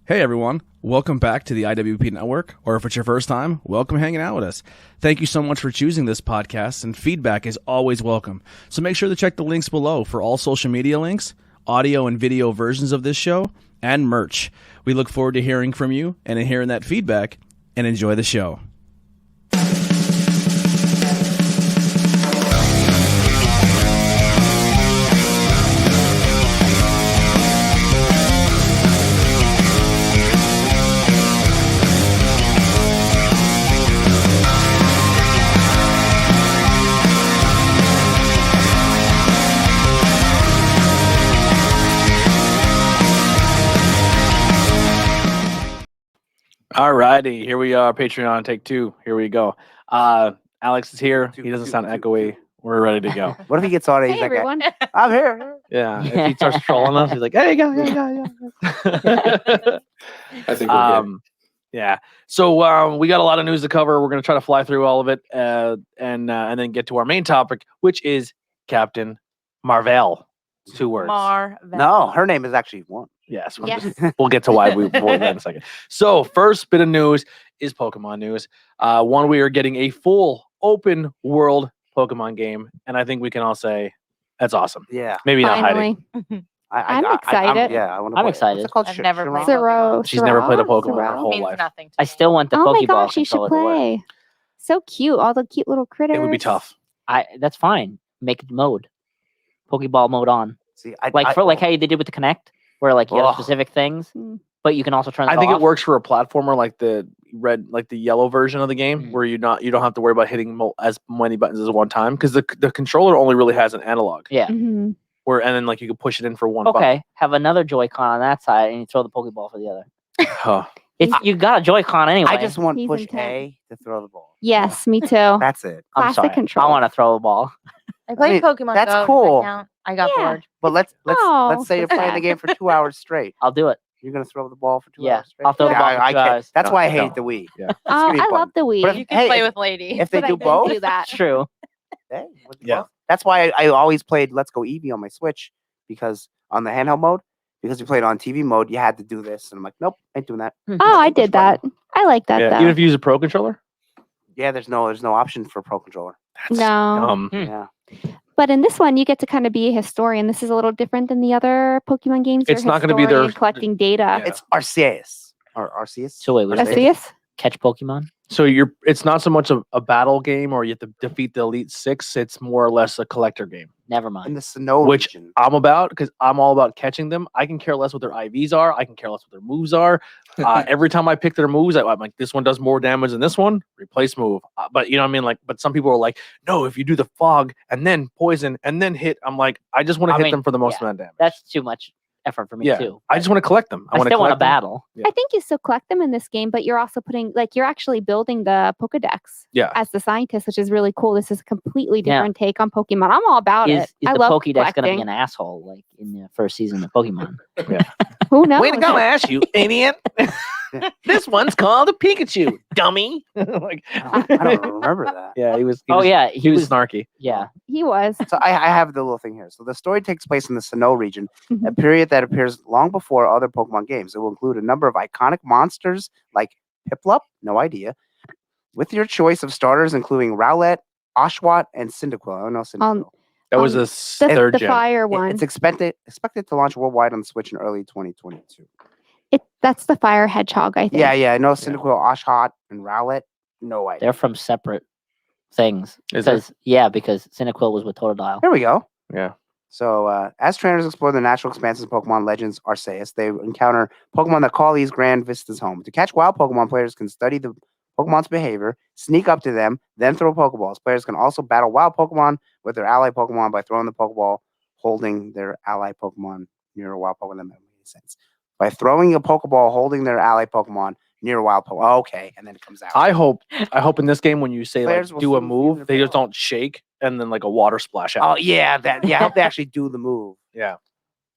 Hey everyone, welcome back to the IWP Network, or if it's your first time, welcome hanging out with us. Thank you so much for choosing this podcast, and feedback is always welcome. So make sure to check the links below for all social media links, audio and video versions of this show, and merch. We look forward to hearing from you and hearing that feedback, and enjoy the show. Alrighty, here we are, Patreon, take two. Here we go. Alex is here. He doesn't sound echoey. We're ready to go. What if he gets on it? He's Hey, like, everyone. I'm here. Yeah, if he starts trolling us, he's like, "Hey, yeah." I think we're good. Yeah. So we got a lot of news to cover. We're gonna try to fly through all of it, and then get to our main topic, which is Captain Marvel. 2 words. No, her name is actually one. Yes. Yes. We'll get to why we avoid that in a second. So first bit of news is Pokemon news. One, we are getting a full open world Pokemon game, and I think we can all say that's awesome. Yeah. Maybe not hiding. Finally. I'm excited. I want to. I'm excited. What's it called? I've never played Zero. She's never played a Pokemon her Zero. whole means life. nothing to I me. still want the Oh my Pokeball gosh, you should controller to work. play. So cute. All the cute little critters. It would be tough. That's fine. Make it mode. Pokeball mode on. See, Like how they did with the Connect, where like you have Ugh. specific things, Mm. but you can also turn. I it think off. it works for a platformer like the yellow version of the game, Mhm. where you don't have to worry about hitting as many buttons as one time, because the controller only really has an analog. Yeah. Mhm. And then like you can push it in for one Okay. Have another Joy-Con on that side, and you throw the Pokeball for the other. button. Huh. You got a Joy-Con anyway. I just want He's push intense. A to throw the ball. Yes, me too. That's it. I'm classic sorry. control. I want to throw the ball. I played Pokemon that's Go. Does that cool. count? I got Yeah. bored. But let's Oh, say you're playing the game for 2 hours straight. I'll do it. You're gonna throw the ball for 2 Yeah, hours straight. I'll throw the Yeah, ball for I 2 can't. hours. That's why I No. hate the Wii. Yeah. Oh, Give me I a love the But Wii. if- You can Hey, play with Lady. if they but I do didn't both, do that. That's true. hey, Yeah. That's why I always played Let's Go Eevee on my Switch, because on the handheld mode, because you played on TV mode, you had to do this, and I'm like, nope, ain't doing that. Oh, I did that. I like that Yeah. though. Even if you use a Pro controller. Yeah, there's no option for Pro Controller. No. Hmm. Yeah. But in this one, you get to kind of be a historian. This is a little different than the other Pokemon games. It's You're a not gonna be their- historian collecting data. Yeah. It's Arceus. Or Arceus. So wait, what is Arceus. it? Arceus? Catch Pokemon. So it's not so much a battle game, or you have to defeat the Elite Six. It's more or less a collector game, Never In mind. the Sinnoh which region. I'm about, because I'm all about catching them. I can care less what their IVs are. I can care less what their moves are. Every time I pick their moves, I'm like, this one does more damage than this one. Replace move. But you know what I mean? Like, but some people are like, no, if you do the fog and then poison and then hit, I'm like, I just want to I hit mean, them for the most yeah, amount of damage. That's too much effort for me Yeah. too. I just want to collect them. I wanna still want to collect them. battle. I think you still collect them in this game, but you're also you're actually building the Pokedex Yeah. as the scientist, which is really cool. This is a completely Yeah. different take on Pokemon. I'm all about Is it. I the love Pokédex going to collecting. be an asshole like in the first season of Pokemon? Who knows? Way to go, Ash, you idiot. This one's called a Pikachu, dummy. Like, I don't remember that. yeah, he was. Oh yeah, he was snarky. yeah. He was. So I have the little thing here. So the story takes place in the Sinnoh region, a Mhm. period that appears long before other Pokemon games. It will include a number of iconic monsters like Piplup, no idea, with your choice of starters including Rowlet, Oshawott, and Cyndaquil. I don't know Cyndaquil. That was Um, a The, third the gen. fire It- one. It's expected to launch worldwide on the Switch in early 2022. That's the fire hedgehog, I think. Yeah, I know Cyndaquil, Oshawott, and Rowlet. No idea. They're from separate things. Is it? Because Cyndaquil was with Totodile. Here we go. Yeah. So, as trainers explore the natural expanses of Pokemon Legends Arceus, they encounter Pokemon that call these grand vistas home. To catch wild Pokemon, players can study the Pokemon's behavior, sneak up to them, then throw Pokeballs. Players can also battle wild Pokemon with their ally Pokemon by throwing the Pokeball, holding their ally Pokemon near a wild Pokemon. That makes sense. By throwing a Pokeball, holding their ally Pokemon near a wild Pokemon. Okay, and then it comes out. I hope in this game when you say Players like will do a soon feel move, their they just power. don't shake and then like a water splash out. Oh yeah, I hope they actually do the move. Yeah.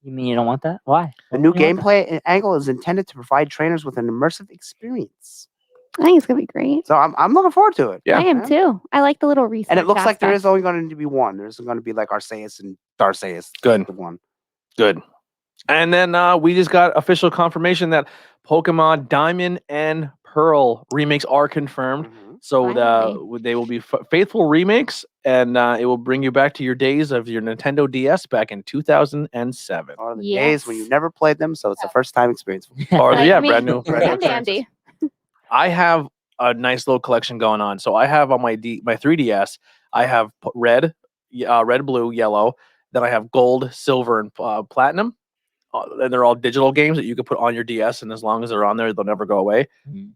You mean you don't want that? Why? The new Why do you want gameplay angle is intended to provide trainers with an immersive experience. I think it's gonna be great. So I'm looking forward to it. Yeah. I am man. too. I like the little research. And it looks like there is aspect. only going to be one. There's going to be like Arceus and Darceus. Good. The one. Good. And then we just got official confirmation that Pokemon Diamond and Pearl remakes are confirmed. Mhm. So Finally. they will be faithful remakes, and it will bring you back to your days of your Nintendo DS back in 2007. Or the days when you Yes. never played them, so it's a first time experience. Or Like yeah, me. brand new And experiences. Andy. I have a nice little collection going on. So I have on my 3DS, I have red, blue, yellow. Then I have gold, silver, and platinum. And they're all digital games that you can put on your DS, and as long as they're on there, they'll never go away. Mhm.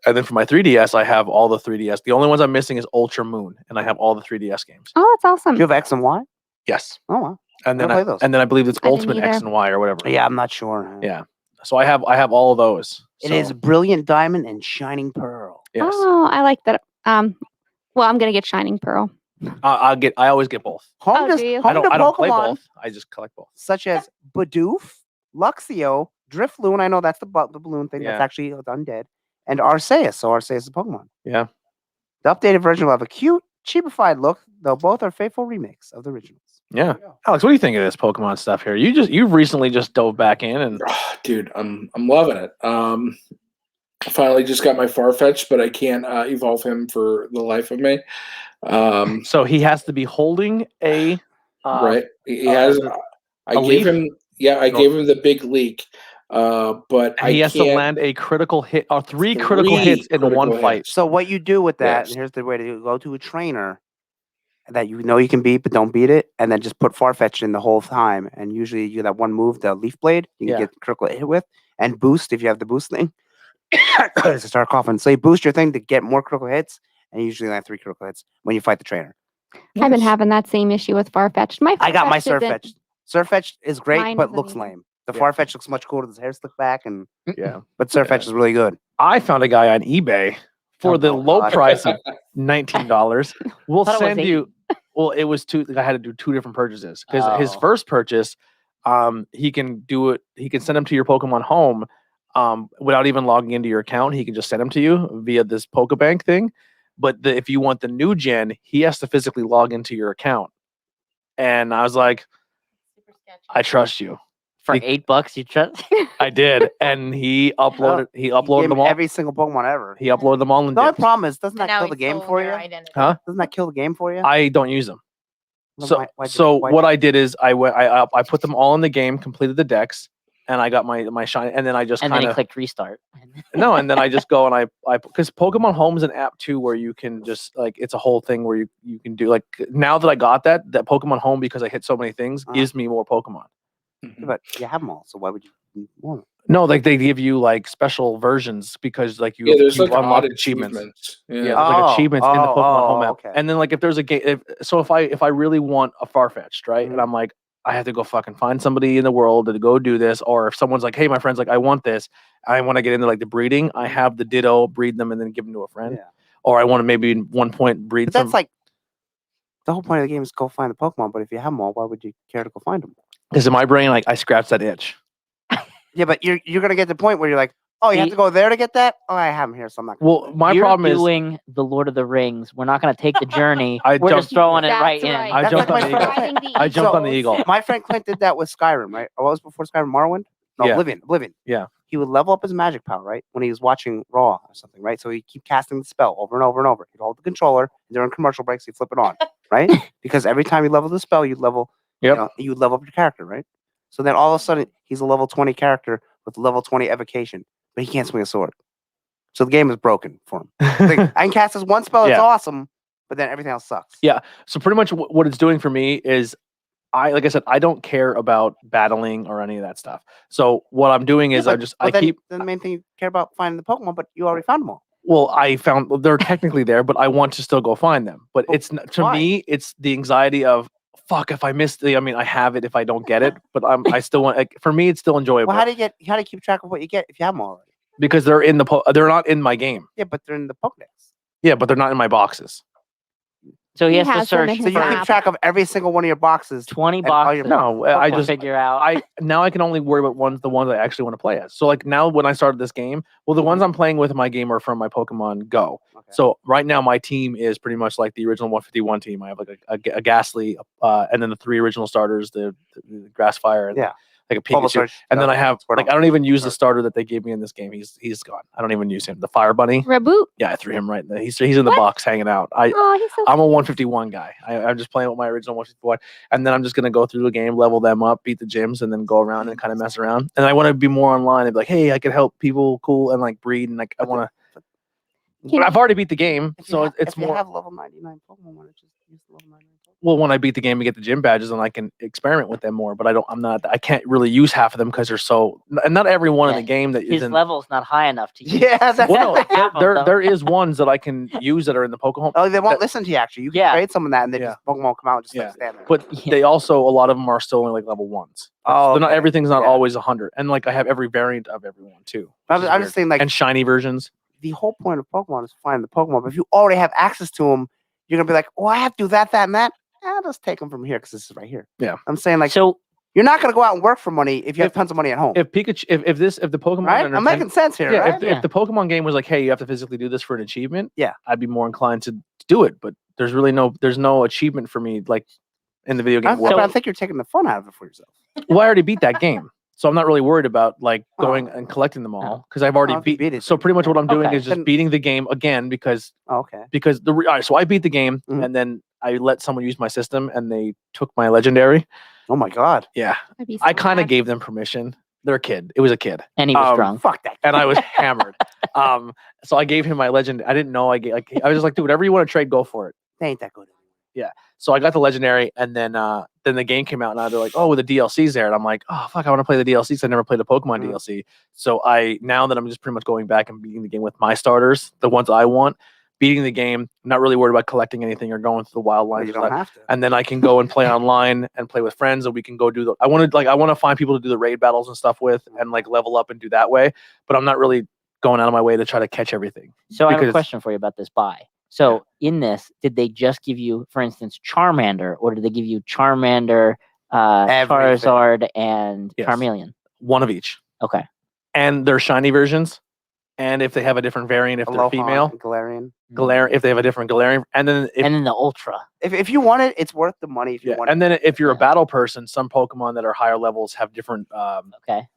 And then for my 3DS, I have all the 3DS. The only ones I'm missing is Ultra Moon, and I have all the 3DS games. Oh, that's awesome. Do you have X and Y? Yes, Oh, wow. and then Never played those. I believe it's I didn't Ultimate X either. and Y or whatever. Yeah, I'm not sure. Yeah. So I have all of those. It is Brilliant Diamond and Shining Pearl. Yes. Oh, I like that. Well, I'm gonna get Shining Pearl. I always get both. Home Oh, to, do you? home to I don't play Pokemon both. I just collect both. such as Bidoof, Luxio, Drifloon. I know that's the balloon thing. That's Yeah. actually undead. And Arceus. So Arceus is a Pokemon. Yeah. The updated version will have a cute, cheapified look, though both are faithful remakes of the originals. Yeah. Alex, what do you think of this Pokemon stuff here? You've recently just dove back in and Dude, I'm loving it. I finally just got my Farfetch, but I can't evolve him for the life of me. so he has to be holding a Right? He has. I a gave leaf? him. Yeah, I gave him the big leak. But and he I has to can't. land a critical hit or three critical hits in critical one fight. hits. So what you do with that, Yes. and here's the way to do it, go to a trainer that you know you can beat, but don't beat it, and then just put Farfetch in the whole time. And usually you get that one move, the Leaf Blade, you can Yeah. get critical hit with, and boost if you have the boost thing. To start coughing. So you boost your thing to get more critical hits, and you usually land 3 critical hits when you fight the trainer. I've been having that same issue with Farfetch'd. I got my Farfetch'd isn't- Surfetch. Surfetch is great, Mine but isn't looks either. lame. The Yeah. Farfetch looks much cooler with his hair slicked back, and Yeah. but Surfetch is really good. I found a guy on eBay for the Oh, low God. price of $19. We'll Thought it was send you. Well, it was two. I had to do 2 different purchases because his Oh. first purchase, he can do it. He can send them to your Pokemon home, without even logging into your account. He can just send them to you via this Pokebank thing. But if you want the new gen, he has to physically log into your account. And I was like, I trust you. For Be- $8, you trust? I did, and he uploaded. He He uploaded gave them me all. every single Pokemon ever. He uploaded them all in The only dips. problem is, doesn't that And now kill he the game stole for your you? identity. Huh? Doesn't that kill the game for you? I don't use them. Then So, why'd you- what I did is I went. I put them all in the game, completed the decks, and I got my shine. And then I just And then kind you of clicked restart. no, and then I just go and I because Pokemon Home is an app too where you can just like it's a whole thing where you can do like now that I got that Pokemon Home because I hit so many things gives me more Pokemon. Yeah, but you have them all, so why would you want them? No, like they give you like special versions because like Yeah, there's you like unlock odd achievements. achievements. Yeah, there's Yeah. like Oh, achievements in the Pokemon Home app. okay. And then like if there's a game, if I really want a Farfetch'd, right, and Mhm. I'm like I have to go fucking find somebody in the world to go do this, or if someone's like, hey, my friend's like, I want this, I want to get into like the breeding, I have the Ditto, breed them, and then give them to a friend, Yeah. or I want to maybe in one point breed But some. that's like the whole point of the game is go find the Pokemon. But if you have them all, why would you care to go find them? Because in my brain, like I scratched that itch. Yeah, but you're gonna get to the point where you're like, oh, you have See? to go there to get that. Oh, I have them here, so I'm not. Gonna Well, my You're problem is doing the Lord of the Rings. We're not going to take the journey. I We're just jumped- throwing it That's right in. right. I That's jumped like on my the eagle. friend. Riding the I jumped on the eagles. eagle. My friend Clint did that with Skyrim, right? Or what was before Skyrim? Morrowind? No, Yeah. Oblivion. Yeah. He would level up his magic power, right? When he was watching Raw or something, right? So he'd keep casting the spell over and over and over. He'd hold the controller, and during commercial breaks, he'd flip it on, right? Because every time you level the spell, you'd level, Yep. you'd level up your character, right? So then all of a sudden, he's a level 20 character with level 20 evocation, but he can't swing a sword. So the game is broken for him. Like, I can cast this one spell, it's Yeah. awesome, but then everything else sucks. Yeah. So pretty much what it's doing for me is like I said, I don't care about battling or any of that stuff. So what I'm doing is but then the main thing you care about finding the Pokemon, but you already found them all. well, they're technically there, but I want to still go find them. But Well, it's to why? me, it's the anxiety of fuck if I missed I mean, I have it if I don't get it, but I still want like for me it's still enjoyable Well, how do you keep track of what you get if you have them already? because they're they're not in my game. Yeah, but they're in the Pokedex. Yeah, but they're not in my boxes. So he He has to has them in search his So you for keep app. track of every single one of your boxes. 20 and all your boxes. No, I to just figure out. now I can only worry about the ones I actually want to play as. So like now when I started this game, well the ones I'm playing with in my game are from my Pokemon Go. Okay. So right now my team is pretty much like the original 151 team. I have like a Ghastly, and then the 3 original starters, the Grassfire, and Yeah. like a Bulbasaur, Pikachu. And then I have Squirtle. like I don't even use the starter that they gave me in this game. He's gone. I don't even use him. The Fire Bunny. Reboot. Yeah, I threw him right there. He's in the What? box hanging out. Oh, he's so I'm a 151 guy. I'm just playing with my original 151, and then I'm just gonna go through the game, level them up, beat the gyms, and then go around and kind of mess around. And I want to be more online and be like, hey, I could help people, cool, and like breed, and like I want to. Can- But I've already beat the game, so it's if more. you have level 99 Pokemon, why not just use the level 99 Pokemon? Well, when I beat the game and get the gym badges, and I can experiment with them more. But I can't really use half of them because they're so. And not every one in Yeah, the game that His isn't. level's not high enough to use. Yeah, that's Well, no, half of there them. there is ones that I can use that are in the Pokemon. Oh, they won't that- listen to you. Actually, you can Yeah. trade some of that, and they Yeah. just Pokemon come out and just Yeah. like stand there. But they also a lot of them are still only like level ones. Oh, They're not okay. everything's not Yeah. always 100, and like I have every variant of everyone too. I'm which is just weird. saying, like, and shiny versions. the whole point of Pokemon is to find the Pokemon. But if you already have access to them, you're gonna be like, "Oh, I have to do that, and that." I'll just take them from here because this is right here. Yeah. I'm saying, like, So you're not gonna go out and work for money if you have tons of money at home, If Pikachu, if the Pokemon, right? and I'm making sense here, yeah, right? if the Pokemon game was like, hey, you have to physically do this for an achievement, Yeah. I'd be more inclined to do it. But there's no achievement for me like in the video game But world. I think you're taking the fun out of it for yourself. Well, I already beat that game, so I'm not really worried about like Oh. going and collecting them all because I've already Oh, if you beat beat it, So then pretty much what I'm doing Okay. is just Then- beating the game again because Oh, okay. all right, so I beat the game Mhm. and then I let someone use my system and they took my legendary. Oh my god. Yeah, I'd be I so kind of mad. gave them permission. They're a kid. It was a kid. and he was Um, drunk. Fuck that. and I was hammered. So I gave him my legend. I didn't know I was just like, dude, whatever you want to trade, go for it. They ain't that good. So I got the legendary, and then the game came out, and they're like, oh, well, the DLC's there, and I'm like, oh fuck, I want to play the DLC. 'Cause I never played the Pokemon Mhm. DLC. So now that I'm just pretty much going back and beating the game with my starters, the ones I want, beating the game, not really worried about collecting anything or going through the wild Well, lines. you or don't that. have to. And then I can go and play online and play with friends, and we can go do the. I want to find people to do the raid battles and stuff with, and like level up and do that way. But I'm not really going out of my way to try to catch everything. So I have a because- question for you about this buy. So in this, did they just give you, for instance, Charmander, or did they give you Charmander, Everything. Charizard, and Yes. Charmeleon? One of each, Okay. and they're shiny versions. And if they have a different variant, if they're Aloha female, and Galarian. if they have a different Galarian, and then And then the Ultra. If you want it, it's worth the money. If you want and it. then if you're a Yeah. battle person, some Pokemon that are higher levels have different. Okay.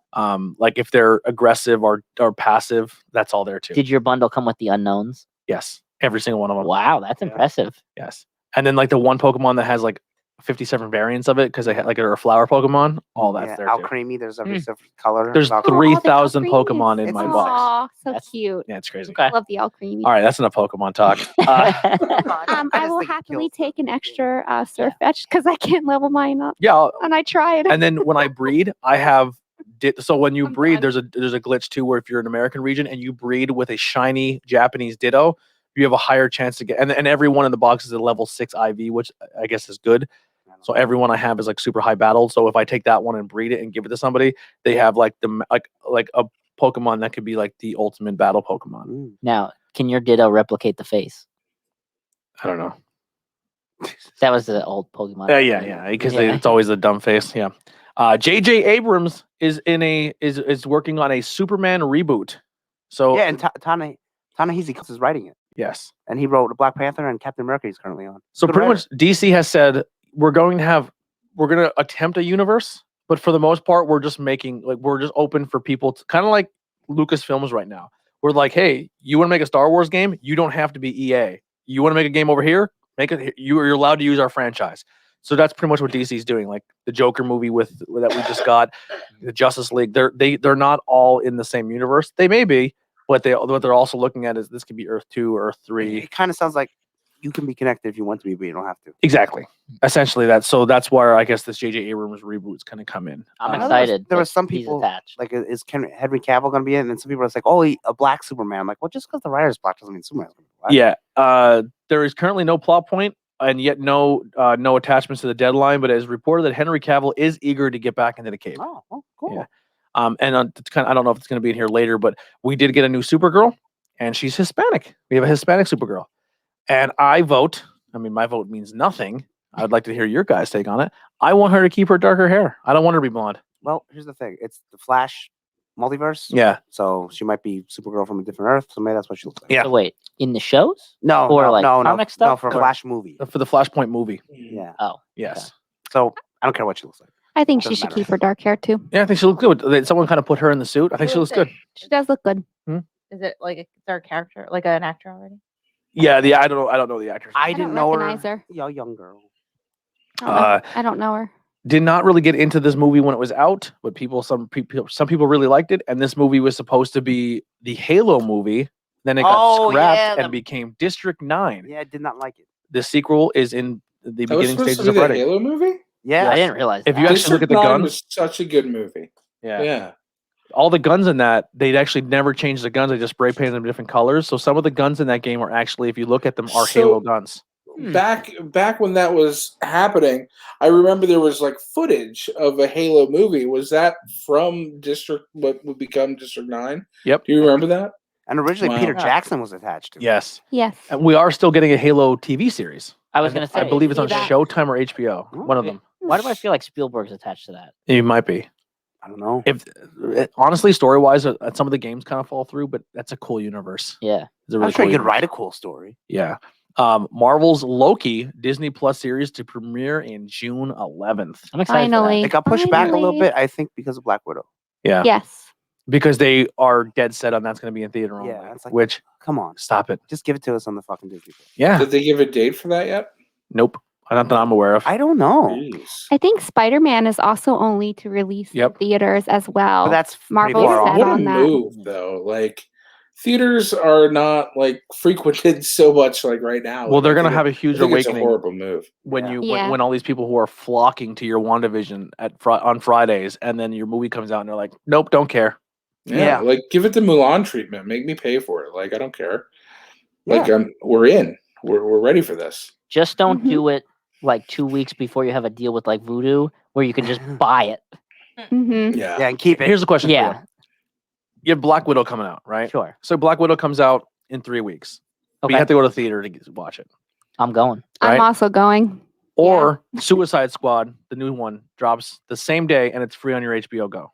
Like if they're aggressive or passive, that's all there too. Did your bundle come with the unknowns? Yes, every single one of them. Wow, that's Yeah. impressive. Yes, and then like the one Pokemon that has like 57 variants of it because they like are a flower Pokemon. All that's Yeah, there too. Alcremie, there's every Mm. different color. There's Alcremie. 3,000 Alcremies. Pokemon in It's my awesome. box. Aw, so That's- cute. Yeah, it's crazy. Okay. Love the Alcremie. All right, that's enough Pokemon talk. I I just will think it happily kills take an them. extra surf fetch because I can't level mine up, Yeah, and I tried. and then when I breed, I have. So when you I'm breed, glad. there's a glitch too where if you're in an American region and you breed with a shiny Japanese Ditto, you have a higher chance to get. And every one in the box is a level 6 IV, which I guess is good. So everyone I have is like super high battle. So if I take that one and breed it and give it to somebody, they have like like a Pokemon that could be like the ultimate battle Pokemon. Mm. Now, can your Ditto replicate the face? I don't know. That was the old Pokemon. Yeah, because Yeah. it's always a dumb face. Yeah. J.J. Abrams is working on a Superman reboot. So Yeah, and Ta-Nehisi is writing it, yes. and he wrote Black Panther and Captain America. He's currently on. So Good pretty writer. much DC has said we're going to attempt a universe, but for the most part, we're just open for people to kind of like Lucasfilms right now. We're like, hey, you want to make a Star Wars game? You don't have to be EA. You want to make a game over here? Make it. You're allowed to use our franchise. So that's pretty much what DC's doing. Like the Joker movie that we just got, the Justice League. They're not all in the same universe. They may be, but what they're also looking at is this could be Earth 2, Earth 3. It kind of sounds like you can be connected if you want to be, but you don't have to. Exactly. Essentially that. So that's where I guess this J.J. Abrams reboot's going to come in. I'm I know excited. there that was some he's people attached. like, is Henry Cavill going to be in? And some people are like, oh, a black Superman. I'm like, well, just because the writer's black doesn't mean Superman's going to be black. Yeah. There is currently no plot point and yet no attachments to the deadline, but it is reported that Henry Cavill is eager to get back into the cave. Oh, cool. Yeah. It's I don't know if it's going to be in here later, but we did get a new Supergirl, and she's Hispanic. We have a Hispanic Supergirl, and I vote. I mean, my vote means nothing. I'd like to hear your guys' take on it. I want her to keep her darker hair. I don't want her to be blonde. Well, here's the thing. It's the Flash multiverse. Yeah. So she might be Supergirl from a different Earth. So maybe that's what she looks like. Yeah. So wait, in the shows? No, Or like no, comic no, stuff? for a Or- Flash movie. For the Flashpoint movie. Yeah. Oh, Yes. So I don't care what she looks like. I think she Doesn't should matter. keep her dark hair too. Yeah, I think she looked good. Someone kind of put her in the suit. I think she Who looks is good. it? She does look good. Is it like a third character, like an actor already? Yeah, I don't know the actors. I don't didn't know recognize her. her. Young girl. I don't know her. Did not really get into this movie when it was out, but some people really liked it. And this movie was supposed to be the Halo movie. Then it got Oh, scrapped yeah, and became District 9. Yeah, I did not like it. The sequel is in the That was beginning supposed stages to of be the writing. Halo movie. Yeah, I didn't realize If that. you actually look at the District 9 guns, was such a good movie. Yeah. all the guns in that, they'd actually never changed the guns. They just spray painted them different colors. So some of the guns in that game are actually, if you look at them, are So- Halo guns. Back when that was happening, I remember there was like footage of a Halo movie. Was that from what would become District 9? Yep. Do you remember that? and originally Wow. Peter Jackson was attached to it. Yes. Yes. And we are still getting a Halo TV series. I was going to say. I believe it's on see that. Showtime or HBO. Oh. One of them. Why do I feel like Spielberg's attached to that? It might be. I don't know. If honestly, story wise, some of the games kind of fall through, but that's a cool universe. Yeah. It's a I'm really sure cool you could universe. write a cool story. Yeah. Marvel's Loki Disney Plus series to premiere in June 11th. I'm excited Finally. It got pushed back a little Finally. bit, I think, because of Black Widow. Yeah. Yes. Because they are dead set on that's going to be in theater only. Yeah, it's like- Which, Come on, stop it. just give it to us on the fucking Disney Plus. Yeah. Did they give a date for that yet? Nope. Not that I'm aware of. I don't know, Jeez. I think Spider-Man is also only to release Yep. in theaters as well. but that's Marvel pretty far said off. What a on that. move, though! Like theaters are not like frequented so much like right now. Well, Like, they're I going to think have a I huge think it's a awakening horrible move. when Yeah. you Yeah. when all these people who are flocking to your WandaVision on Fridays, and then your movie comes out and they're like, nope, don't care. Yeah, like give it the Mulan treatment. Make me pay for it. Like I don't care. Like Yeah. we're in. We're ready for this. Just don't Mhm. do it like 2 weeks before you have a deal with like Voodoo where you can just buy it. Mm-hmm. Yeah. Yeah, and keep it. Here's the question for Yeah. you. You have Black Widow coming out, right? Sure. So Black Widow comes out in 3 weeks. But you Okay. have to go to the theater to watch it. I'm going. Right? I'm also going. Or Suicide Squad, the new one, drops the same day and it's free on your HBO Go.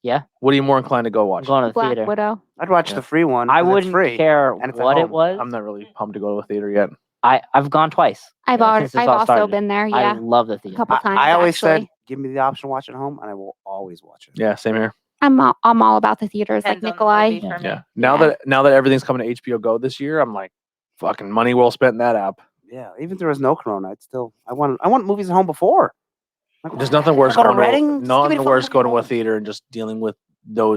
Yeah. What are you more inclined to go I'm watch? going to the Black theater. Widow. I'd watch Yeah. the free one. I 'cause it's wouldn't free. care and it's at what it home. was. I'm not really pumped to go to the theater yet. I've gone twice. I've Yeah, already, since this I've all also started. been there. I Yeah. love the A theater. couple times. I always actually. said, give me the option to watch at home, and I will always watch it. Yeah, same here. I'm all about the theaters, like Depends on the Nikolai. movie for me. Yeah. Yeah. Now that everything's coming to HBO Go this year, I'm like, fucking money well spent in that app. Yeah, even if there was no Corona, I'd still. I want movies at home before. Like, There's nothing worse go to going to Reading? Just give me nothing the worse fucking going to a movie at home. theater and just dealing with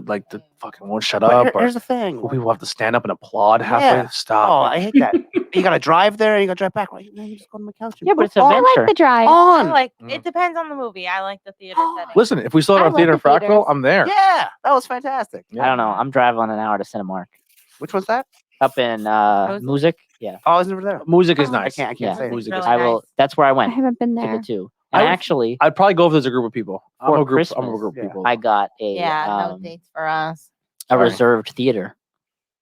like the fucking won't shut But up or here's the thing. people have to stand up and applaud halfway. Yeah. Stop. Oh, I hate that. You gotta drive there. You gotta drive back. Right? You just go to my couch. and Yeah, but put it's a on. I like venture. the drive. I on. like Mm. it depends on the movie. I like the theater setting. Listen, if we still I had our love theater in the Fractal, theaters. I'm there. Yeah, that was fantastic. Yeah. I don't know. I'm driving on an hour to Cinemark Which was that? up in music. Yeah. Oh, I was never there. Music is Oh. nice. I can't Yeah. say it. Music Really is I will. nice. That's where I I went haven't been to there. the two. I And would- actually, I'd probably go if there's a group of people. I'm For a group Christmas, of yeah. people. I got a Yeah, no dates for us. a Sorry. reserved theater.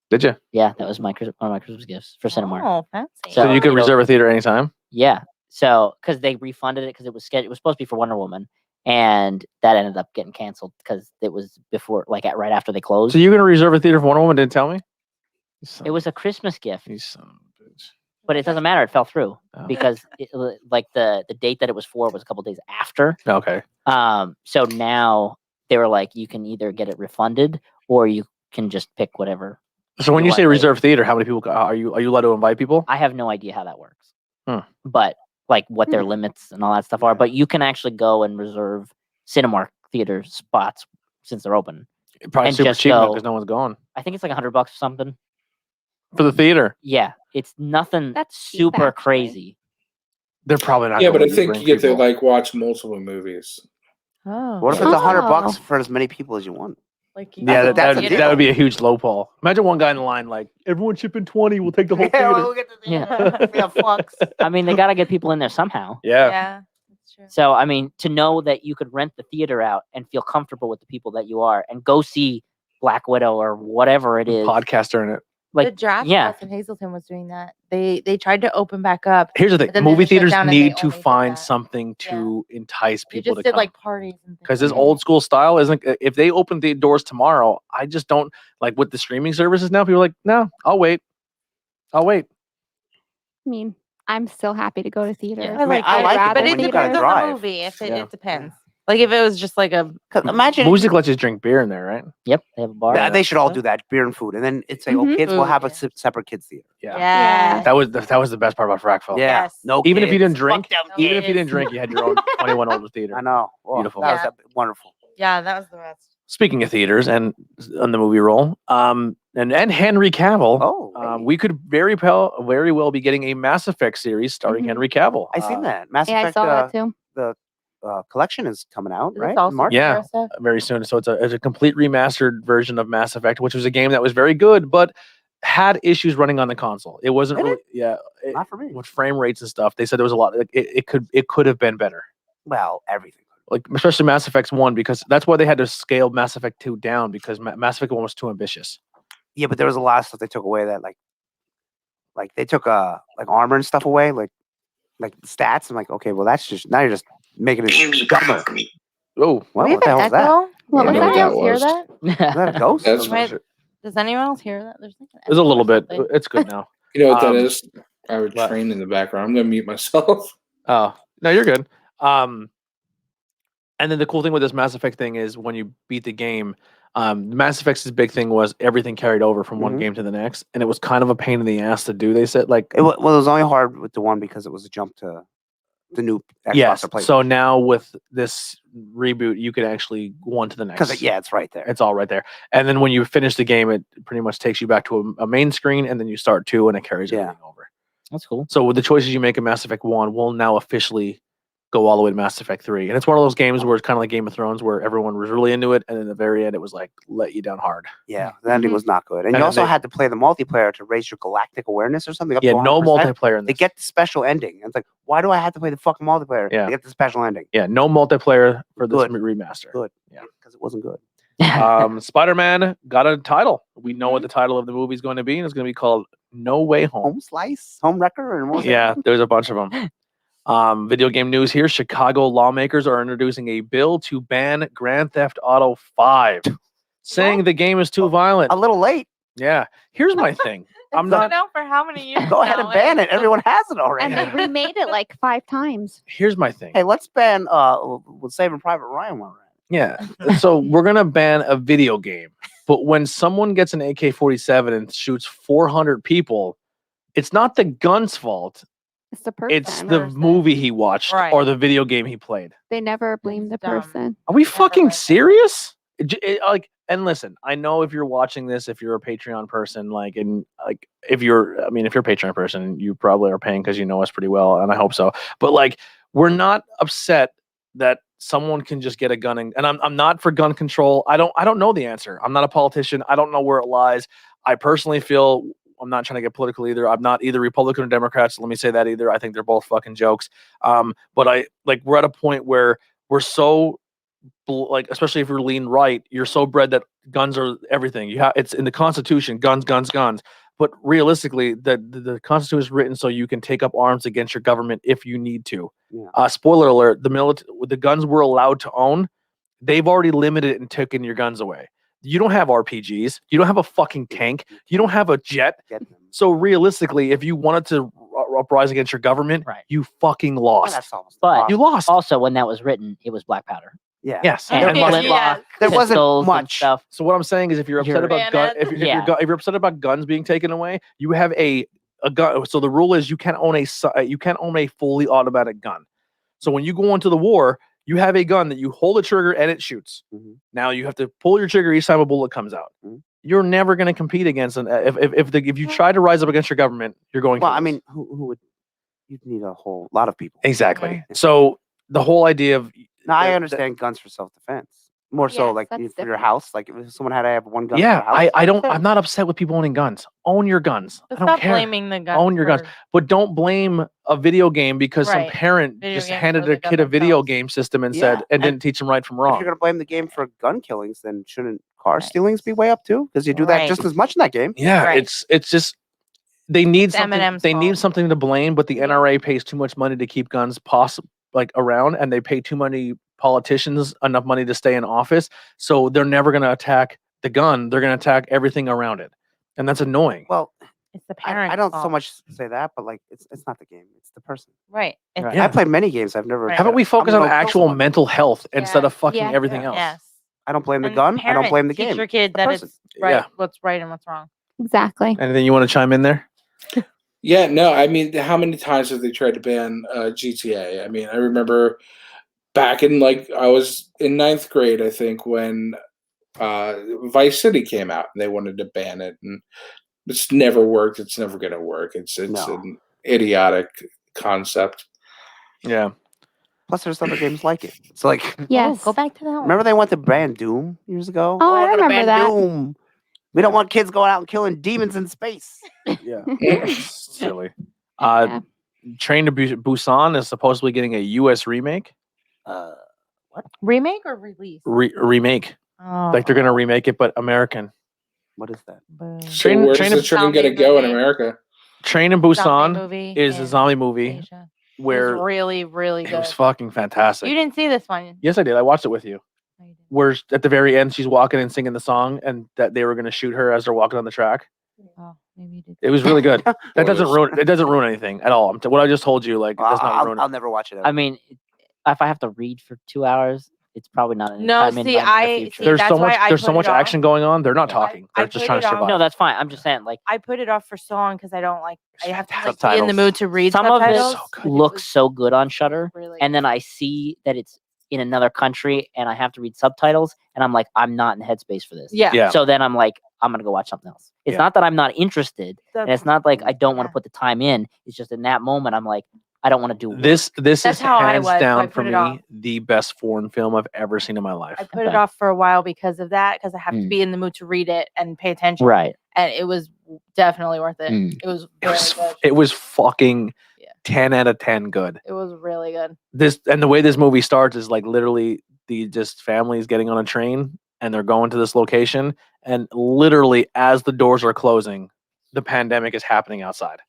Did you? Yeah, that was one of my Christmas gifts for Cinemark. Oh, fancy. So, So, you could you know- reserve a theater anytime? Yeah. So because they refunded it because it was scheduled, it was supposed to be for Wonder Woman, and that ended up getting canceled because it was before, like right after they closed. So you're gonna reserve a theater for Wonder Woman? Didn't tell me. It was a Christmas gift, You son of a bitch. but it doesn't matter. It fell through Oh. because like the date that it was for was a couple days after. Okay. So now they were like, you can either get it refunded or you can just pick whatever. So when You you say want reserve theater, how many people are you allowed to invite people? I have no idea how that works, Hmm. but like what their limits and all that stuff are. But you can actually go and reserve Cinemark theater spots since they're open. Probably and super just cheap go- because no one's going I think it's like $100 or something. for the theater. Yeah, it's nothing That's cheap, super actually. crazy. They're probably not. Yeah, but I going to think bring you get to people. like watch multiple movies. Oh, What if it's $100 Oh. for as many people as you want? like you Yeah, go to that's the a theater. deal. that would be a huge low ball. Imagine one guy in the line like, everyone chip in 20, we'll take the whole theater. we'll get the Yeah. We have flux. I mean, they got to get people in there somehow. Yeah. Yeah, that's true. So, I mean, to know that you could rent the theater out and feel comfortable with the people that you are and go see Black Widow or whatever it is. Podcaster in it. The Like, draft yeah. house in Hazleton was doing that. They tried to open back up. Here's the But thing: then they movie just shut theaters down and they need to only did find that. something to entice You people just to did come. like parties and things. Because this like old school style isn't. If they open the doors tomorrow, I just don't like with the streaming services now. People are like, no, I'll wait. I'll wait. I mean, I'm still happy to go to theaters. that. I like I it, like it, but but it when you depends gotta on drive. the movie. If it, Yeah. it depends. Like if it was just like a 'Cause imagine Music lets you drink beer in there, right? Yep, they have a bar. Yeah, they should all do that, beer and food, and then it's like, oh, Mhm. kids will Food, have a yeah. separate kids theater. Yeah. yeah. That was the best part about Frackville. Yeah, Yes. no, Even if you kids. didn't drink, Fuck them No even if you kids. didn't drink, you had your own 21 older theater. I know. Oh, Beautiful. That was Yeah. wonderful. Yeah, that was the best. Speaking of theaters and on the movie role, and Henry Cavill, Oh, hey. we could very well be getting a Mass Effect series starring Mhm. Henry Cavill. I seen that. Mass Yeah, I Effect. saw that too. The collection is coming out, Is right? this In also March. Yeah. Star stuff? Very soon. So it's a complete remastered version of Mass Effect, which was a game that was very good, but had issues running on the console. It wasn't Did really, Not for me. with frame rates and stuff. They said there was a lot. It could have been better. Well, everything. Like especially Mass Effect 1, because that's why they had to scale Mass Effect 2 down, because Mass Effect 1 was too ambitious. Yeah, but there was a lot of stuff they took away that like they took like armor and stuff away, like stats. I'm like, okay, well that's just now you're just making it dumber. Oh, Well, We what the have hell an is that? echo? What Does was anyone that? else hear that? Is that a ghost? That's Wait, does anyone else hear that? There's like an there's a echo or little bit. something. It's good now. You know what that Um, is? I would what? train in the background. I'm gonna mute myself. Oh, no, you're good. And then the cool thing with this Mass Effect thing is when you beat the game, Mass Effect's big thing was everything carried over from one Mhm. game to the next, and it was kind of a pain in the ass to do. They said like, Well, it was only hard with the one because it was a jump to the new Xbox yes. or PlayStation. So now with this reboot, you can actually go on to the next. Because yeah, it's right there. It's all right there. And then when you finish the game, it pretty much takes you back to a main screen, and then you start 2, and it carries Yeah. everything over. That's cool. So with the choices you make in Mass Effect 1 will now officially go all the way to Mass Effect 3. And it's one of those games where it's kind of like Game of Thrones, where everyone was really into it, and then at the very end, it was like, let you down hard. Yeah, the ending Mhm. was not good. And And you also they- had to play the multiplayer to raise your galactic awareness or something. Up Yeah, to no 100%. multiplayer in They this. get the special ending. And it's like, why do I have to play the fucking multiplayer? Yeah. To get the special ending. Yeah, no multiplayer for this Good. remaster. Good. Yeah. Because it wasn't good. Spider-Man got a title. We know what Mm-hmm. the title of the movie is going to be, and it's going to be called No Way Home. Home slice, home wrecker, and what was it? Yeah, there's a bunch of them. Video game news here. Chicago lawmakers are introducing a bill to ban Grand Theft Auto 5, saying the game is too violent. A little late. Yeah. Here's my thing. I'm It's not. been out for how many years? Go ahead and now? ban it. Everyone has it already. And they remade it like 5 times. Here's my thing. Hey, let's ban with Saving Private Ryan while we're at Yeah. So we're gonna ban a video game, but when someone gets an AK-47 and shoots 400 people, it's not the gun's fault. It's the person. It's the person. movie he watched Right. or the video game he played. They never blame the dumb. person. Are we Never fucking let that serious? Like, and listen, I know if you're watching this, if you're a Patreon person, like, and like, if you're a Patreon person, you probably are paying because you know us pretty well, and I hope so. But like, we're not upset that someone can just get a gun, and I'm not for gun control. I don't know the answer. I'm not a politician. I don't know where it lies. I personally feel. I'm not trying to get political either. I'm not either Republican or Democrat. So let me say that either. I think they're both fucking jokes. But we're at a point where we're so like, especially if you're lean right, you're so bred that guns are everything. It's in the Constitution, guns. But realistically, the Constitution is written so you can take up arms against your government if you need to. Yeah. Spoiler alert: the guns we're allowed to own, they've already limited and taken your guns away. You don't have RPGs. You don't have a fucking tank. You don't have a jet. Get them. So realistically, if you wanted to uprise against your government, Right. you fucking Well, lost. that's almost But You lost. also, when that was written, it was black powder. yeah. Yes. And And flintlock, Yeah. There wasn't pistols and much. stuff. So what I'm saying is, if you're upset You're- about gun, if Yeah. you're upset about guns being taken away, you have a gun. So the rule is you can't own a fully automatic gun. So when you go into the war, you have a gun that you hold the trigger and it shoots. Mhm. Now you have to pull your trigger each time a bullet comes out. Mhm. You're never going to compete against an if you try to rise up against your government, you're going. Well, to I lose. mean, who would? You'd need a whole lot of people. Exactly. Mhm. So the whole idea of Now I that- understand guns for self-defense. More so, Yes, like that's for your different. house. Like if someone had to have one gun. yeah, for their house, I don't. sure. I'm not upset with people owning guns. Own your guns. I But don't stop care. blaming the guns. Own your guns. for- But don't blame a video game because some Right. parent Video just games handed really a gun kid a video themselves. game system and Yeah, said and and didn't teach him right from If wrong. you're gonna blame the game for gun killings, then shouldn't car Right. stealings be way up too? Because you do that Right. just as much in that game. Yeah, Right. it's just they need It's something. Eminem's They need fault. something to blame, but the Yeah. NRA pays too much money to keep guns around, and they pay too many politicians enough money to stay in office. So they're never going to attack the gun. They're going to attack everything around it, and that's annoying. Well, It's the parents. I don't so fault. much say that, but like it's not the game, it's the person. Right. It's Right. I played many games. I've never. Right. How about we said, "I'm focus gonna on go kill actual someone." mental health instead Yeah. of fucking Yeah. everything Yeah. else? Yes. I don't blame the And gun. I don't blame the teach game. your kid the that person. it's right, Yeah. what's right and what's wrong. Exactly. Anything you want to chime in there? Yeah, no, I mean, how many times have they tried to ban GTA? I mean, I remember back in I was in ninth grade, I think, when Vice City came out and they wanted to ban it, and it's never worked. It's never going to work. It's No. an idiotic concept. Yeah. Plus, there's other games like it. It's like Yes. Oh, go back to that one. remember they went to ban Doom years ago. Oh, I we're gonna remember ban that. Doom. We don't want kids going out and killing demons in space. Yeah. Silly. Yeah. Train to Busan is supposedly getting a U.S. remake. Remake or release? Remake. Oh. Like they're gonna remake it, but American. What is that? Boo. So Train- where's Train the of train Zombie going to go in movie. America? Train to Zombie Busan movie is a in zombie movie Asia. where It was really, really it good. was fucking fantastic. You didn't see this one. Yes, I did. I watched it with you. No, you didn't. Where at the very end she's walking and singing the song, and that they were gonna shoot her as they're walking on the track. Oh, maybe you did. It was really good. That What doesn't was- ruin. It doesn't ruin anything at all. What I just told you, like, it does not ruin. I'll never watch it. I mean, if I have to read for 2 hours, it's probably not. No, I mean, see, not in the I- future. see, There's that's so much. why I There's so put much it off. action going on. They're not I- talking. I They're just put trying it to off. survive. No, that's fine. I'm just saying, like, I put it off for so long because I don't like. I have to like, be in Subtitles. the mood to read some of it subtitles. So good. but it looks was so good on Shutter, really and then I see that it's in another country, and I have to read subtitles, and I'm like, I'm not in headspace for this. yeah. Yeah. So then I'm like, I'm gonna go watch something else. It's Yeah. not that I'm not interested, and it's not like I don't want to Yeah. put the time in. It's just in that moment, I'm like, I don't want to do work. This That's is how I hands was, so I down for put it me off. the best foreign film I've ever seen in my life. I put it Okay. off for a while because of that, because I have to Mm. be in the mood to read it and pay attention. Right. And it was definitely worth it. Mm. It was It very was, good. it was fucking Yeah. 10 out of 10 good. It was really good. This and the way this movie starts is like literally the just families getting on a train and they're going to this location, and literally as the doors are closing, the pandemic is happening outside.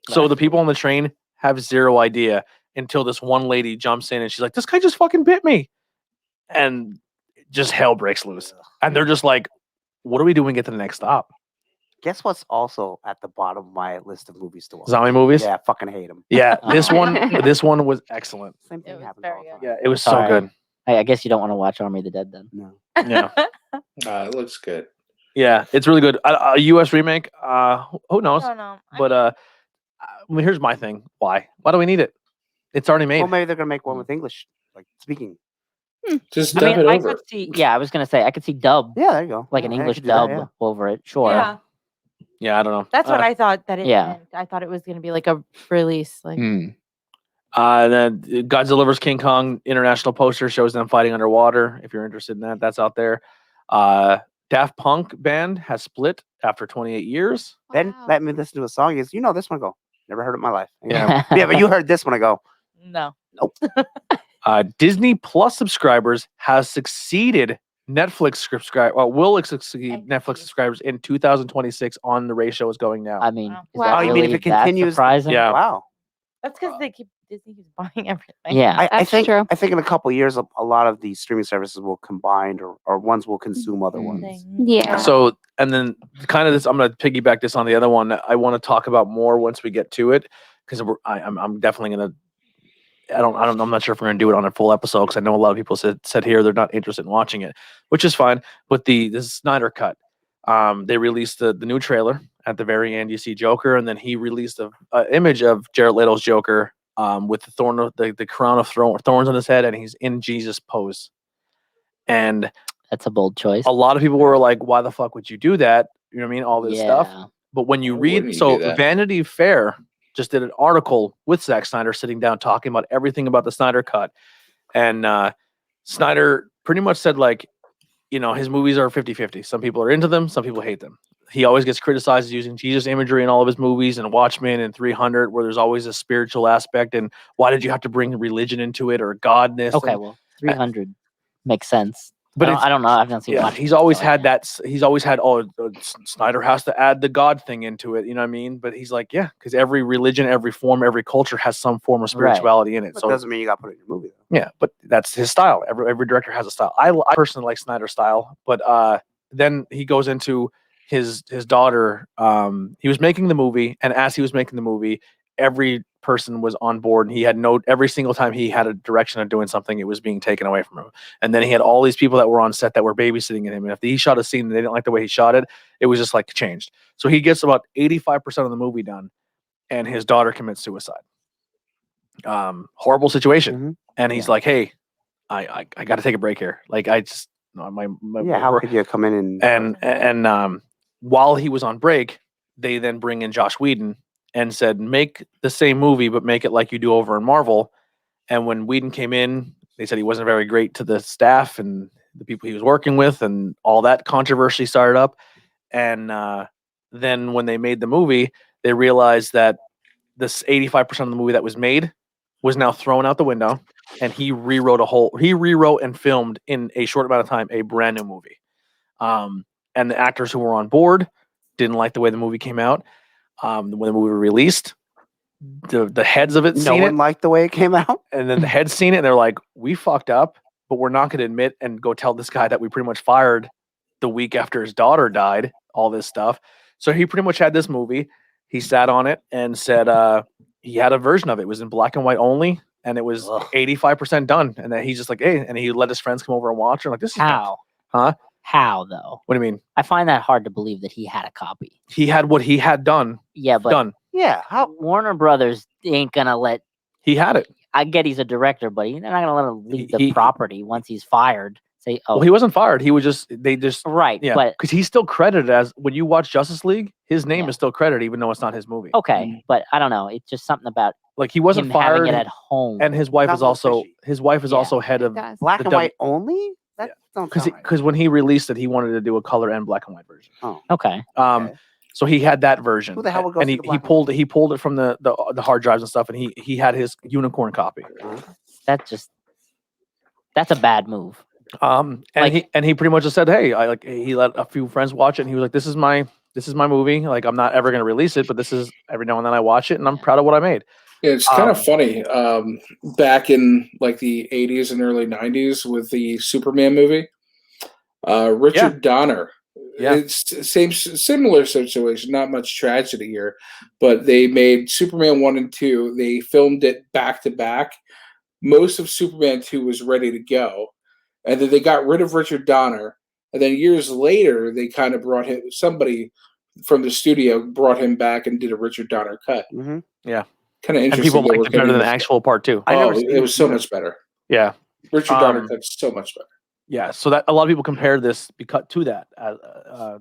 So the people on the train have zero idea until this one lady jumps in and she's like, "This guy just fucking bit me," and just hell breaks loose. And they're just like, "What do we do when we get to the next stop?" Guess what's also at the bottom of my list of movies to watch? Zombie movies. Yeah, I fucking hate them. Yeah, this one was excellent. Same thing was happens very all the good. time. Yeah, it was so Sorry. good. I guess you don't want to watch Army of the Dead then. No. Yeah. It looks good. Yeah, it's really good. A U.S. remake. Who knows? I don't know. But here's my thing. Why? Why do we need it? It's already made. Well, maybe they're gonna make one with English, like speaking. Just I dub mean, it I over. could see. Yeah, I was gonna say I could see dub, Yeah, there you go. like an Yeah, I English could do that, dub yeah. over it. Sure. Yeah, Yeah, I don't know. that's what I thought that it yeah. meant. I thought it was going to be like a release. Like, Mm. Then Godzilla vs King Kong international poster shows them fighting underwater. If you're interested in that, that's out there. Daft Punk band has split after 28 years. Then Wow. let me listen to a song. Is this one? Go. Never heard it in my life. Yeah. Yeah, but you heard this one. I go. no. Disney Plus subscribers has succeeded Netflix will succeed Netflix subscribers in 2026 on the ratio is going now. I mean, Wow. is Wow. that Oh, you mean if really it that continues- surprising? Yeah. Wow. That's because Disney keeps buying everything. Yeah. I That's think true. I think in a couple of years, a lot of these streaming services will combine, or ones will consume other Mm. ones. Yeah. So, and then kind of this, I'm going to piggyback this on the other one. I want to talk about more once we get to it, because I'm definitely going to. I'm not sure if we're going to do it on a full episode, because I know a lot of people said here they're not interested in watching it, which is fine. But the Snyder cut, they released the new trailer. At the very end, you see Joker, and then he released an image of Jared Leto's Joker with the crown of thorns on his head, and he's in Jesus pose. And That's a bold choice. a lot of people were like, "Why the fuck would you do that?" You know what I mean? All this stuff. Yeah. But when you Why read, wouldn't you so do that? Vanity Fair just did an article with Zack Snyder sitting down talking about everything about the Snyder cut, and Snyder pretty much said like, his movies are 50-50. Some people are into them, some people hate them. He always gets criticized using Jesus imagery in all of his movies, and Watchmen and 300, where there's always a spiritual aspect. And why did you have to bring religion into it or godness? Okay, And- well, 300 makes sense. but I don't know. I've not seen yeah, much. he's always had that. He's always had, Snyder has to add the God thing into it. You know what I mean? But he's like, yeah, because every religion, every form, every culture has some form of Right. spirituality in it. But So doesn't mean you got to put it in your movie. Though. yeah, but that's his style. Every director has a style. I personally like Snyder's style, but then he goes into his daughter, he was making the movie, and as he was making the movie, every person was on board, and he had every single time he had a direction of doing something, it was being taken away from him. And then he had all these people that were on set that were babysitting him, and if he shot a scene and they didn't like the way he shot it, it was just like changed. So he gets about 85% of the movie done, and his daughter commits suicide. Horrible situation. Mm-hmm. And he's like, hey, I got to take a break here. Like, I just my how could you come in and while he was on break, they then bring in Joss Whedon and said, make the same movie, but make it like you do over in Marvel. And when Whedon came in, they said he wasn't very great to the staff and the people he was working with, and all that controversy started up. And then when they made the movie, they realized that this 85% of the movie that was made was now thrown out the window, and he rewrote and filmed in a short amount of time a brand new movie. And the actors who were on board didn't like the way the movie came out. When the movie released, the heads of it no one liked the way it came out, and then the heads seen it, and they're like, we fucked up, but we're not going to admit and go tell this guy that we pretty much fired the week after his daughter died, all this stuff. So he pretty much had this movie. He sat on it and said he had a version of it. It was in black and white only, and it was 85% done. And then he's just like, hey, and he let his friends come over and watch. And like, this is How? Huh? How though? What do you mean? I find that hard to believe that he had a copy. He had what he had done. Yeah, but Done. yeah. How Warner Brothers ain't gonna let. He had it. I get he's a director, but they're not gonna let him leave the property once he's fired. Say, oh, Well, he wasn't fired. He was just right. yeah, But because he's still credited as, when you watch Justice League, his name Yeah. is still credited even though it's not his movie. okay, but I don't know. It's just something about Like, he wasn't him having fired, it at home. and his wife Not is also fishy. also head It of does. black the and white only? That don't sound right. because when he released it, he wanted to do a color and black and white version. Okay. Okay. So he had that version. Who the hell would go and see he, the he black and pulled he pulled it from the hard drives and stuff, and he had his unicorn copy. That's a bad move. And he pretty much just said, hey, he let a few friends watch it, and he was like, this is my movie. Like, I'm not ever gonna release it, but this is every now and then I watch it, and I'm proud of what I made. Yeah, it's kind of funny. Back in like the 80s and early 90s with the Superman movie, Richard Donner. Yeah. It's similar situation, not much tragedy here, but they made Superman 1 and 2. They filmed it back to back. Most of Superman 2 was ready to go, and then they got rid of Richard Donner, and then years later they kind of brought him, somebody from the studio brought him back and did a Richard Donner cut. Mm-hmm. Yeah. Kind of And interesting. people liked it better than the actual part 2. It was so much better. Yeah. Richard Donner cut's so much better. Yeah, so that a lot of people compare this cut to that.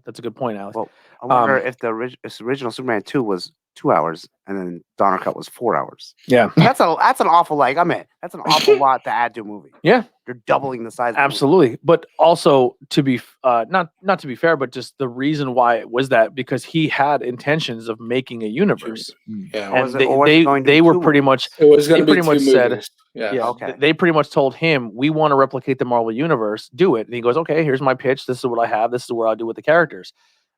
That's a good point, Alex. Well, I wonder if the original Superman 2 was 2 hours and then Donner cut was 4 hours. Yeah, that's an awful that's an awful lot to add to a movie. Yeah, you're doubling the size. Of absolutely, the movie. But also to be not to be fair, but just the reason why it was that, because he had intentions of making a universe. Yeah, and they were pretty much. It was going to be pretty much said. Yeah, okay. They pretty much told him, we want to replicate the Marvel universe, do it. And he goes, okay, here's my pitch. This is what I have. This is what I'll do with the characters.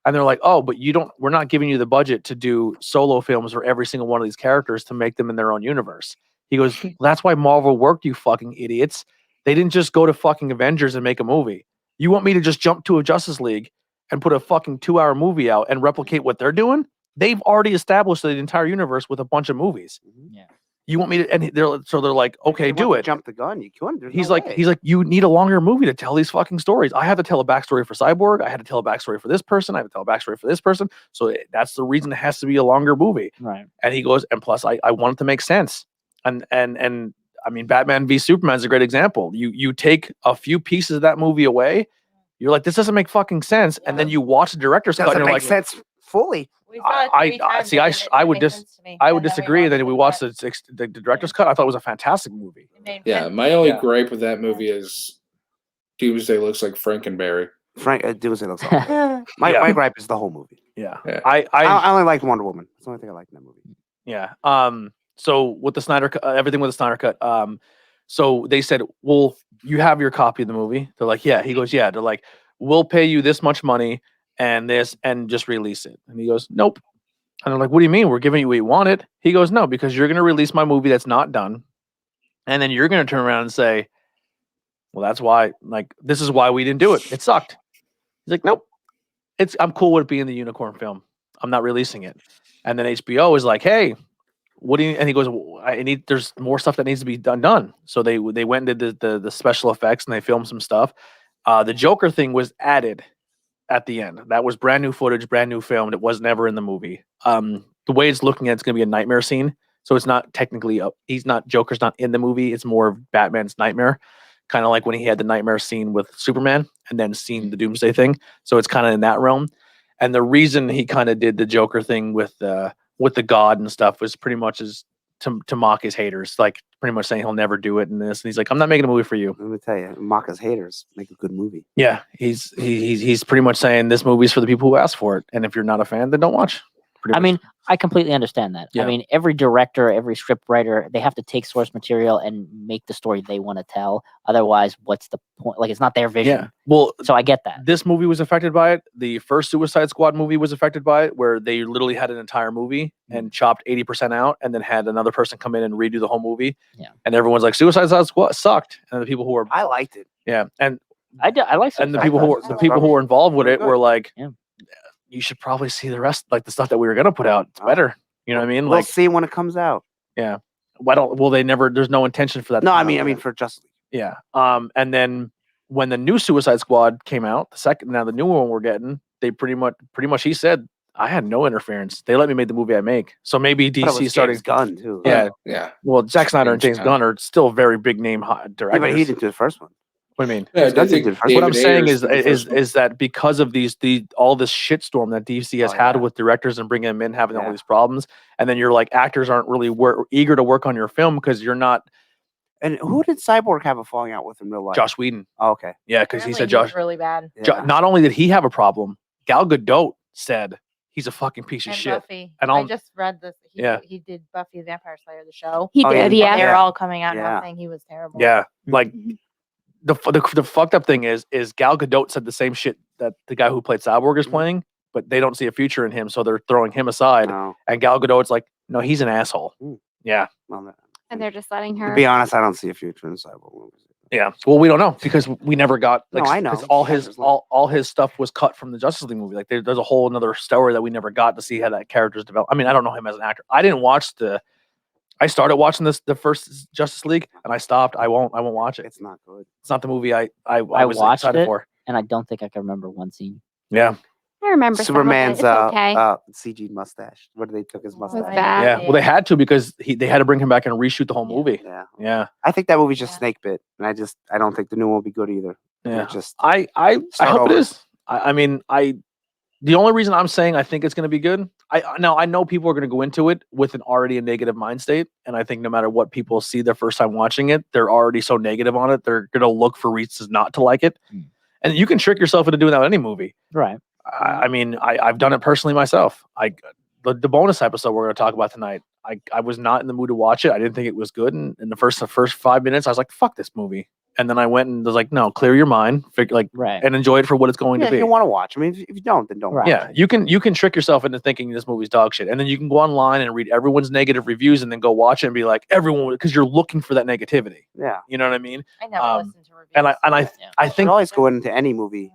And they're like, oh, but we're not giving you the budget to do solo films for every single one of these characters to make them in their own universe. He goes, well, that's why Marvel worked, you fucking idiots. They didn't just go to fucking Avengers and make a movie. You want me to just jump to a Justice League and put a fucking 2-hour movie out and replicate what they're doing? They've already established the entire universe with a bunch of movies. Yeah. You want me to? And they're like, okay, do it. Jump the gun. You couldn't. He's like, you need a longer movie to tell these fucking stories. I have to tell a backstory for Cyborg. I had to tell a backstory for this person. I have to tell a backstory for this person. So that's the reason it has to be a longer movie. Right. And he goes, and plus, I want it to make sense. And I mean, Batman v Superman is a great example. You take a few pieces of that movie away, you're like, this doesn't make fucking sense. And then you watch the director's cut, and you're like, sense fully. I would disagree. And then we watched the director's cut. I thought it was a fantastic movie. Yeah, my only gripe with that movie is Doomsday looks like Frankenberry. Doomsday looks like my gripe is the whole movie. Yeah. I only liked Wonder Woman. That's the only thing I liked in that movie. Yeah. So with the Snyder cut, everything with the Snyder cut. So they said, well, you have your copy of the movie. They're like, yeah. He goes, yeah. They're like, we'll pay you this much money and just release it. And he goes, nope. And they're like, what do you mean? We're giving you what you wanted. He goes, no, because you're going to release my movie that's not done. And then you're going to turn around and say, well, that's why, this is why we didn't do it. It sucked. He's like, nope. I'm cool with it being the unicorn film. I'm not releasing it. And then HBO is like, hey, what do you? And he goes, I need. There's more stuff that needs to be done. So they went and did the special effects and they filmed some stuff. The Joker thing was added at the end. That was brand new footage, brand new film. It was never in the movie. The way it's looking at, it's going to be a nightmare scene. So it's not technically Joker's not in the movie. It's more of Batman's nightmare, kind of like when he had the nightmare scene with Superman and then seen the Doomsday thing. So it's kind of in that realm. And the reason he kind of did the Joker thing with the God and stuff was pretty much to mock his haters, like pretty much saying he'll never do it in this. And he's like, I'm not making a movie for you. Let me tell you, mock his haters, make a good movie. Yeah, he's pretty much saying this movie's for the people who asked for it, and if you're not a fan, then don't watch. I mean, I completely understand that. Yeah. I mean, every director, every script writer, they have to take source material and make the story they want to tell. Otherwise, what's the point? Like, it's not their vision. yeah. Well, So I get that. this movie was affected by it. The first Suicide Squad movie was affected by it, where they literally had an entire movie and chopped 80% out, and then had another person come in and redo the whole movie. Yeah. And everyone's like, Suicide Squad sucked, and the people who were I liked it. and I like and the Suicide people who Squad. were people who were involved with it were like, Yeah. you should probably see the rest, like the stuff that we were gonna put out. It's better. You know what I mean? We'll Like, see when it comes out. why don't? Well, they never. There's no intention for that. No, to I come mean, out yet. for Justice League. Yeah. And then when the new Suicide Squad came out, the new one we're getting, they pretty much he said, I had no interference. They let me make the movie I make. So maybe But it was DC starting. James Gunn too. Yeah. Yeah. Well, Zack Snyder and James James Gunn are still very big name Yeah, directors. but he didn't do the first one. What do you mean? Yeah, I Gunn think did first. What I'm David saying Ayers did the first one. is that because of all this shitstorm that DC has Oh, had yeah. with directors and bringing them in, having all Yeah. these problems, and then you're like, actors aren't really eager to work on your film because you're not And who did Cyborg have a falling out with in real life? Josh Whedon. Oh, okay. Yeah, because he Apparently said was Josh. really bad. Yeah. Not only did he have a problem, Gal Gadot said he's a fucking piece of And shit. Buffy. And I I'll- just read this. Yeah. He did Buffy the Vampire Slayer, the show. He Oh, did, yeah. yeah. They're Yeah. all coming out Yeah. now saying he was terrible. Yeah, like the fucked up thing is Gal Gadot said the same shit that the guy who played Cyborg is Mhm. playing, but they don't see a future in him, so they're throwing him aside. No. And Gal Gadot's like, no, he's an asshole. Mm. Yeah, Well, no. And they're just letting To her. be honest, I don't see a future in Cyborg movies. yeah. Well, we don't know because we never got. Like, No, I know. because all Yeah, his there's like- all his stuff was cut from the Justice League movie. Like there's a whole another story that we never got to see how that character's developed. I mean, I don't know him as an actor. I didn't watch I started watching the first Justice League and I stopped. I won't watch it. It's not good. It's not the movie I was watched excited it. for. And I don't think I can remember one scene. Yeah. I remember Superman's some of it. It's okay. CG mustache. Where they took his Oh, mustache? bad. Yeah. Well, they had to because they had to bring him back and reshoot the whole Yeah. movie. Yeah. Yeah. I think that movie's just Yeah. snake bit, and I don't think the new one will be good either. Yeah. It just I Start hope over. it is. I mean, the only reason I'm saying I think it's going to be good, I know people are going to go into it with an already a negative mind state, and I think no matter what people see their first time watching it, they're already so negative on it, they're going to look for reasons not to like it. Hmm. And you can trick yourself into doing that with any movie. Right. I mean, I've done it personally myself. The bonus episode we're going to talk about tonight, I was not in the mood to watch it. I didn't think it was good. And in the first 5 minutes, I was like, fuck this movie. And then I went and was like, no, clear your mind, Right. and enjoy it for what it's going yeah, to be. if you want to watch. I mean, if you don't, then don't. Right. Watch Yeah, it. you can trick yourself into thinking this movie's dog shit, and then you can go online and read everyone's negative reviews, and then go watch it and be like, everyone, because you're looking for that negativity. Yeah. You know what I mean? I never Um, listened to reviews. And I Yeah. I You think always go into any movie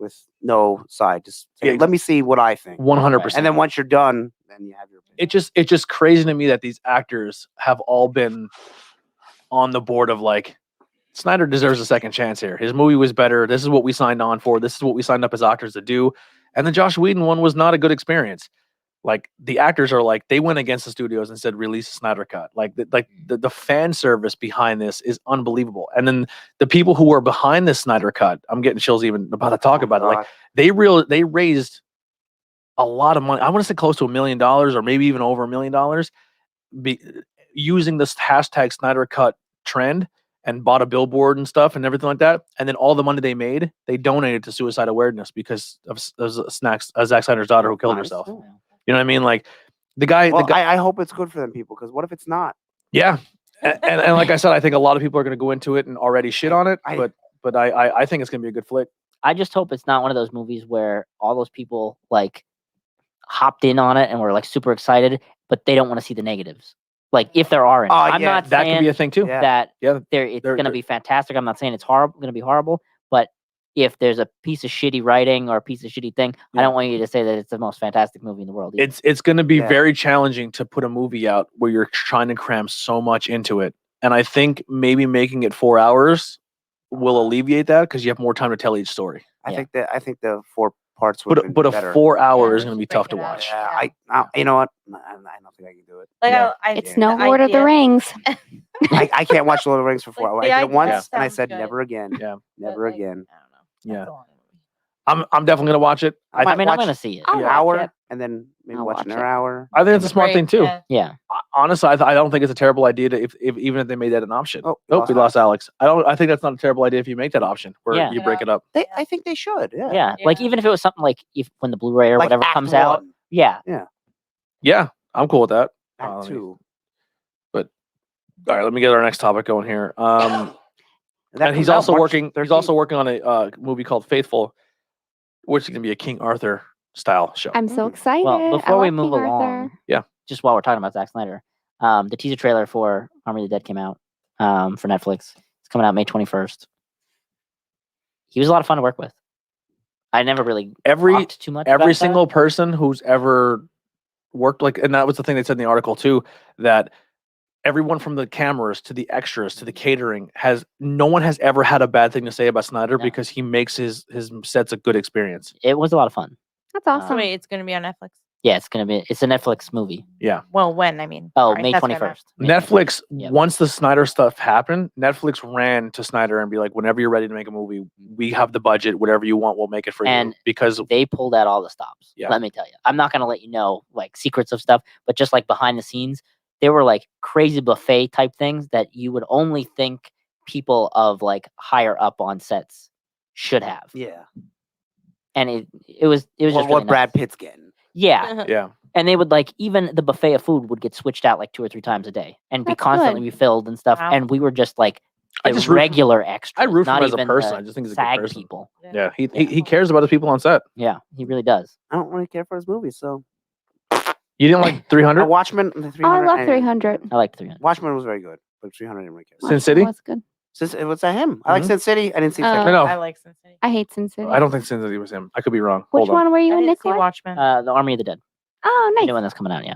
with no side. Just say, Yeah. let me see what I think. 100%. And then once you're done, then you have your opinion. It's just crazy to me that these actors have all been on the board of like, Snyder deserves a second chance here. His movie was better. This is what we signed on for. This is what we signed up as actors to do. And the Josh Whedon one was not a good experience. Like the actors are like, they went against the studios and said, release a Snyder cut. The fan service behind this is unbelievable. And then the people who were behind this Snyder cut, I'm getting chills even about to talk about it. Like they raised a lot of money. I want to say close to $1 million or maybe even over $1 million using this hashtag Snyder cut trend, and bought a billboard and stuff and everything like that. And then all the money they made, they donated to suicide awareness because of Zack Snyder's daughter who killed Nice. herself. Yeah. You know what I mean? Like the guy, Well, I hope it's good for them people, because what if it's not? yeah. And like I said, I think a lot of people are going to go into it and already shit on it, but I think it's going to be a good flick. I just hope it's not one of those movies where all those people like hopped in on it and were like super excited, but they don't want to see the negatives. Like if there aren't, Oh, I'm yeah, not That saying could be a thing too. Yeah. that Yeah. it's They're- going to be fantastic. I'm not saying it's horrible, going to be horrible, but if there's a piece of shitty writing or a piece of shitty thing, I Yeah. don't want you to say that it's the most fantastic movie in the world. Either. It's going to be Yeah. very challenging to put a movie out where you're trying to cram so much into it. And I think maybe making it 4 hours will alleviate that because you have more time to tell each story. I Yeah. think the 4 parts would have But been a better. 4 hour Yeah, is going to be just break tough to it out. watch. Yeah, Yeah. you know what? I don't think I can do it. Like Yeah. It's Yeah. no the Lord of the idea- Rings. I can't watch Lord of the Rings for 4 hours. the I did it idea once and I sounds said good. never again. Yeah. Never like, again. I don't know. Yeah. That's a long movie. I'm definitely going to watch it. I might I mean, I'm watch gonna see it. I'll an Yeah. hour watch it. and then maybe I'll watch watch another it. hour. I think it's a smart Break, thing too. yeah. Yeah. Honestly, I don't think it's a terrible idea to if even if they made that an option. Oh, Nope, we lost Alex. I think that's not a terrible idea if you make that option where Yeah. you break it up. I think they should. Yeah. Yeah. Like Yeah. even if it was something like if when the Blu-ray or Like whatever Act comes out. 1, Yeah. Yeah, I'm cool with that. Act let me- 2. All right, let me get our next topic going here. That And he's comes out also March working. He's 13th. also working on a movie called Faithful, which is going to be a King Arthur style show. I'm so Mm. excited. Well, I before we love move King along, Arthur. Yeah. just while we're talking about Zack Snyder, the teaser trailer for Army of the Dead came out for Netflix. It's coming out May 21st. He was a lot of fun to work with. I never really talked too much. Every about single person who's ever worked and that was the thing they said in the article too, that everyone from the cameras to the extras to the catering no one has ever had a bad thing to say about Snyder No. because he makes his sets a good experience. that. It was a lot of fun. That's awesome. Wait, it's gonna be on Netflix. Yeah, it's a Netflix movie. Well, when? I mean. Oh, sorry, May that's what I meant. 21st. May 21st. Netflix, Yep. once the Snyder stuff happened, Netflix ran to Snyder and be like, whenever you're ready to make a movie, we have the budget, whatever you want, we'll make it for you. And Because They pulled out all the stops. Yeah. Let me tell you. I'm not going to let you know like secrets of stuff, but just like behind the scenes, there were like crazy buffet type things that you would only think people of like higher up on sets should have. Yeah. And it was just What really Brad nice. Pitt's getting. Yeah. yeah. And they would like even the buffet of food would get switched out like 2 or 3 times a day and be That's constantly good. refilled and stuff. Wow. And we were just like I the just root for- regular extras. I root for not him as a even person. the I just think he's a good SAG person. people. Yeah. He Yeah. cares about the people on set. Yeah, he really does. I don't really care for his movies, so You didn't like 300? Watchmen, the 300. Oh, I love didn't- 300. I like 300. Watchmen was very good, but 300 I didn't really care. Sin City? Was good. Since it was him. I like Mhm. Sin City. I didn't see Oh. Sin I know. I like Sin City. I hate Sin City. I don't think Sin City was him. I could be wrong. Which Hold on. one were you I in, didn't see Nikolai? Watchmen. The Army of the Dead. Oh, The nice. new one that's coming out, yeah.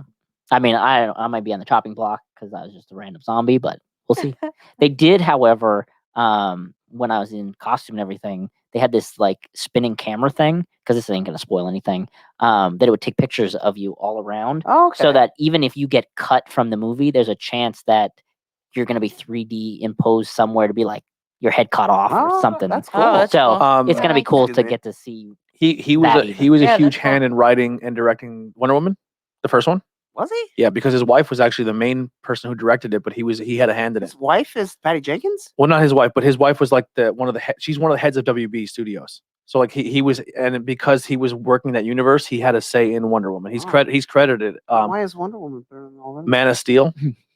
I mean, I might be on the chopping block because I was just a random zombie, but we'll see. They did, however, when I was in costume and everything, they had this like spinning camera thing because this ain't gonna spoil anything. That it would take pictures of you all around, Oh, okay. so that even if you get cut from the movie, there's a chance that you're gonna be 3D imposed somewhere to be like your head cut off or Oh, something. That's cool. Oh, that's So cool. it's I gonna be like cool that. to get to see. He was That a even. huge Yeah, huge that's cool. hand in writing and directing Wonder Woman, the first one. Was he? Yeah, because his wife was actually the main person who directed it, but he had a hand in it. His wife is Patty Jenkins? Well, not his wife, but his wife was like she's one of the heads of WB Studios. So like he was, and because he was working that universe, he had a say in Wonder Woman. He's Oh. he's credited. Why is Wonder Woman better than all of them? Man of Steel.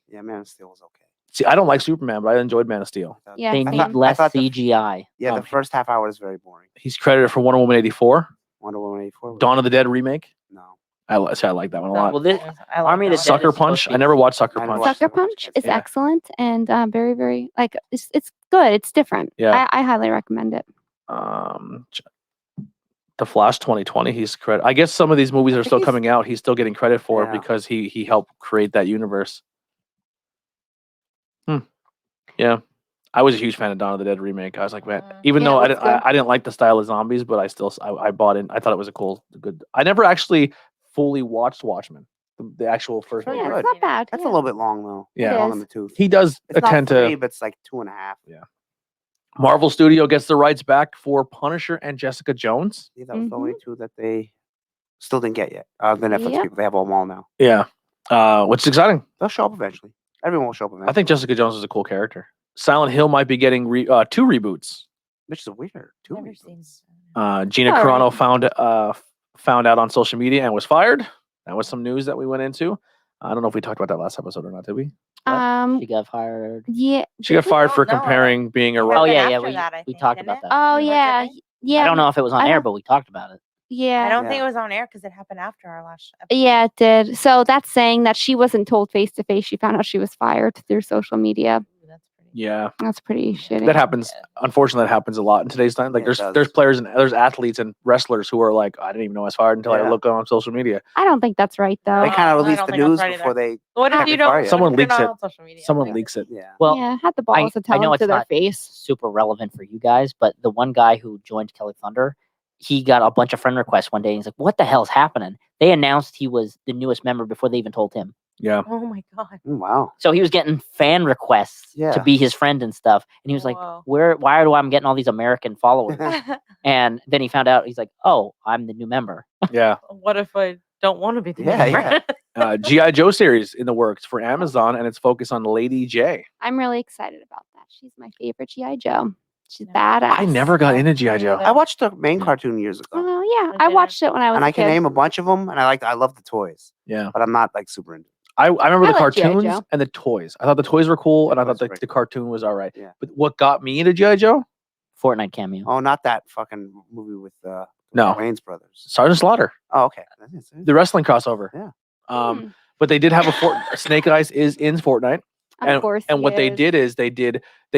Yeah, Man of Steel was okay. See, I don't like Superman, but I enjoyed Man of Steel. Yeah, They same. need less thought CGI. Yeah, the Um, first half hour is very boring. He's credited for Wonder Woman 84, Wonder Woman 84. was- Dawn of the Dead remake. No. I like that one a lot. Well, this I like Army of that the one. Dead Sucker is supposed Punch. to be- I never watched Sucker I never Punch. watched Sucker Sucker Punch. Punch is Yeah. excellent and very, very like it's good. It's different. Yeah. I highly recommend it. Ch- The Flash 2020. He's credit. I guess some of these movies are think still he's- coming out. He's still getting credit for it Yeah. because he helped create that universe. Yeah. I was a huge fan of Dawn of the Dead remake. I was like, man, even Yeah, though it looks good. I didn't like the style of zombies, but I bought in. I thought it was a good. I never actually fully watched Watchmen, the actual first. Very Yeah, movie. good. it's not bad. That's yeah. a little bit long, though. Yeah. It Long is. in the tooth. He does It's attend not 3, to. but it's like 2.5. Marvel Studio gets the rights back for Punisher and Jessica Jones. See, that was the only two that they still didn't get yet. The Netflix Yep. people, they have them all now. Yeah, which is exciting. They'll show up eventually. Everyone will show up eventually. I think Jessica Jones is a cool character. Silent Hill might be getting 2 reboots. which is weird. Two Never reboots. seen. Gina All right. Carano found out on social media and was fired. That was some news that we went into. I don't know if we talked about that last episode or not, did we? She got fired. Yeah. She got fired for Oh, no, comparing being a It Oh happened yeah, yeah. after We, that, I we think, talked didn't about it? that. Oh yeah. Allegedly? Yeah. I don't know if it was on I air, don't- but we talked about it. Yeah. I don't Yeah. think it was on air because it happened after our last episode. Yeah, it did. So that's saying that she wasn't told face to face. She found out she was fired through social media. Ooh, that's pretty. Yeah, That's pretty shitty. that happens. Unfortunately, that happens a lot in today's time. Like Yeah, it there's does. players and there's athletes and wrestlers who are like, I didn't even know I was fired until I Yeah. look on social media. I don't think that's right though. They kind of I release don't the think that's news right before either. they. What if Heck, you it's don't? fire. what Someone if you're leaks not it. on social media? Someone Like, leaks it. Yeah. Well, Yeah, had the balls to I tell know them it's to their not face. super relevant for you guys, but the one guy who joined Kelly Thunder, he got a bunch of friend requests one day. And he's like, "What the hell's happening?" They announced he was the newest member before they even told him. Yeah. Oh my god. Wow. So he was getting fan requests Yeah. to be his friend and stuff. And he was like, Whoa. Why do I'm getting all these American followers? And then he found out, he's like, "Oh, I'm the new member." Yeah. What if I don't want to be the Yeah, member? yeah. G.I. Joe series in the works for Amazon, and it's focused on Lady J. I'm really excited about that. She's my favorite GI Joe. She's Yeah. badass. I never got Yeah, into G.I. me Joe. neither. I watched the main cartoon years ago, Oh yeah, I I didn't. watched it when I was and a I can kid. name a bunch of them, and I love the toys, Yeah. but I'm not like super into. I remember I the like G.I. cartoons Joe. and the toys. I thought the toys were cool, The and I toys thought were the great. cartoon was all right. Yeah. But what got me into G.I. Joe? Fortnite cameo. Oh, not that fucking movie with No. Wayne's brothers. Sergeant Slaughter, Oh, okay. That is it. the wrestling crossover. Yeah. But they did have Snake Eyes is in Fortnite. Of course. And he what they is. did is they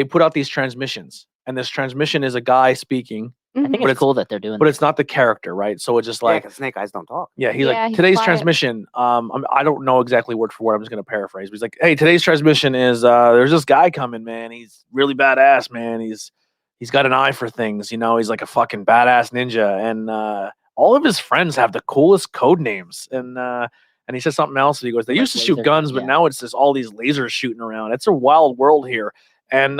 put out these transmissions, and this transmission is a guy speaking, I think Mhm. But it's cool that they're doing but that. it's not the character, right? So it's just Yeah, like, 'cause Snake Eyes don't talk. yeah, he's Yeah, like he's today's quiet. transmission. I don't know exactly word for word. I'm just gonna paraphrase. But he's like, hey, today's transmission is there's this guy coming, man. He's really badass, man. He's got an eye for things, you know. He's like a fucking badass ninja, and all of his friends have the coolest code names. And he says something else. And he goes, they Like used to shoot laser guns, guns, but yeah. now it's just all these lasers shooting around. It's a wild world here. And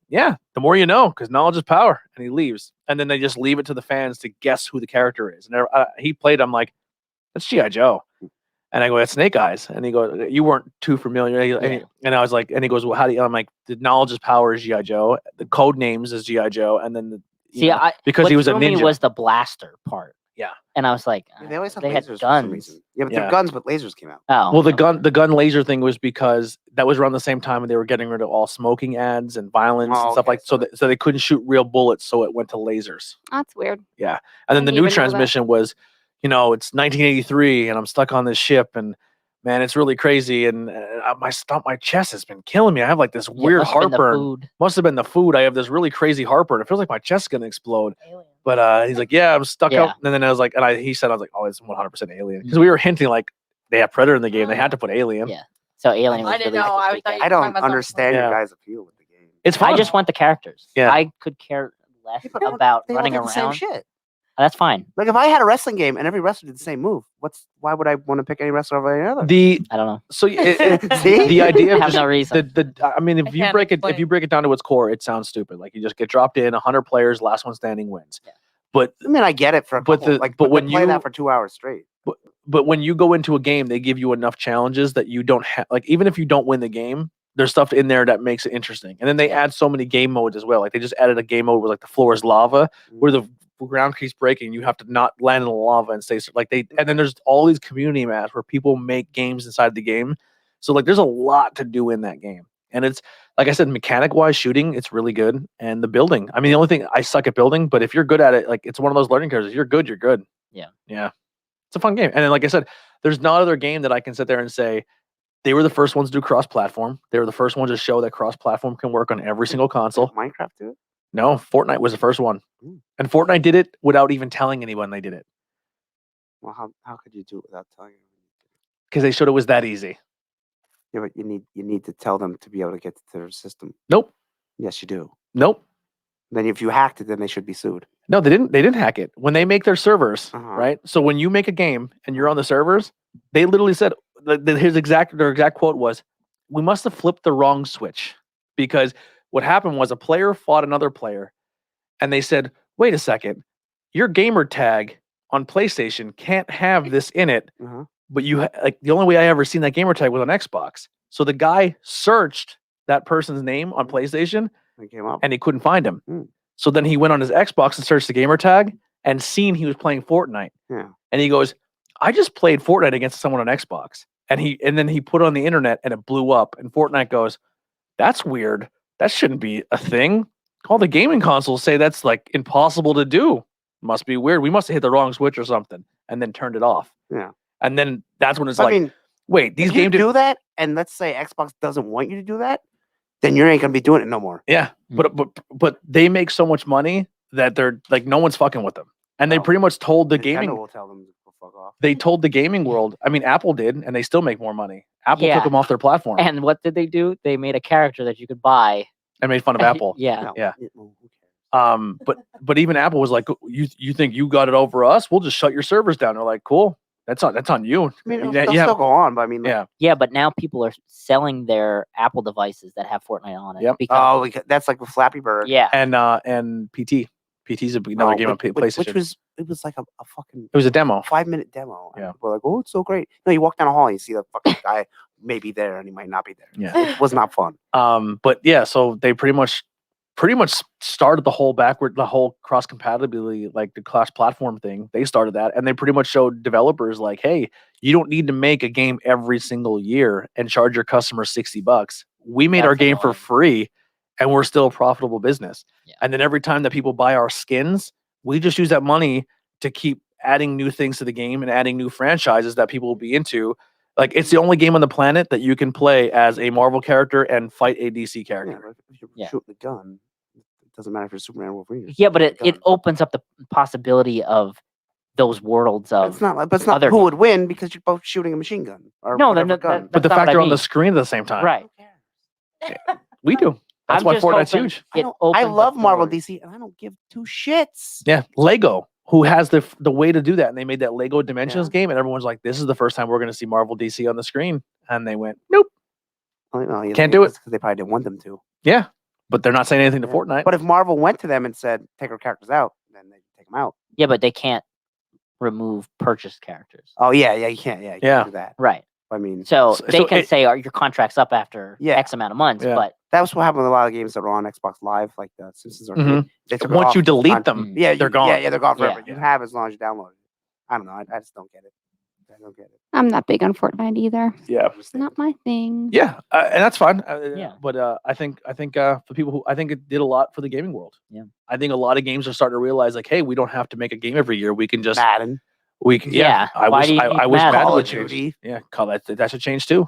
yeah, the more you know, because knowledge is power. And he leaves. And then they just leave it to the fans to guess who the character is. And he played, I'm like, that's G.I. Joe. And I go, that's Snake Eyes. And he goes, you weren't too familiar. And I was like, and he goes, well, how do you, I'm like, the knowledge is power is G.I. Joe. The code names is G.I. Joe. And then, because what he was a threw me ninja. was the blaster part. Yeah. And I was like, Yeah, they always have they had lasers for some guns. reason. Yeah, but Yeah. they're guns, but lasers came out. Oh, Well, the okay. gun laser thing was because that was around the same time when they were getting rid of all smoking ads and violence Oh, and stuff okay, like so they couldn't shoot real bullets, so it went to lasers. That's weird. And then the Didn't new even know that. transmission was, you know, it's 1983 and I'm stuck on this ship and man, it's really crazy and my chest has been killing me. I have like this Yeah, weird must have been the heartburn. food. Must have been the food. I have this really crazy heartburn. It feels like my chest's gonna explode. Alien. But he's like, yeah, I'm stuck Yeah. up. And then I was like, he said, I was like, oh, it's 100% alien because we were hinting like they have Predator in the game. They had to put alien. Yeah. So Alien was I didn't released know. this I weekend. thought I talking don't about something understand Yeah. your guys' appeal with the game. It's fun. I just want the characters. Yeah. I could care less Yeah, but about They all running did the same around. shit. That's fine. Like if I had a wrestling game and every wrestler did the same move, why would I want to pick any wrestler over any other? I don't know. So See? the idea I of have just no reason. I mean, I if you can't break explain. it down to its core, it sounds stupid. Like you just get dropped in, 100 players, last one standing wins. Yeah. But I mean, I get it for a But couple, the- like, but but when play you- that for 2 hours straight. but when you go into a game, they give you enough challenges that you don't have. Like even if you don't win the game, there's stuff in there that makes it interesting. And then they add so many game modes as well. Like they just added a game mode where like the floor is lava, where the ground keeps breaking. You have to not land in the lava and stay. And then there's all these community maps where people make games inside the game. So like there's a lot to do in that game. And it's like I said, mechanic wise shooting, it's really good. And the building. I mean, the only thing I suck at building, but if you're good at it, like it's one of those learning curves. If you're good, you're good. Yeah. Yeah. It's a fun game. And then, like I said, there's no other game that I can sit there and say they were the first ones to do cross-platform. They were the first ones to show that cross-platform can work on every single console. Minecraft do it? No, Fortnite was the first one. Mm. And Fortnite did it without even telling anyone they did it Well, how could you do it without telling them? because they showed it was that easy. Yeah, but you need to tell them to be able to get to their system. Nope. Yes, you do. Nope. Then if you hacked it, then they should be sued. No, they didn't hack it. When they make their servers, Uh-huh. right? So when you make a game and you're on the servers, they literally said their exact quote was, "We must have flipped the wrong switch." Because what happened was a player fought another player and they said, "Wait a second. Your gamer tag on PlayStation can't have this in it." Uh-huh. But like the only way I ever seen that gamer tag was on Xbox. So the guy searched that person's name on PlayStation They came up. and he couldn't find him. Hmm. So then he went on his Xbox and searched the gamer tag and seen he was playing Fortnite. Yeah. And he goes, "I just played Fortnite against someone on Xbox." And then he put it on the internet and it blew up. And Fortnite goes, "That's weird. That shouldn't be a thing. All the gaming consoles say that's like impossible to do. Must be weird. We must have hit the wrong switch or something." And then turned it off. Yeah. And then that's when it's I like, mean, wait, these if you games do that, and let's say Xbox doesn't want you to do that, then you ain't gonna be doing it no more. Yeah, but they make so much money that they're like no one's fucking with them, and they Oh. pretty much told the Nintendo gaming. will tell them to go fuck off. They told the gaming world. I mean, Apple did, and they still make more money. Apple Yeah. took them off their platform And what did they do? They made a character that you could buy. and made fun of Apple. Yeah. No, Yeah. well, who cares? But even Apple was like, you think you got it over us? We'll just shut your servers down. They're like, cool. That's on you. I mean, Yeah, they'll yeah. still go on, but I mean, like, Yeah. Yeah, but now people are selling their Apple devices that have Fortnite on it. Yep. Because, that's like with Flappy Bird. yeah. And PT's another game on PlayStation. Which was like a fucking It was a demo. 5-minute demo. And Yeah. people were like, oh, it's so great. No, you walk down a hall and you see the fucking guy may be there and he might not be there. Yeah. It was not fun. But yeah, so they pretty much started the whole cross compatibility, like the cross platform thing. They started that, and they pretty much showed developers like, hey, you don't need to make a game every single year and charge your customers $60. We made our That's game for annoying. free, and we're still a profitable business. Yeah. And then every time that people buy our skins, we just use that money to keep adding new things to the game and adding new franchises that people will be into. Like, it's the only game on the planet that you can play as a Marvel character and fight a DC Yeah, character. but if you're Yeah. shooting the gun, it doesn't matter if you're Superman or Wolverine. Yeah, but it Gun. opens up the possibility of those worlds of It's not like, but it's not other who would win because you're both shooting a machine gun or No, whatever that- gun. But the That's not fact what I they're on the mean. screen at the same time. right. We do. That's I'm why just Fortnite's hoping huge. it I opens love up Marvel doors. DC and I don't give two shits. Yeah. Lego, who has the way to do that. And they made that Lego Dimensions Yeah. game, and everyone's like, this is the first time we're going to see Marvel DC on the screen. And they went, nope. Oh, no, yeah, Can't do it. because they probably didn't want them to. Yeah. But they're not saying anything to Yeah. Fortnite. But if Marvel went to them and said, take our characters out, then they take them out. Yeah, but they can't remove purchased characters. Oh, yeah, you can't. Yeah, you Yeah. can't do that. Right. I mean, So So- they so can it- say, your contract's up after Yeah. X amount of months, Yeah. but that was what happened with a lot of games that were on Xbox Live, like the Simpsons Arcade. Mhm. They took it Once off you at the delete time. them, Yeah, they're you- gone. Yeah, they're gone forever. Yeah. You have as long as you download it. I don't know. I just don't get it. I don't get it. I'm not big on Fortnite either. Yeah. It's not my thing. Yeah. And that's fine. Yeah. But I think for people who, I think it did a lot for the gaming world. Yeah. I think a lot of games are starting to realize, like, hey, we don't have to make a game every year. We can just, Madden. Yeah, I why wish do you I need wish Madden? Madden Call would of change. Duty. Yeah, call that should change too.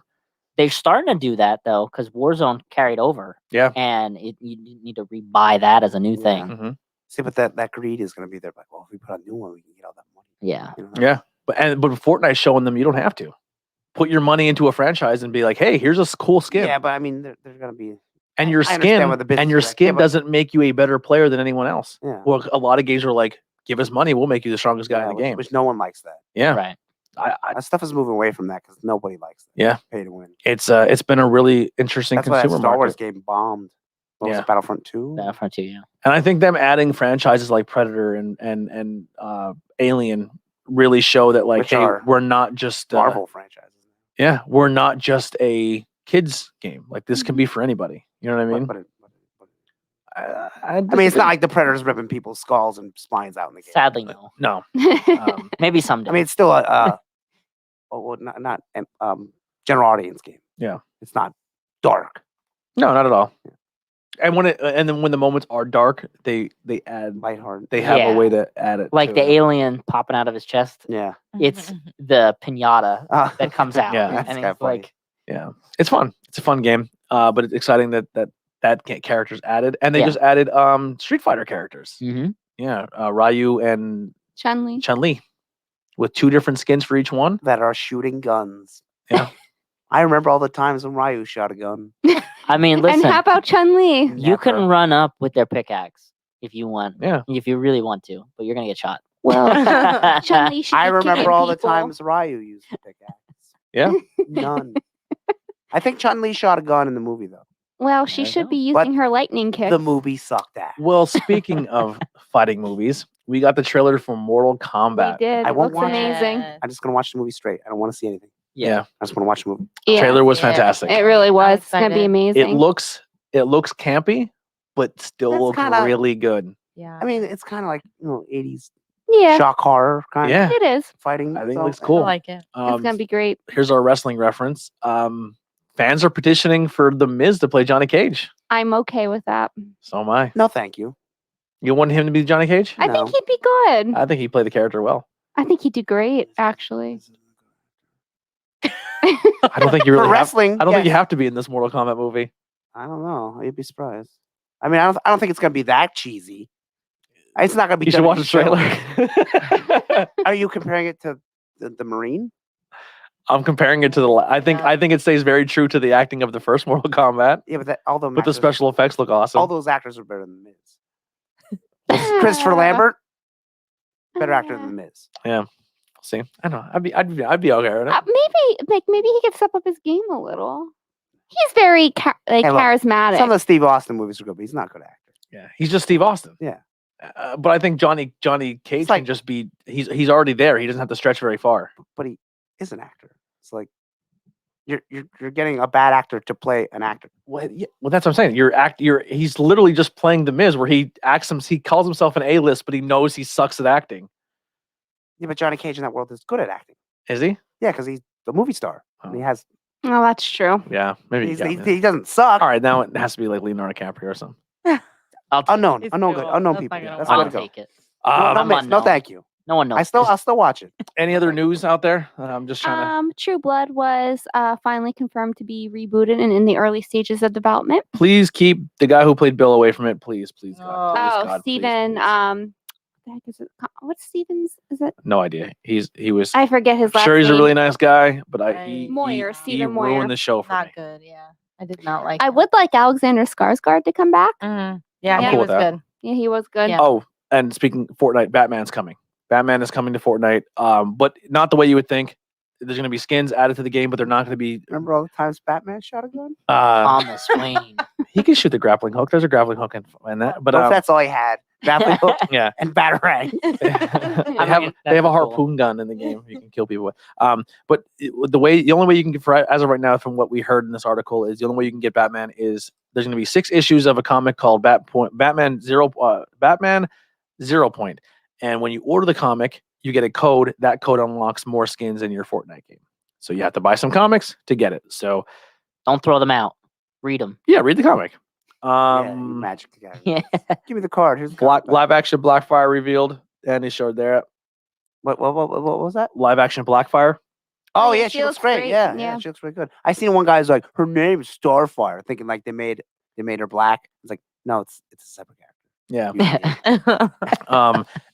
they're starting to do that though, because Warzone carried over. Yeah. And you need to rebuy that as a new Yeah. thing. Mhm. See, but that greed is going to be there. Like, well, if we put out a new one, we can get all that money. Yeah. You know? Yeah, but Fortnite's showing them you don't have to put your money into a franchise and be like, hey, here's a cool skin. Yeah, but I mean, there's going to be. And your I understand what the business and your is like. skin Yeah, but- doesn't make you a better player than anyone else. Yeah. Well, a lot of games are like, give us money, we'll make you the strongest guy Yeah, in the which- game. Which no one likes that. Yeah, Right. That stuff is moving away from that because nobody likes that. Yeah. Pay to win. it's been a really interesting That's why that consumer Star Wars market. game bombed. What was Yeah. it, Battlefront 2? Battlefront 2, yeah. And I think them adding franchises like Predator and Alien really show that, like, Which hey, are we're not just Marvel franchises. yeah, we're not just a kids game. Like, this can be for anybody. You know what I mean? But I I mean, it's not like the Predator's ripping people's skulls and spines out in the game. Sadly, but- no. no. Maybe someday. I mean, it's still a not general audience game. Yeah. It's not dark. No, not at all. And then when the moments are dark, they add Lighthearted. they have Yeah. a way to add it. like to the it. alien popping out of his chest. Yeah. It's the pinata that comes out. Yeah. That's and kinda it's funny. like, Yeah, it's fun. It's a fun game. But it's exciting that character's added, and they Yeah. just added Street Fighter characters. mhm. Yeah, Ryu and Chun-Li. Chun-Li with 2 different skins for each one. That are shooting guns. Yeah. I remember all the times when Ryu shot a gun. I mean, listen, And how about Chun-Li? you can Never. run up with their pickaxe if you want. Yeah. If you really want to, but you're going to get shot. Well, Chun-Li should I be remember kicking all the people. times Ryu used the pickaxe. Yeah. None. I think Chun-Li shot a gun in the movie, though. Well, she There you should go. be But using her lightning kick. The movie sucked ass. Well, speaking of fighting movies, we got the trailer for Mortal We Kombat. did. I It won't looks watch it. amazing. I'm just gonna watch the movie straight. I don't want to see anything. Yeah. I just want to watch the movie. Yeah, Trailer was Yeah. fantastic. it really was. It's gonna be excited. amazing. It looks campy, but still That's looks kinda- really good. Yeah. I mean, it's kind of like 80s yeah, shock horror kind Yeah. of it is. fighting. I think it so- looks I cool. like it. It's gonna be great. Here's our wrestling reference. Fans are petitioning for The Miz to play Johnny Cage. I'm okay with that. So am I. No, thank you. You want him to be Johnny Cage? I No. think he'd be good. I think he played the character well. I think he'd do great, actually. I don't think you For really have. wrestling, I don't think you yes. have to be in this Mortal Kombat movie. I don't know. You'd be surprised. I mean, I don't think it's gonna be that cheesy. It's not gonna be. You should watch the WWE show. trailer. Are you comparing it to the Marine? I'm comparing it to I think it stays very true to the acting of the first Mortal Kombat, Yeah, but all but the special effects look awesome. all those actors are better than the Miz. Christopher Lambert, better actor than the Miz. Yeah. See, I don't know. I'd be okay with it. Maybe he could step up his game a little. He's very Hey, look, charismatic. Some of the Steve Austin movies are good, but he's not a good actor. Yeah, he's just Steve Austin. Yeah. But I think Johnny Cage like- can just be. He's already there. He doesn't have to stretch very far. But he is an actor. It's like you're getting a bad actor to play an actor. Well, that's what I'm saying. He's literally just playing the Miz, where he he calls himself an A-list, but he knows he sucks at acting. Yeah, but Johnny Cage in that world is good at acting. Is he? Yeah, because he's the movie star. And he has. Oh, that's true. Yeah, maybe. He doesn't suck. All right, now it has to be like Leonardo DiCaprio or something. Unknown It's unknown too good, old. unknown That's people. not gonna That's work. where I'll to go. take it. No, I'm no, thank you. No one knows. I'll still watch it. Any other news out there? I'm just trying to. True Blood was finally confirmed to be rebooted and in the early stages of development. Please keep the guy who played Bill away from it. Please, God. Please, Oh, God, please, Steven. please. What the heck is it? What's Steven's? Is it? No idea. He was. I forget his last Sure, he's name. a really nice guy, but Moyer, he Stephen Moyer. ruined the show for Not me. good. Yeah, I did not like. I would like Alexander Skarsgård to come back. Yeah, I'm he cool was with that. good. Yeah, he was good. Yeah. Oh, and speaking of Fortnite, Batman's coming. Batman is coming to Fortnite, but not the way you would think. There's going to be skins added to the game, but they're not going to be. Remember all the times Batman shot a gun? Thomas Wayne. He can shoot the grappling hook. There's a grappling hook in that, but Well, that's all he had. Grappling hook yeah. and batarang. They have a harpoon gun in the game you can kill people with. But the only way you can get, as of right now, from what we heard in this article, is the only way you can get Batman is there's going to be 6 issues of a comic called Batman Zero Point, and when you order the comic, you get a code. That code unlocks more skins in your Fortnite game. So you have to buy some comics to get it. So Don't throw them out. Read them. yeah, read the comic. Yeah, you magic guy. Yeah. Give me the card. Here's the card. Live action Blackfire revealed, and he showed there. What was that? Live action Blackfire. Oh yeah, yeah, she looks great. Yeah, yeah. she looks really good. I seen one guy's like, her name's Starfire, thinking like they made her black. It's like, no, it's a separate character. Yeah. You idiot.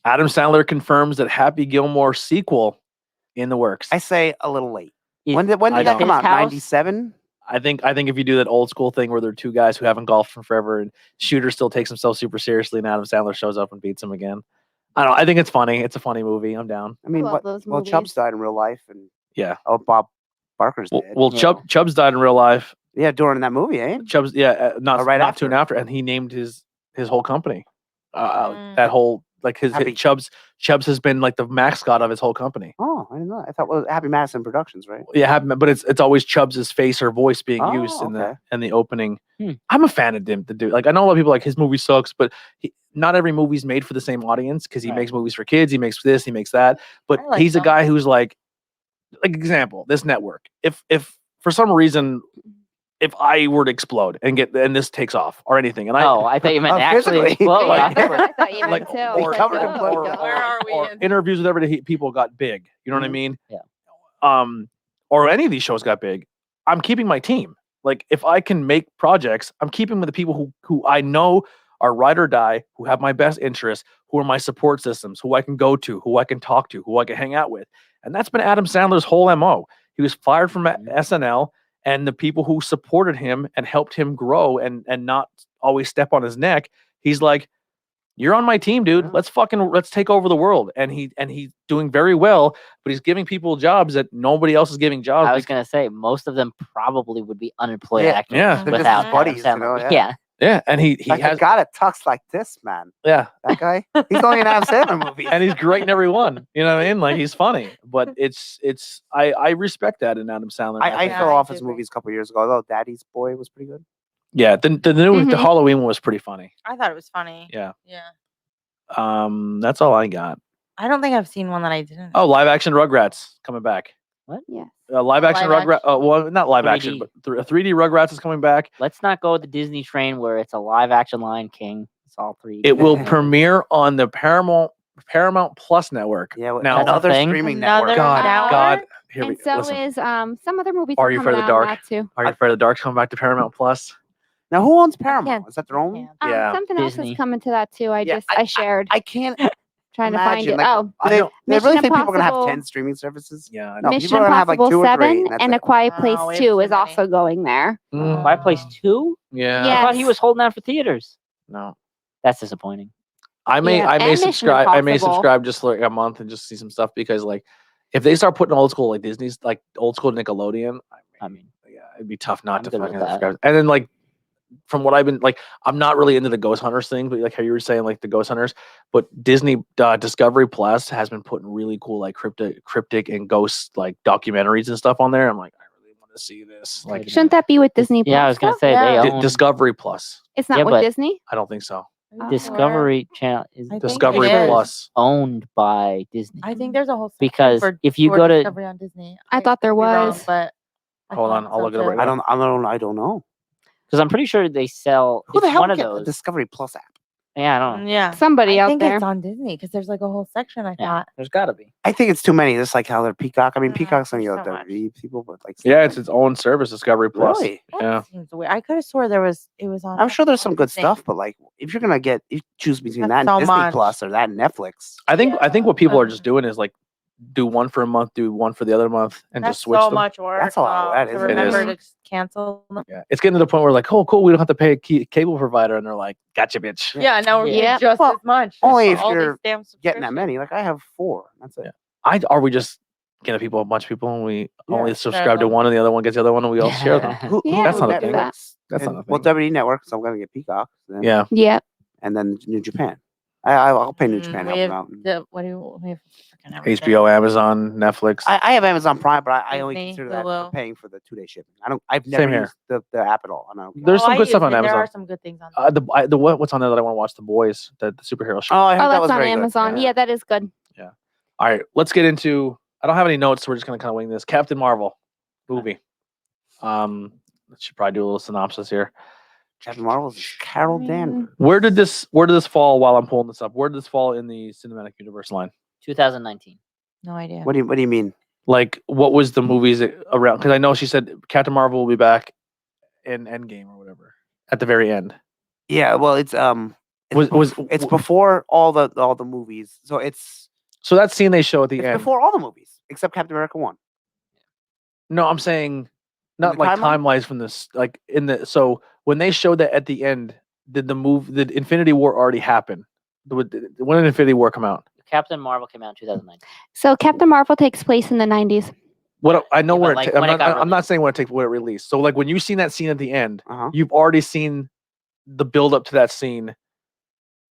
Adam Sandler confirms that Happy Gilmore sequel in the works. I say a little late. Is When did I that know. come out? His house? 97? I think if you do that old school thing where there are 2 guys who haven't golfed in forever and Shooter still takes himself super seriously and Adam Sandler shows up and beats him again. I don't know. I think it's funny. It's a funny movie. I'm down. I mean, love those Chubbs movies. died in real life, and Yeah. Bob Barker's dead. Well, Chubbs died in real life. Yeah, during that movie, eh? Chubbs, not right not soon after. after, and he named his whole company. Mm. That whole like his Happy- Chubbs has been like the mascot of his whole company. Oh, I didn't know. I thought it was Happy Madison Productions, right? Yeah, but it's always Chubbs' face or voice being used in okay. the opening. Hmm. I'm a fan of the dude. Like I know a lot of people like his movie sucks, but not every movie's made for the same audience because he Right. makes movies for kids. He makes this, he makes that. But I like he's a them. guy who's like example, this network. If for some reason if I were to explode and this takes off or anything, and I thought you meant Oh, actually physically. explode. Yeah. I thought you like meant too. or, covered in Oh, blood. God. Where are we or in? interviews with everyday people got big. You know what I Mhm. mean? Yeah. Or any of these shows got big. I'm keeping my team. Like if I can make projects, I'm keeping with the people who I know are ride or die, who have my best interests, who are my support systems, who I can go to, who I can talk to, who I can hang out with. And that's been Adam Sandler's whole MO. He was fired from SNL, and the people who supported him and helped him grow and not always step on his neck, he's like, you're on my team, dude. Yeah. Let's take over the world. And he's doing very well, but he's giving people jobs that nobody else is giving jobs. I was gonna say most of them probably would be unemployed Yeah. actors Yeah. They're just without his buddies, Adam you know, Sandler. yeah. Yeah, and he Like has the guy that talks like this, man. yeah, That guy. He's only in Adam Sandler movies. and he's great in every one. You know what I mean? Like he's funny, but I respect that in Adam Sandler. I Yeah, fell I off do his agree. movies a couple years ago. Although Daddy's Boy was pretty good. Yeah, the Mhm. Halloween one was pretty funny. I thought it was funny. Yeah. Yeah. That's all I got. I don't think I've seen one that I didn't. Oh, live action Rugrats coming back. Yeah. Live action Live Rugrats. action? Well, not live action, 3D. but 3D Rugrats is coming back. Let's not go the Disney train where it's a live action Lion King. It's all 3D. It will premiere on the Paramount Plus network. Yeah. Well, Now- another Thing? streaming Another network. God, network? God. Here we And so listen. is some other movies. Are You coming Afraid of the out Dark? now, too. Are You Afraid of the Dark's coming back to Paramount Plus? Now, who owns I Paramount? can't Is that their own? stand Yeah. Something else Disney. is coming to that too. Yeah, I shared I can't trying to find imagine. it. Like, Oh, do I they, know. do they really Mission think people are gonna have Impossible- 10 streaming services? Yeah. I No, know. Mission people are gonna have like Impossible 2 or 3, 7 and that's and it. A Quiet No, Place we have 2 too is many. also going there. Mm, Quiet Place 2? yeah. I Yeah. thought he was holding out for theaters. No. That's disappointing. I may Yeah, I may and Mission subscribe. I may Impossible. subscribe just for like a month and just see some stuff because like if they start putting old school like Disney's like old school Nickelodeon, I mean, yeah, it'd be tough not I'm to good with fucking that. subscribe. And then like from what I've been like, I'm not really into the Ghost Hunters thing, but like how you were saying like the Ghost Hunters, but Disney Discovery Plus has been putting really cool like cryptic and ghost like documentaries and stuff on there. I'm like, I really want to see this. Like Shouldn't that be with Disney Plus? Yeah, I was gonna though? say Yeah. they own Discovery Plus. It's not Yeah, with but- Disney. I don't think so. Oh. Discovery Channel is I think Discovery it is. Plus. owned by Disney. I think there's a whole section Because for, if you for go to- Discovery on Disney. I thought there could be wrong, was. but I Hold thought on, I'll so look it up too. right I now. don't know. Because I'm pretty sure they sell. Who the it's hell one of get those. the Discovery Plus app? Yeah, I don't know. Yeah. Somebody I out think there. it's on Disney because there's like a whole section. I Yeah, thought. there's got to be. I think it's too many. Just like how they're Peacock. I mean, Yeah, Peacock's on there's the so much. WWE people, but like Yeah, it's its own service, Discovery Plus. really. That Yeah. seems weird. I could have swore it was on. I'm sure there's some on good Disney. stuff, but like if you're gonna get, you choose between That's that and so Disney much. Plus or that and Netflix. I think what people are Um, just doing is like do one for a month, do one for the other month, and That's just switch so them. much work. That's a lot, that to is. It remember is. to cancel. them. Yeah, it's getting to the point where like, oh, cool, we don't have to pay a cable provider, and they're like, gotcha, bitch. Yeah, now we're Yeah. paying just Well, as much. only for if all these you're damn Getting that subscriptions. many, like I have 4. That's it. Yeah. Are we just getting a bunch of people, and we only Yeah. subscribe to them. one, and the other one gets the other one, and we all share them? Yeah, That's not a Netflix thing. that. That's and- not a Well, thing. WWE Network, so I'm gonna get Peacock. Then, Yeah, Yep. and then New Japan. I'll pay New Mm, Japan. we Help them have out. what do we have? Freaking everything. HBO, Amazon, Netflix. I have Amazon Prime, but I only Disney, consider that for Hulu. paying for the 2-day shipping. I've never Same here. used the app at all. I don't. There's some I good stuff use on it. Amazon. There are some good things on there. What's on there that I want to watch? The Boys, the superhero show. Oh, I heard Oh, that was that's on very good. Amazon. Yeah, that is good. All right, let's get into. I don't have any notes, so we're just gonna kind of wing this. Captain Marvel movie. Let's should probably do a little synopsis here. Captain Marvel's Carol Danvers. Where did this fall while I'm pulling this up? Where did this fall in the cinematic universe line? 2019. No idea. What do you mean? Like, what was the movies around? Because I know she said Captain Marvel will be back in Endgame or whatever at the very end. Yeah, well, it's it's before all the movies. So it's So that scene they show at the it's end. before all the movies except Captain America 1. No, I'm saying not the like timeline? timelines from this. Like in the when they showed that at the end, did Infinity War already happen? When did Infinity War come out? Captain Marvel came out in 2019. So Captain Marvel takes place in the 90s. What I know Yeah, where but, like, I'm when it not. got I'm not released. saying when it released. So like when you seen that scene at the end, Uh-huh. you've already seen the build up to that scene.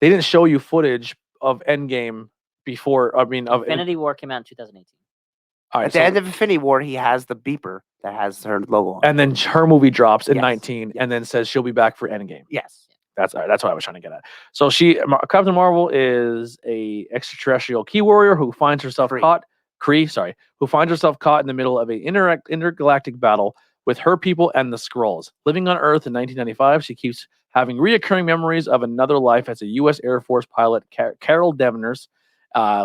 They didn't show you footage of Endgame before. I mean, of Infinity War came out in 2018. all right, At the end of Infinity War, he has the beeper that has her logo on. and then her movie drops in Yes, 19, yes. and then says she'll be back for Endgame. Yes. That's all right. That's what I was trying to get at. So Captain Marvel is a extraterrestrial key warrior who finds herself who finds herself caught in the middle of a intergalactic battle with her people and the Skrulls. Living on Earth in 1995, she keeps having reoccurring memories of another life as a U.S. Air Force pilot, Carol Danvers.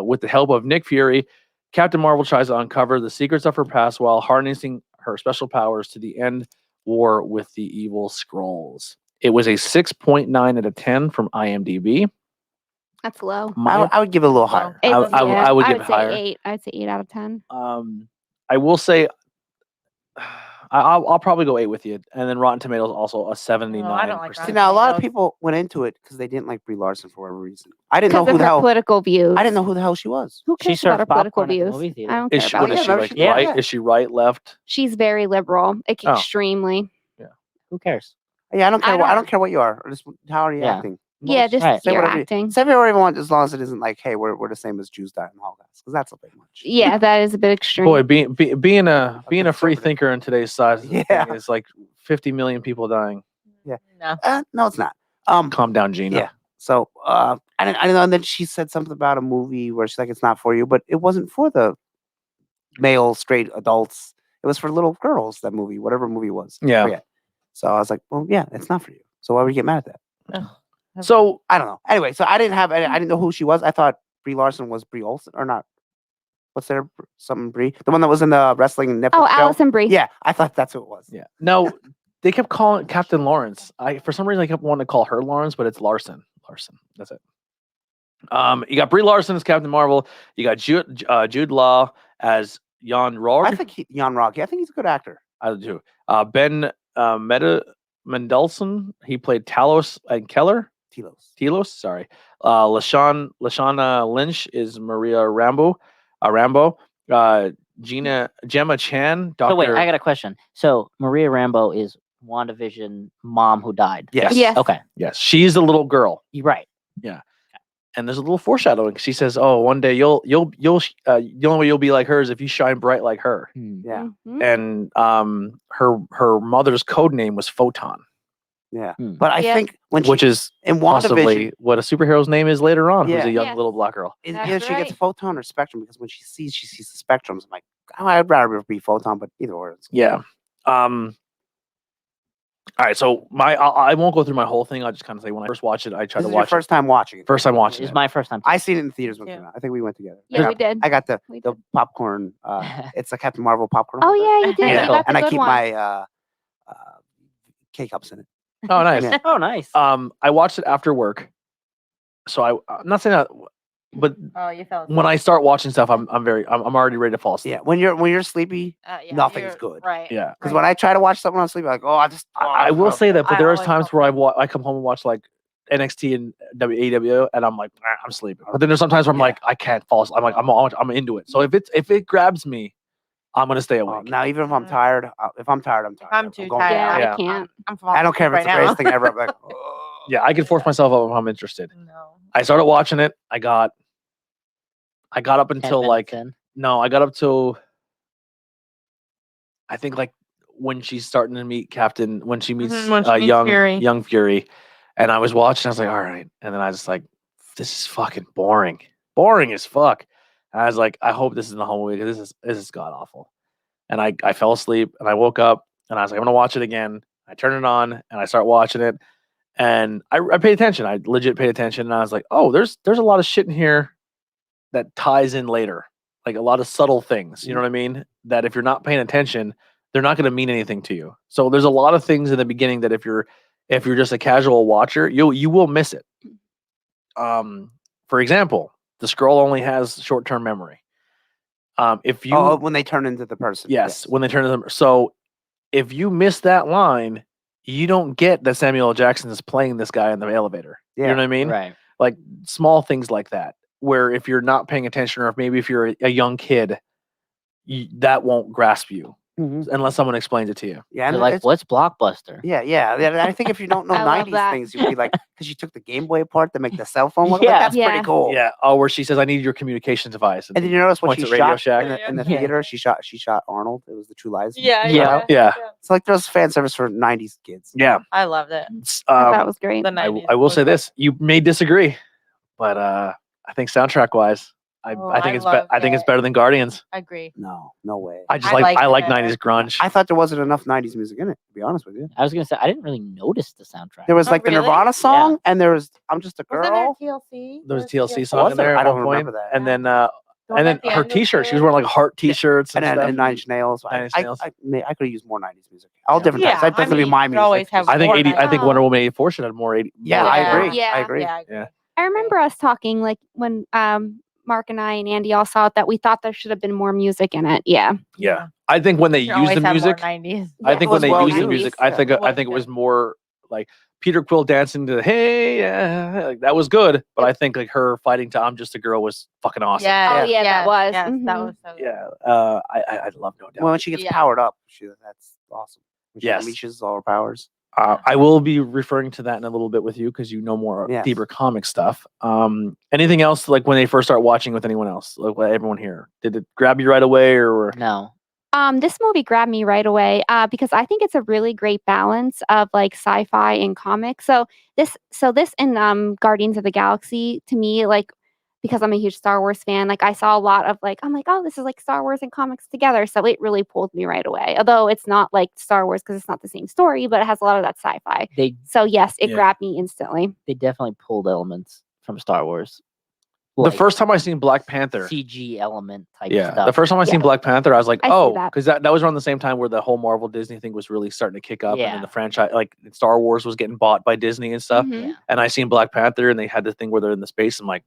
With the help of Nick Fury, Captain Marvel tries to uncover the secrets of her past while harnessing her special powers to the end war with the evil Skrulls. It was a 6.9 out of 10 from IMDb. That's low. I would give it a little higher. I would give it say higher. 8. I'd say 8 out of 10. I will say I'll probably go 8 with you, and then Rotten Tomatoes also a 79%. I don't like See, Rotten now a lot of Tomatoes. people went into it because they didn't like Brie Larson for whatever reason. I didn't know Because who of the her hell. political views. I didn't know who the hell she was. Who She cares about her served political popcorn at the views? movie theater. I don't Is care she, about what is her. she remember like? she- yeah, Right? yeah. Is she right? Left? She's very liberal, Oh. extremely. Who cares? Yeah, I don't care. I I don't- don't care what you are. Or just how are you Yeah. acting? Yeah, just Right. Say your whatever. acting. Say whatever you want, as long as it isn't like, hey, we're the same as Jews die in the Holocaust, because that's a bit much. Yeah, that is a bit extreme. Boy, being a free conservative. thinker in today's size Yeah. thing is like 50 million people dying. Yeah. No. No, it's not. Calm down, Gina. Yeah. So I didn't know. And then she said something about a movie where she's like, it's not for you, but it wasn't for the male straight adults. It was for little girls. That movie, whatever movie it was. I Yeah. forget. So I was like, well, yeah, it's not for you. So why would you get mad at that? Ugh. So I don't know. Anyway, so I didn't know who she was. I thought Brie Larson was Brie Olsen or not. What's there? Something Brie, the one that was in the wrestling Netflix Oh, show? Allison Brie. Yeah, I thought that's who it was. yeah. No, they kept calling Captain Lawrence. For some reason I kept wanting to call her Lawrence, but it's Larson. Larson. That's it. You got Brie Larson as Captain Marvel. You got Jude Law as Jan I Rog. think Jan Rocky. I think he's a good actor. I do. Ben Mendelsohn. He played Talos and Keller. Telos. Sorry. Lashana Lynch is Maria Rambo. Gemma Chan. Doctor. So wait, I got a question. So Maria Rambo is WandaVision mom who died. Yes. Yes. Okay, Yes. She's the little girl. you're right. And there's a little foreshadowing. She says, "Oh, one day the only way you'll be like her is if you shine bright like her." Yeah. Mhm. And her mother's code name was Photon, Yeah. Hmm. But I Yeah. think when which is in possibly WandaVision, what a superhero's name is later on. Who's Yeah. a young Yes. little black girl. either That's she gets right. photon or spectrum because when she sees the spectrums. I'm like, oh, I'd rather be photon, but either or. It's Yeah. All right. So I won't go through my whole thing. I'll just kind of say when I first watched it, I tried This to is your watch first time watching it. First time watching It's it. my first time. I seen it in theaters when it Yeah. came out. I think we went together. Yeah, I we got, did. I got the We the did. popcorn. It's a Captain Marvel popcorn. Oh holder. yeah, you did. Yeah. You got the And I good keep one. my K-cups in it. Oh, nice. Yeah. Oh, nice. I watched it after work. So I'm not saying that, but Oh, you fell. when I start watching stuff, I'm already ready to fall asleep. Yeah, when you're sleepy, Yeah, nothing's you're- good. Right. Yeah. because when I try to watch something when I'm sleepy, like, oh, I will say that, but I there is always times felt where that. I come home and watch like NXT and AEW, and I'm like, "Nah, I'm sleeping. But then there's sometimes where I'm Yeah. like, I can't fall asleep. I'm like, I'm into it. So if it grabs me, I'm gonna stay awake. now even if I'm tired, I'm tired. I'm tired. I'm too going tired. Yeah, down. Yeah. I can't. I'm falling I don't care if asleep it's the right greatest thing ever. I'm like, Yeah, I can force myself up if I'm interested. No. I started watching it. I got up 10 until minutes like in. no, I got up till I think like when she's starting to meet Captain when she meets When she meets Fury. young Fury, and I was watching. I was like, all right, and then I was like, this is fucking boring as fuck. And I was like, I hope this isn't the whole movie because this is god awful. And I fell asleep and I woke up and I was like, I'm gonna watch it again. I turn it on and I start watching it, and I paid attention. I legit paid attention, and I was like, oh, there's a lot of shit in here that ties in later, like a lot of subtle things. You know what I mean? That if you're not paying attention, they're not going to mean anything to you. So there's a lot of things in the beginning that if you're just a casual watcher, you will miss it. For example, the scroll only has short-term memory. If you when they turn into the person. yes, when they turn to them. So if you miss that line, you don't get that Samuel L. Jackson is playing this guy in the elevator. You know Yeah. what I mean? Right. Like small things like that, where if you're not paying attention, or if maybe if you're a young kid, that won't grasp you Mhm. unless someone explains it to you. Yeah, and You're like, it's- what's Blockbuster? Yeah. I think if you don't know I love 90s that. things, you'd be like, because you took the Game Boy apart to make the cell phone look Yeah. like that's Yeah. pretty cool. Yeah. Oh, where she says, "I need your communication device." And then you notice what Points she at Radio shot Shack. in the Yeah. theater. She shot Arnold. It was the True Lies. Yeah. Yeah. It's like there's fan service for 90s kids. Yeah. I loved it. It's, That was great. The I 90s will was say like- this: you may disagree, but I think soundtrack wise, I think it's loved I think it's it. better than Guardians. I agree. No way. I just I like liked it. '90s grunge. I thought there wasn't enough 90s music in it, to be honest with you. I was gonna say I didn't really notice the soundtrack. There was Oh, like the really? Nirvana song, and there was I'm Just a Wasn't there Girl. TLC? There was a There TLC song Was in there? there I at don't one point, remember that. and then The one at the her end was T-shirt. She was good. wearing like heart T-shirts and, And stuff. then Nine Inch Nails. Nine Inch I Nails. could have used more 90s music. All Yeah. different types. Yeah, That doesn't I be mean, my you music. always have I think more 80. I think Oh. Wonder Woman 84 should have more 80. Yeah, more I 80s. agree. Yeah. I agree. Yeah, I agree. Yeah. I remember us talking like when Mark and I and Andy all saw it that we thought there should have been more music in it. Yeah. Yeah. I think when they You use the always have more music, 90s. I Yeah, think it when was they well use the used. music, Yeah. I think It it was was more like Peter Quill dancing to "Hey," like, that was good. But I think like her fighting to "I'm Just a Girl" was fucking awesome. Yeah. Oh, yeah, that was. Yes, that Mhm. was so good. Yeah. I love No Doubt. Well, when she gets Yeah. powered up, that's awesome. When she Yes. unleashes all her powers. I will be referring to that in a little bit with you because you know more Yes. deeper comic stuff. Anything else like when they first start watching with anyone else, like with everyone here? Did it grab you right away or? No. This movie grabbed me right away because I think it's a really great balance of like sci-fi and comics. So this and Guardians of the Galaxy to me, like because I'm a huge Star Wars fan, like I saw a lot of like I'm like, oh, this is like Star Wars and comics together. So it really pulled me right away. Although it's not like Star Wars because it's not the same story, but it has a lot of that sci-fi. They So yes, it Yeah. grabbed me instantly. definitely pulled elements from Star Wars. The first time I seen Black Panther. CG element type Yeah, stuff. the first time I seen Black Panther, I was like, I see oh, that. because that was around the same time where the whole Marvel Disney thing was really starting to kick up, and then Yeah. the franchise, like Star Wars, was getting bought by Disney and stuff. Mhm. Yeah. And I seen Black Panther, and they had the thing where they're in the space. I'm like,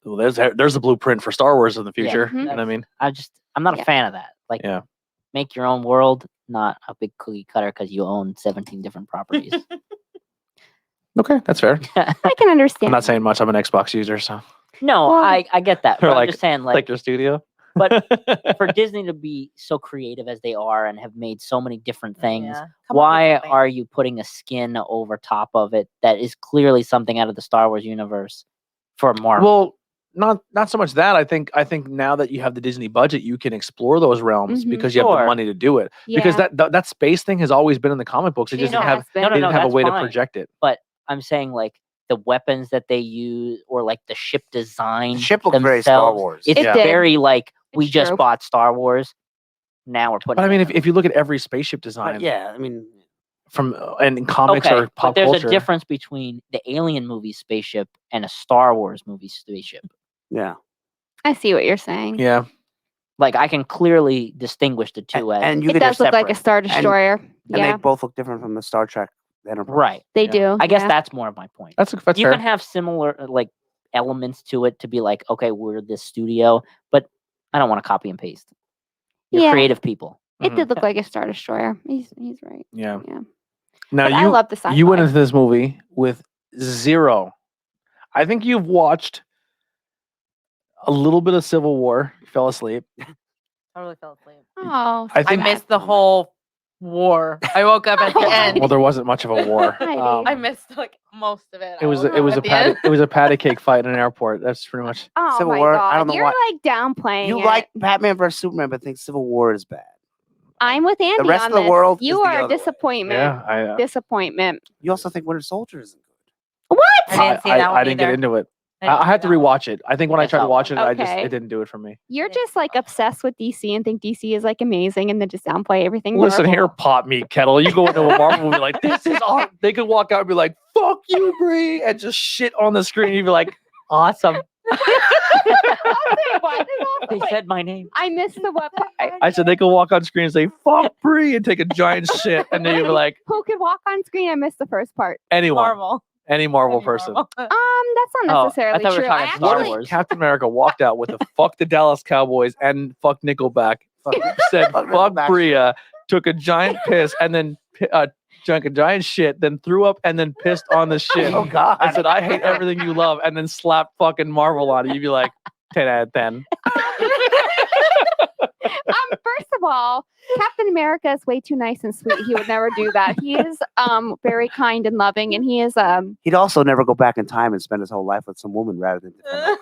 well, there's the blueprint for Star Wars in the Yeah. future. Mhm. You know what I mean? I'm not Yeah. a fan of that. Like, Yeah. make your own world, not a big cookie cutter because you own 17 different properties. Okay, that's fair. I can understand. I'm not saying much. I'm an Xbox user, so No, Well- I get that. Or But I'm like- just saying, like your studio. but for Disney to be so creative as they are and have made so many different things, Yeah. Come up with why something. are you putting a skin over top of it that is clearly something out of the Star Wars universe for Marvel? Well, not so much that. I think now that you have the Disney budget, you can explore those realms Mhm. because you have the Sure. money to do it. Yeah. Because that space thing has always been in the comic books. It just It didn't have has been. No, they didn't have a that's way to fine. project it. But I'm saying, like, the weapons that they use or like the ship design The ship looked very Star themselves, Wars. it's It did. very like we It's just true. bought Star Wars, now we're putting But I mean, it in if you look at every spaceship design Yeah, I mean, from and in comics okay, or pop but there's culture, a difference between the Alien movie spaceship and a Star Wars movie spaceship. yeah. I see what you're saying. yeah. Like, I can clearly distinguish the two as And you It could does look like a separate. Star Destroyer. and Yeah, they both look different from the Star Trek Enterprise. right. they yeah. do. I guess yeah. that's more of my point. That's You fair. can have similar like elements to it to be like, okay, we're this studio, but I don't want to copy and paste. You're Yeah. creative people. It Mhm. did look like a Star Destroyer. He's right. Yeah. Yeah. Now But I love the sci-fi. you went into this movie with zero. I think you've watched a little bit of Civil War. You fell asleep. Totally fell asleep. Oh, I I think- missed the whole war. I woke up at the end. Well, there wasn't much of a war. Heidi. I missed like most of it. It was I it woke was up a at the patty end. it was a patty cake fight in an airport. That's pretty much. Oh Civil my War, god! I don't know You're why- like downplaying You it. like Batman versus Superman, but think Civil War is bad. I'm with Andy rest on of the this. world You is the are other a way. disappointment. Yeah, Disappointment. You also think Winter Soldier isn't What? I didn't see that one I didn't get either. into it. didn't I had see to that one. rewatch it. I think when I I tried to saw watch it, one. it Okay. didn't do it for me. You're just like obsessed with DC and think DC is like amazing and then just downplay everything. Listen here, Marvel. pot meat kettle. You go into a Marvel movie like this is art. They could walk out and be like, "Fuck you, Brie," and just shit on the screen. You'd be like, "Awesome." What? They said my name. I missed the what? I said they could walk on screen and say "fuck Brie" and take a giant shit, and then you'd be like, Who could walk on screen? I missed the first part. anyone, Marvel. any Marvel Any person. Marvel. That's Oh, not I necessarily thought we were true. talking I Star What actually, if Wars. Captain America walked out with a "fuck the Dallas Cowboys" and "fuck Nickelback"? Said Fuck "fuck Nickelback. Bria," took a giant piss, and then drank a giant shit, then threw up, and then pissed on the shit. Oh God! I said, "I hate everything you love," and then slapped fucking Marvel on it. You'd be like, 10 out of 10. first of all, Captain America is way too nice and sweet. He would never do that. He is very kind and loving, and he is He'd also never go back in time and spend his whole life with some woman rather than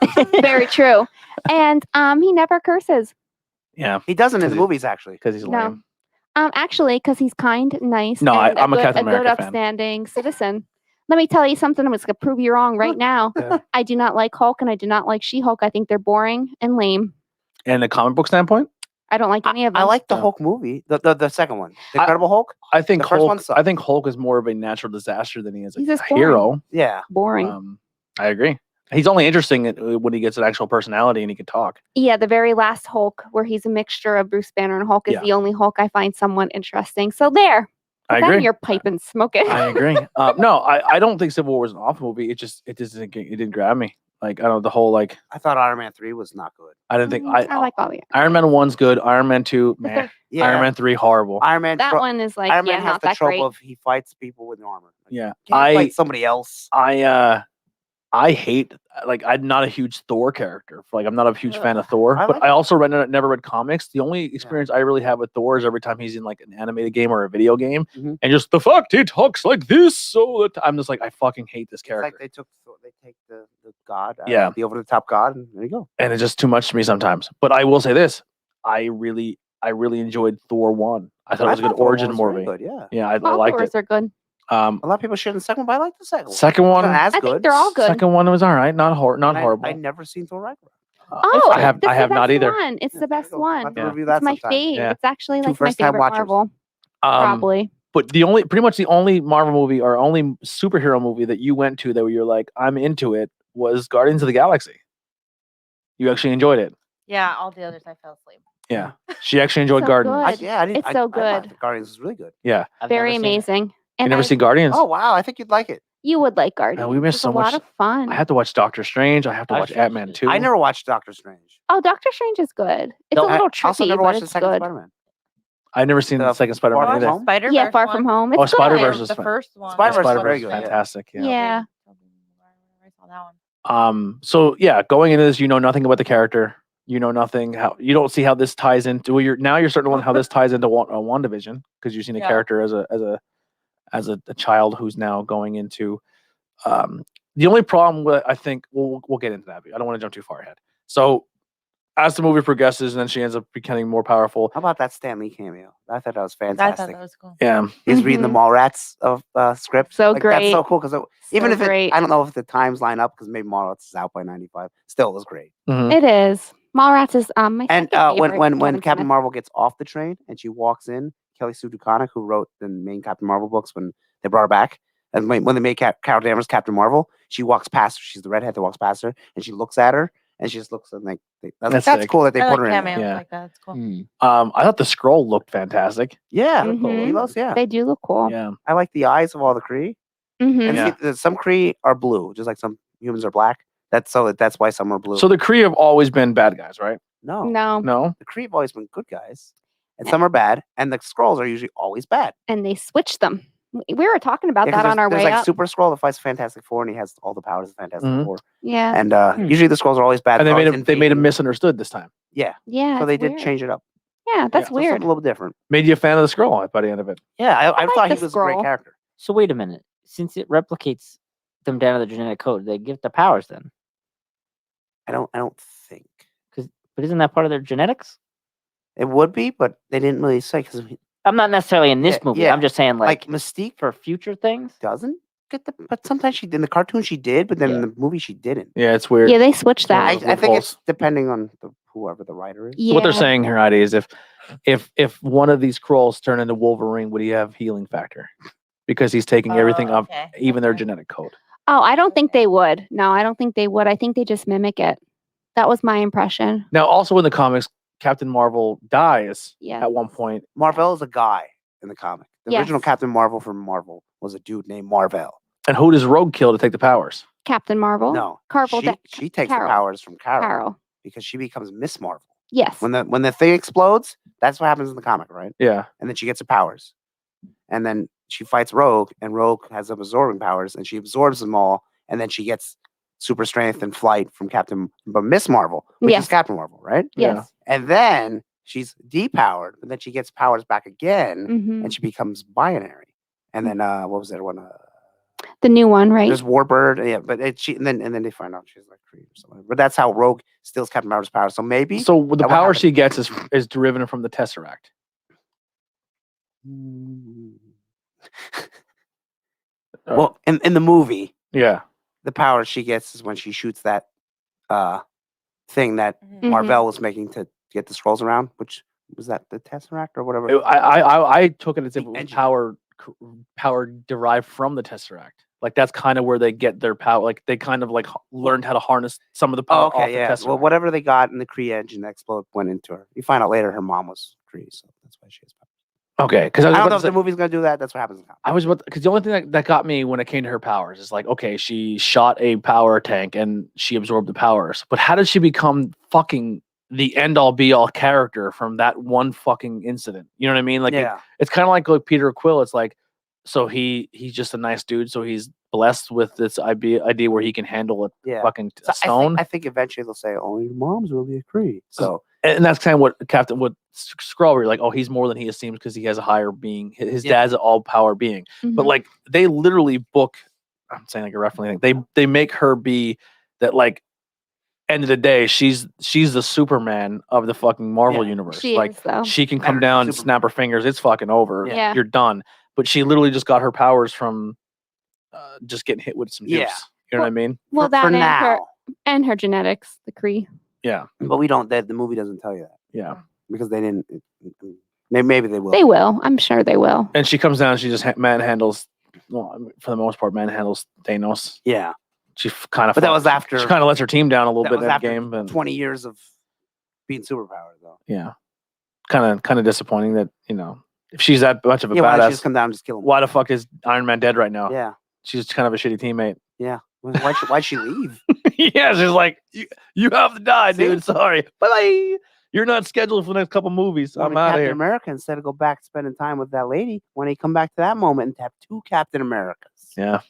defend her. very true. And he never curses. Yeah, He doesn't in his 'Cause he- movies actually. because he's No. lame. Actually, because he's kind, nice. No, and I'm a good, Captain good, America fan. upstanding citizen. Let me tell you something. I'm just gonna prove you wrong right now. Yeah. I do not like Hulk, and I do not like She-Hulk. I think they're boring and lame. And the comic book standpoint, I don't like any of them. I like the Yeah. Hulk movie, the second one, The Incredible Hulk. I think The first one sucked. I think Hulk is more of a natural disaster than he is a He's just boring. hero. Yeah, boring. I agree. He's only interesting when he gets an actual personality and he can talk. Yeah, the very last Hulk, where he's a mixture of Bruce Banner and Hulk, is Yeah. the only Hulk I find somewhat interesting. So there. I Put that in agree. your pipe and smoke it. I agree. No, I don't think Civil War was an awful movie. It didn't grab me. Like I don't know the whole like I thought Iron Man 3 was not good. I didn't think I like all the Iron Man 1's good. Iron Man 2, meh. Yeah, Iron Man 3 horrible. Iron Man. that one is like Iron Man yeah, has not the that trope great. of he fights people with armor. Like, Yeah, can't you fight somebody else. I hate like I'm not a huge Thor character. Like I'm not a huge fan of Thor, I but like I also never read comics. The only experience I really have with Thor is every time he's in like an animated game or a video game, Mhm. and just the fuck he talks like this. So I'm just like I fucking hate this It's character, like they take the god, Yeah. the over the top god, and there you go. and it's just too much to me sometimes. But I will say this: I really enjoyed Thor 1. I thought it was a good thought Thor origin was very movie. Good, yeah. Yeah, I All liked Thors it. are good. A lot of people shit in the second one, but I like the second one. Second It's one, not as I good. think they're all good. second one was all right, not And horrible. I never seen Thor Ragnarok. Oh, I have it's I the have not best either. One. It's Yeah, the there you best go. I'll have one. to Yeah. review that It's my sometime. fave. Yeah. It's actually Two like my first-time favorite watchers. Marvel. Probably. But pretty much the only Marvel movie or only superhero movie that you went to that where you're like, I'm into it was Guardians of the Galaxy. You actually enjoyed it. Yeah, all the others I fell asleep. Yeah. She actually enjoyed So Guardians. good. I didn't. It's so I thought good. the Guardians was really good. Yeah. I've Very never seen it. amazing. You And never see Guardians? Oh wow, I think you'd like it. you would like Guardians. we missed It's so a lot much. of fun. I have to watch Doctor Strange. I have to Doctor watch Strange Ant-Man is- 2. I never watched Doctor Strange. Oh, Doctor Strange is good. It's No, a little I also trippy, never but watched the it's second good. Spider-Man. I've never seen the The second Far Spider-Man From either. Home? Spider-Verse. Yeah, Far From Home. It's Oh, good. Spider-Verse is The fun. first one. Spider-Verse is Spider-Verse very is good, yeah. fantastic. Yeah. Yeah. I saw that one. So yeah, going into this, you know nothing about the character. You know nothing. How you don't see how this ties into. Well, you're starting to wonder how this ties into WandaVision because you've seen a Yeah. character as a child who's now going into. The only problem with I think we'll get into that. I don't want to jump too far ahead. So as the movie progresses, and then she ends up becoming more powerful. How about that Stan Lee cameo? I thought that was I thought fantastic. that was cool. Yeah, He's reading the Mhm. Mallrats of script. So Like, That's so great. cool because even So if it, great. I don't know if the times line up because maybe Mallrats is out by '95. Still, it was great. mhm. It is. Mallrats is my And second favorite. when Kevin Captain Smith. Marvel gets off the train and she walks in, Kelly Sue DeConnick, who wrote the main Captain Marvel books when they brought her back, and when they made Carol Danvers Captain Marvel, she walks past her. She's the redhead that walks past her, and she looks at her, and she just looks and like That's that's sick. cool that they I put like her in cameos there. Yeah. like that. It's cool. Hmm. I thought the scroll looked fantastic. Yeah, Mhm. he looks. Yeah, They do look cool. Yeah, I like the eyes of all the Kree. Mhm. And Yeah. see, some Kree are blue, just like some humans are black. That's why some are blue. so the Kree have always been bad guys, right? no, No, the Kree have always been good guys, and some are bad, and the Skrulls are usually always bad. And they switched them. We were talking about Yeah, 'cause that on our there's way like up. Super Skrull that fights Fantastic Four, and he has all the powers of Fantastic Mhm. Four. Yeah. And usually the Skrulls are always bad. and they they're made always him invading. misunderstood this time. Yeah, Yeah. so they it's did weird. change it up. Yeah, that's So weird. something a little different. Made you a fan of the scroll by the end of it. Yeah, I like thought he the was a great Skrull. character. So wait a minute. Since it replicates them down to the genetic code, they give the powers then. I don't think But isn't that part of their genetics? it would be, but they didn't really say because I'm not necessarily in this Yeah, movie. yeah. I'm just saying, like like, Mystique for future things. doesn't get the, but sometimes she in the cartoon she did, but then Yeah. in the movie she didn't. Yeah, it's weird. Yeah, they switched So I, that. I think it's loopholes. depending on whoever the writer is. Yeah. What they're saying here, Heidi, is if one of these scrolls turn into Wolverine, would he have healing factor? Because he's taking everything up, Okay, even their okay. genetic code. Oh, I don't think they would. No, I don't think they would. I think they just mimic it. That was my impression. Now, also in the comics, Captain Marvel dies Yeah. at one point. Marvel is a guy in the comic. The original Yes. Captain Marvel from Marvel was a dude named Marvel. And who does Rogue kill to take the powers? Captain Marvel. No, Carvel. she takes Carol. the powers from Carol, Carol. because she becomes Miss Marvel. Yes. When the thing explodes, that's what happens in the comic, right? Yeah. And then she gets her powers, and then she fights Rogue, and Rogue has absorbing powers, and she absorbs them all, and then she gets super strength and flight from Miss Marvel, which Yes. is Captain Marvel, right? Yes. And then she's depowered, but then she gets powers back again, Hmm. and she becomes binary. And then what was that one? The new one, right? There's Warbird, yeah, but and then they find out she's like Kree or something. But that's how Rogue steals Captain Marvel's power. So maybe. So the That would power happen. she gets is derivative from the Tesseract. Well, in the movie, Yeah. the power she gets is when she shoots that thing that Mhm. Mhm. Marvel was making to get the scrolls around, which was that the Tesseract or whatever. I took it as if The it was engine. power derived from the Tesseract. Like that's kind of where they get their power. Like they kind of like learned how to harness some of the power Oh, off okay, the yeah. Tesseract. Well, whatever they got in the Kree engine that exploded went into her. You find out later her mom was Kree, so that's why she has powers. Okay, because I I don't was know about if to the say, movie's gonna do that. That's what happens in the comic. I was because the only thing that got me when it came to her powers is like, okay, she shot a power tank and she absorbed the powers, but how did she become fucking the end all be all character from that one fucking incident? You know what I mean? Like yeah. it's kind of like Peter Quill. It's like, so he's just a nice dude, so he's blessed with this idea where he can handle Yeah. fucking So a stone. I think eventually they'll say, "Oh, your mom's really a Kree." So And that's kind of what Skrull, where you're like, oh, he's more than he seems because he has a higher being. His Yeah. dad's an all power being. But Mhm. like they literally book, I'm saying like a reference thing. They make her be that like end of the day, she's the Superman of the fucking Marvel Yeah. universe. She like is, though. she can Better come than down, Superman. snap her fingers, it's fucking over. Yeah. You're done. But she literally just got her powers from just getting hit with some juice. Yeah. You know what I mean? Well, for that and now, and her genetics, the Kree. Yeah. but we don't. The movie doesn't tell you that Yeah. because they didn't. Maybe they will. They will. I'm sure they will. And she comes down, she just manhandles, well, for the most part, manhandles Thanos. Yeah. She kind of. But that was after- She kind of lets her team down a little That bit was in that after game. But 20 years of being superpowered, though. yeah, kind of disappointing that if she's that much of a Yeah, why don't you badass, just come down and just kill him? why the fuck is Iron Man dead right now? Yeah, She's kind of a shitty teammate. yeah. Why'd she leave? Yeah, she's like, you have to die, See? dude. Sorry, bye. You're not scheduled for the next couple movies. Well, I'm out of Captain here. America, instead of go back spending time with that lady, when he come back to that moment and have 2 Captain Americas. Yeah.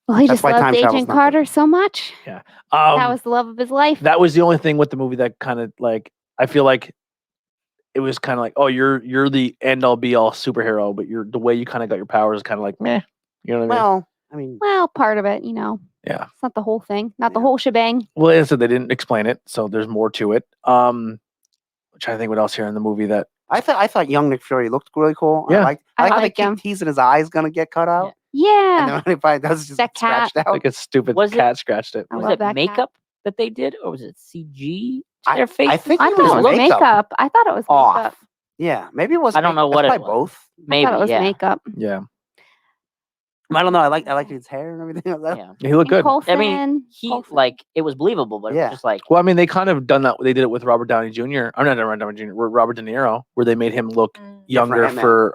Well, he That's just why time loved travel's Agent not Carter so much. That Um, was the love of his life. that was the only thing with the movie that kind of like I feel like it was kind of like, oh, you're the end all be all superhero, but the way you kind of got your powers is kind of like meh. You know what I mean? Well, I mean, Well, part of it, Yeah. It's not the whole thing, not the Yeah. whole shebang. Well, like I said, they didn't explain it, so there's more to it. I'm trying to think what else here in the movie that. I thought young Nick Fury looked really cool. Yeah. I like how like they him. keep teasing his eyes gonna get cut out, and Yeah. then when he finally does, it's just That cat. scratched out. Like a stupid Was it- cat scratched it. I Was love it that cat. makeup that they did, or was it CG to I- their face? I think I it thought was it was makeup. makeup. I thought it was Off. makeup. Yeah, maybe it was. I don't know what it probably was. both. Maybe, I thought it was yeah. makeup. Yeah. I don't know. I like his hair and everything. Like that. Yeah. He looked good. Coulson, I mean, Coulson. like it was believable, but it Yeah. was just like Well, I mean, they kind of done that. They did it with Robert Downey Jr. I'm not Robert Downey Jr. Robert De Niro, where they made him look younger Ant-Man. for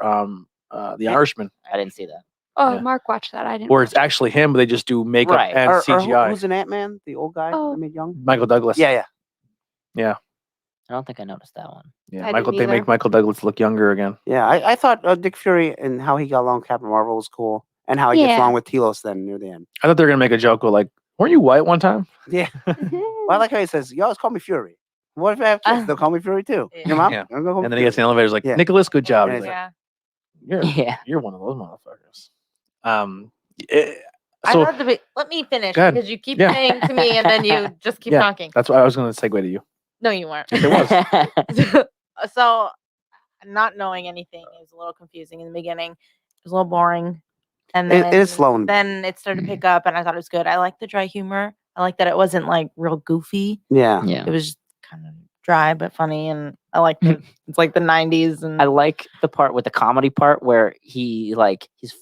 The Irishman, I didn't see that. Oh, yeah. Mark watched that. I didn't. where it's actually him, but they just do makeup Right. and Or CGI. who's an Ant-Man? The old guy Oh. that made young. Michael Douglas. Yeah, I don't think I noticed that one. Yeah. I Michael. didn't They make either. Michael Douglas look younger again. yeah. I thought Nick Fury and how he got along with Captain Marvel was cool, and how he gets Yeah. along with Telos then near the end. I thought they were gonna make a joke with like, weren't you white one time? Yeah. Well, I like how he says, "You always call me Fury. What if I have kids? They'll call me Fury too. Yeah. Your mom? Yeah. They're gonna call me And then he gets in the Fury." elevator. He's like, Yeah. Nicholas, good job. Yeah, He's like, Yeah. you're Yeah. you're one of those motherfuckers. I So thought let me finish Go ahead. because you keep Yeah. saying to me and then you just keep Yeah. talking. that's why I was gonna segue to you. No, you weren't. It was. So, not knowing anything is a little confusing in the beginning. It was a little boring, and It then is slow and- Then it started to pick up, and I thought it was good. I like the dry humor. I like that it wasn't like real goofy. Yeah. Yeah. It was kind of dry but funny, and I like it. It's like the '90s, and I like the part with the comedy part where he's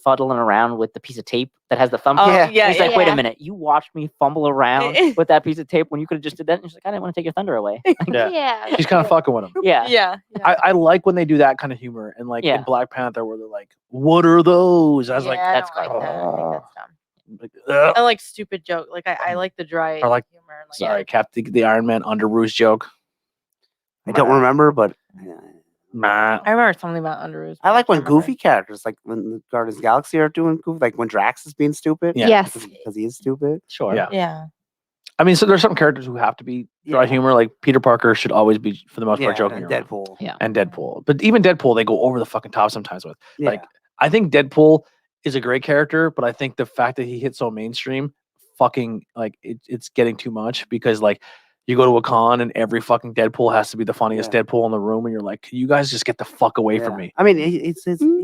fuddling around with the piece of tape that has the thumbprint. oh, Yeah. yeah, He's like, yeah. wait a minute, you watched me fumble around with that piece of tape when you could have just did that. And she's like, I didn't want to take your thunder away. Yeah. Yeah. She's kind of fucking with him. yeah. yeah, I like when they do that kind of humor, and like Yeah. in Black Panther where they're like, "What are those?" I was like, Yeah, I that's don't like that. I think oh. that's dumb. like, "Ugh." I like stupid joke. Like I like the dry Or like, humor. Like, sorry, Cap, the Iron Man under Rouge joke. I don't remember, but Nah. I remember something about Underoos. I like when goofy characters, like when the Guardians of the Galaxy are doing goofy, like when Drax is being stupid. Yeah. Yes. Because he is stupid. Sure. Yeah. Yeah. I mean, so there's some characters who have to be dry Yeah. humor. Like Peter Parker should always be, for the most part, joking and around. Deadpool. Yeah. And Deadpool. But even Deadpool, they go over the fucking top sometimes with. Yeah. Like, I think Deadpool is a great character, but I think the fact that he hit so mainstream, fucking like it's getting too much because like you go to a con and every fucking Deadpool has to be the funniest Yeah. Deadpool in the room, and you're like, can you guys just get the fuck away from Yeah. me? I mean, he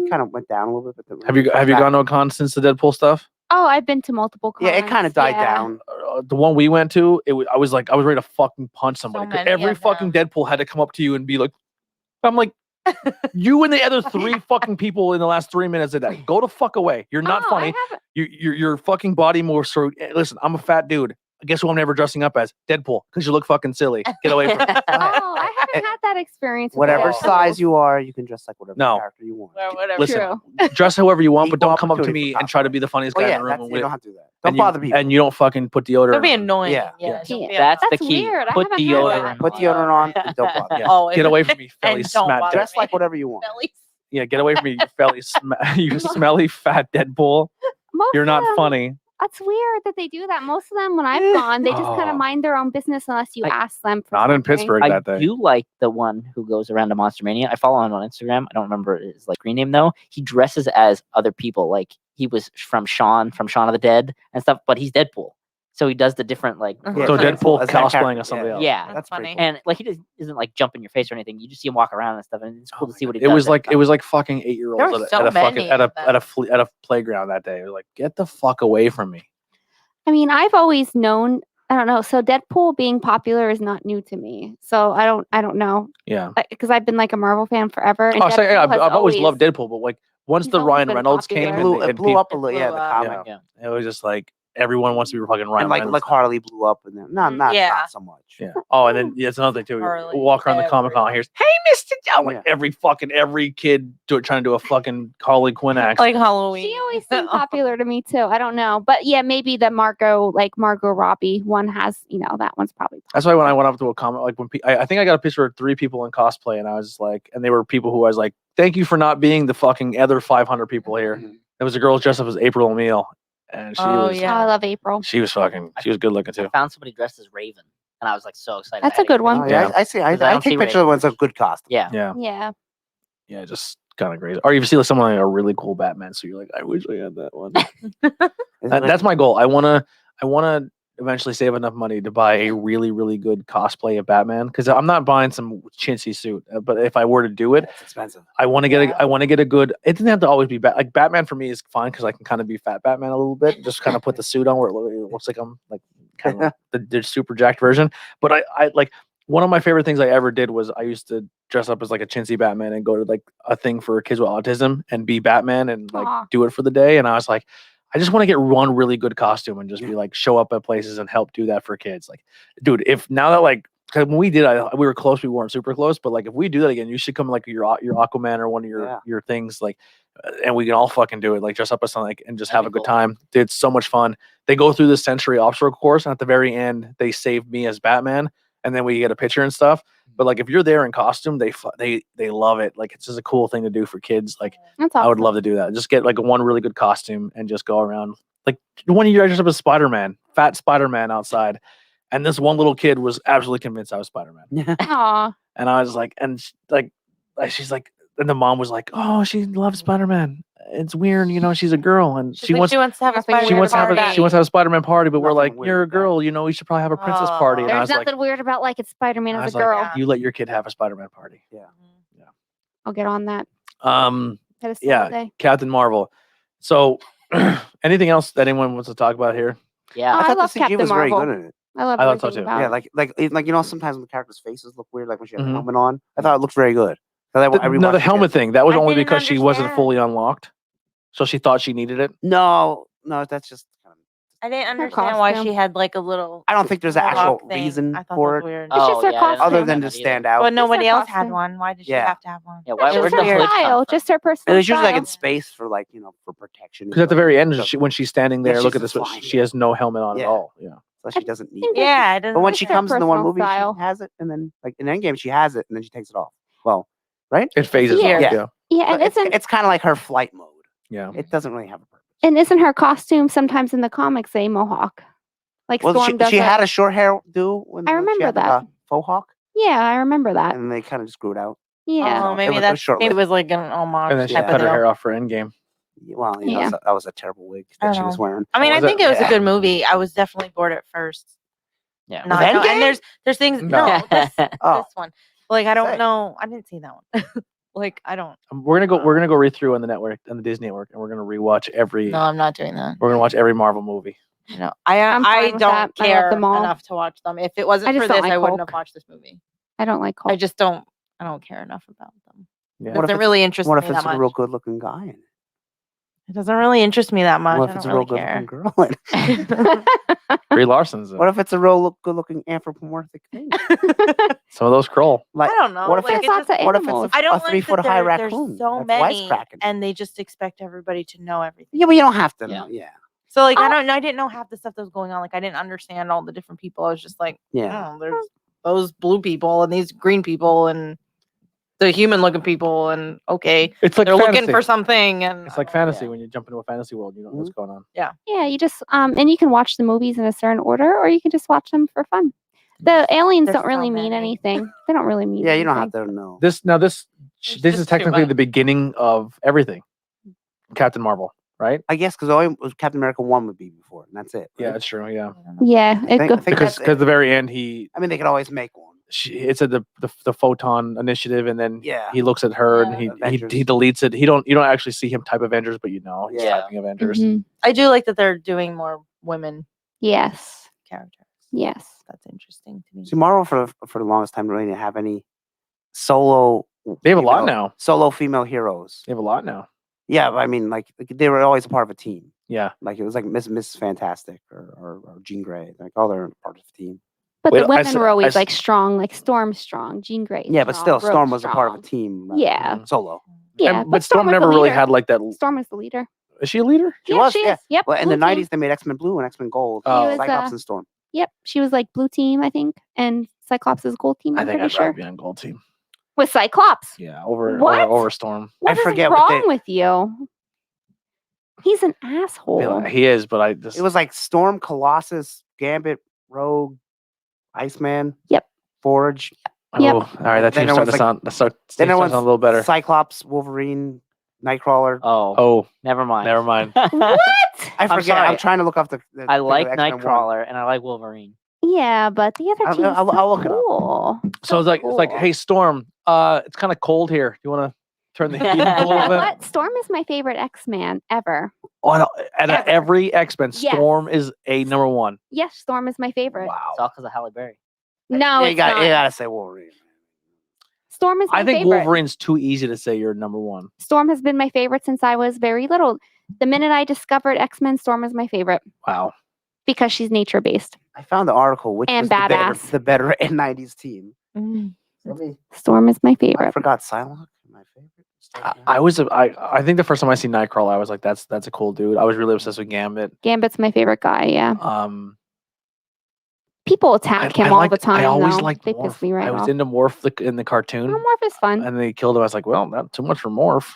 kind of went down a little bit. But Have you gone to a con since the Deadpool stuff? Oh, I've been to multiple cons. Yeah, it kind of died yeah. down. The one we went to, I was ready to fucking punch somebody. 'Cause many every of fucking them. Deadpool had to come up to you and be like, I'm like, you and the other three fucking people in the last 3 minutes of that, go the fuck away. You're not Oh, funny. I haven't, Your fucking body moves through. Listen, I'm a fat dude. Guess who I'm never dressing up as? Deadpool, because you look fucking silly. Get away from me. oh, I haven't had that experience. with Whatever Deadpool. size you are, you can dress like whatever No. character you want. Or whatever. Listen, True. dress however you want, but Equal don't come up to opportunity me for and try to be the funniest Oh guy yeah, in the room. you don't have to do that. Don't and you- bother people. And you don't fucking put deodorant Don't be on. annoying. Yeah. Yeah. don't be That's the That's key. weird. I Put haven't had deodorant that. Put deodorant on and don't bother. Yeah. Oh, Get away from me, and Felly don't smat. bother Dress like me. whatever you want. Belly. Yeah, get away from me, you Felly you smelly fat Deadpool. Most You're of not them- funny. That's weird that they do that. Most of them, when I've gone, they just kind Oh. of mind their own business unless you Like, ask them. For Not in something. Pittsburgh I that day. do like the one who goes around to Monster Mania. I follow him on Instagram. I don't remember his screen name though. He dresses as other people. Like he was from Shaun of the Dead and stuff, but he's Deadpool. So he does the different Mhm. So Yeah, Deadpool as that cosplaying character, as somebody else. Yeah. That's That's pretty funny. cool. and he isn't like jump in your face or anything. You just see him walk around and stuff, and it's cool to see what he It does. was and like stuff. fucking 8-year-olds There were at so a fucking many at of a playground that day. It was like, get the fuck away from me. I mean, I've always known. I don't know. So Deadpool being popular is not new to me. So I don't know Yeah. because I've been like a Marvel fan forever. And Oh, so, yeah, Deadpool has I've always loved Deadpool, but like once he's the always Ryan been Reynolds popular. came, It blew and up a little. Yeah, the blew up. comic. yeah. it was just like everyone wants to be fucking Ryan And like Reynolds. Harley blew up, and then not Yeah. so much. Yeah. Oh, and then it's another thing too. Harley, You walk around the Comic Con, everyone. here's "Hey, Mr. Joe," like every kid trying to do a fucking Harley Quinn accent. Like Halloween. She always seemed popular to me too. I don't know, but yeah, maybe the Margot Robbie one has, that one's probably. That's why when I went up to a comic, like when I think I got a picture of 3 people in cosplay, and I was just like, and they were people who I was like, thank you for not being the fucking other 500 people here. Mhm. There was a girl dressed up as April O'Neil, and she Oh, was yeah. Oh, I love April. she was good looking I too. found somebody dressed as Raven, and I was like so excited. That's I a good didn't one. Oh, realize- yeah, I see. I 'Cause I don't take see pictures of when it's a good costume. Yeah. Yeah, Yeah. yeah, just kind of crazy. Or you see like someone like a really cool Batman, so you're like, I wish I had that one. That's my goal. I wanna eventually save enough money to buy a really, really good cosplay of Batman, because I'm not buying some chintzy suit. But if I were to do it, It's expensive. I want to get a good. It doesn't have to always be like Batman for me is fine because I can kind of be fat Batman a little bit. Just kind of put the suit on where it looks like I'm like kind of like the super jacked version. But I like one of my favorite things I ever did was I used to dress up as like a chintzy Batman and go to like a thing for kids with autism and be Batman and like Aw. do it for the day. And I was like, I just want to get one really good costume and just be like show up at places and help do that for kids. Like, dude, if now that like. Cause when we did, we were close. We weren't super close, but like if we do that again, you should come like your Aquaman or one of your things, like, and we can all fucking do it. Like dress up as something like, and just That'd have a be good cool. time. It's so much fun. They go through this sensory obstacle course, and at the very end, they save me as Batman, and then we get a picture and stuff. But like if you're there in costume, they love it. Like it's just a cool thing to do for kids. Like That's awesome. I would love to do that. Just get like one really good costume and just go around. Like one year I dressed up as Spider-Man, fat Spider-Man outside. And this one little kid was absolutely convinced I was Spider-Man. Aw. And I was like, she's like, and the mom was like, oh, she loves Spider-Man. It's weird, she's a girl and she wants to have a Nothing Spider-Man she wants to have party. a Spider-Man party, but we're Nothing like, weird you're a with that. girl, you should probably have a princess party. And I There's was nothing like, weird about like it's Spider-Man I as was a like, girl. Yeah. you let your kid have a Spider-Man party. I'll get on that. Yeah. Yeah. Captain Marvel. So anything else that anyone wants to talk about here? Yeah. I I thought love the CG Captain was very Marvel. good in it. I love I thought so everything too. about Yeah, it. like sometimes when the characters' faces look weird, like when she has Mhm. the helmet on. I thought it looked very good. I No, rewatched the it helmet again. thing, that was I only didn't because she wasn't understand. fully unlocked. So she thought she needed it. No, that's just. I didn't Her understand why costume. she had like a little. I don't think there's an mohawk actual thing. reason I thought for that it, was weird. It's just Oh, her yeah, I didn't costume. other understand than that to either. stand out. But nobody her else had costume. one. Why did she Yeah. have to have one? Yeah, It's where'd just the her hoods come style. from? Just her And personal it's usually like in style. space for for protection. Because at the very end, So- when she's standing Yeah, there, she's look at just this, flying. she has no helmet on at Yeah. all. Yeah. so she doesn't need think it. Yeah, I didn't. But when she It's her comes in the one personal movie, style. she has it, and then like in Endgame, she has it, and then she takes it off. Well, right? It phases Yeah. off. Yeah. Yeah. Yeah, So and it's isn't kind of like her flight mode. Yeah. It doesn't really have a purpose. her costume sometimes in the comics a mohawk? Like Well, Storm does. she had a short hair do when I she remember had, like, that. a faux hawk, Yeah, I remember that. and then they kind of just grew it out. Yeah. Oh, It maybe was that's short-lived. maybe it was like an homage. And then she type of cut her deal. hair off for Endgame. Well, Yeah. that was a terrible wig I that don't she was know. wearing. I mean, Oh, I is it? think it was a Yeah. good movie. I was definitely bored at first. Yeah. Not With know- Endgame? and there's things. No. No, this, Oh. this one. Like I don't Say. know. I didn't see that one. Like I don't. We're gonna go read through on the network, on the Disney network, and we're gonna rewatch every. No, I'm not doing that. We're gonna watch every Marvel movie. No, I'm fine I with don't that. I love care them all. enough to watch them. If it wasn't I just for don't this, like I wouldn't Hulk. have watched this movie. I don't like Hulk. I just don't. I don't care enough about them. Yeah. It What if doesn't it's- really interest What me if it's that a real much. good-looking guy in it? It doesn't really interest me that much. What I if it's don't a real really care. good-looking girl in it? Brie Larson's. What if it's a real good-looking anthropomorphic thing? Some of those crawl. Like, I don't know. What if like, it's it just, lots of what if animals. it's I a don't like 3 that foot high there's raccoon? so that's many, wisecracking. and they just expect everybody to know everything. Yeah, but you don't have to Yeah. know. Yeah. So like Oh. I don't know. I didn't know half the stuff that was going on. Like I didn't understand all the different people. I was just like, Yeah. oh, there's those blue people and these green people and the human looking people and okay, It's like they're fantasy. looking for something and It's like fantasy Yeah. when you jump into a fantasy world. You don't know what's going on. Yeah, you just and you can watch the movies in a certain order, or you can just watch them for fun. The aliens There's don't really so mean many. anything. They don't really mean. Yeah, you don't anything. have to know. This There's is just too technically much. the beginning of everything. Captain Marvel, right? I guess because only Captain America 1 would be before, and that's it. Yeah, right? that's true. Yeah, Yeah, I think because that's it. the very end, I mean, they could always make one. it's at the photon initiative, and then Yeah. he looks at her and Yeah. he Avengers. deletes it. You don't actually see him type Avengers, but you know he's Yeah. typing Avengers. Mhm. I do like that they're doing more women Yes, characters. yes. That's interesting to me. See, Marvel for the longest time really didn't have any solo. They have a lot female- now. Solo female heroes. They have a lot now. Yeah, but I mean, like they were always a part of a team. Yeah. Like it was like Miss Fantastic or Jean Grey. Like all they're part of the team. But Wait, the I women s- were I always s- like strong, like Storm strong, Jean Grey. Yeah, but still, strong, Storm Rogue was a part of a strong. team. rather Yeah. than solo. Yeah, but Storm was the never really leader. had like that. Storm was the leader. Is she a leader? She Yeah, was, she yeah. is. Yep. Well, in the blue team. '90s, they made X-Men Blue and X-Men Gold. Oh. was, Cyclops and Storm. Yep, she was like blue team, I think, and Cyclops' gold team. I I'm think pretty I'd sure. rather be on Gold Team. With Cyclops. Yeah, over What? over Storm. What is forget what wrong they- with you? He's an asshole. Feel like he is, but I just It was like Storm, Colossus, Gambit, Rogue, Iceman. Yep. Forge. Yep. Oh, all right. That Then team there was, started to sound. That Then team there started was to sound a little better. Cyclops, Wolverine, Nightcrawler. Oh, Oh, never mind. never mind. What? I I'm forget. sorry. I'm trying to look up the I think of like X-Men 1. Nightcrawler and I like Wolverine. Yeah, but the other I'll- team. I'll look it up. cool. So it's like, cool. hey Storm, it's kind of cold here. You want to turn the heat up a You little know bit? what? Storm is my favorite X-Man ever. Out of Ever. every X-Men, Yes. Storm is a number one. Yes, Storm is my favorite. Wow. It's all because of Halle Berry. No, you it's got not. you gotta say Wolverine. Storm is my I think favorite. Wolverine's too easy to say you're number one. Storm has been my favorite since I was very little. The minute I discovered X-Men, Storm is my favorite Wow. because she's nature based. I found the article which And was badass. the better '90s team. Let me. Storm is my I favorite. forgot Psylocke. My favorite. I think the first time I seen Nightcrawler, I was like, that's a cool dude. I was really obsessed with Gambit. Gambit's my favorite guy. Yeah, I people attack him all the time. I always though. liked They Morph. piss me right I was off. into Morph in the cartoon, Oh, Morph is fun. and they killed him. I was like, well, not too much for Morph.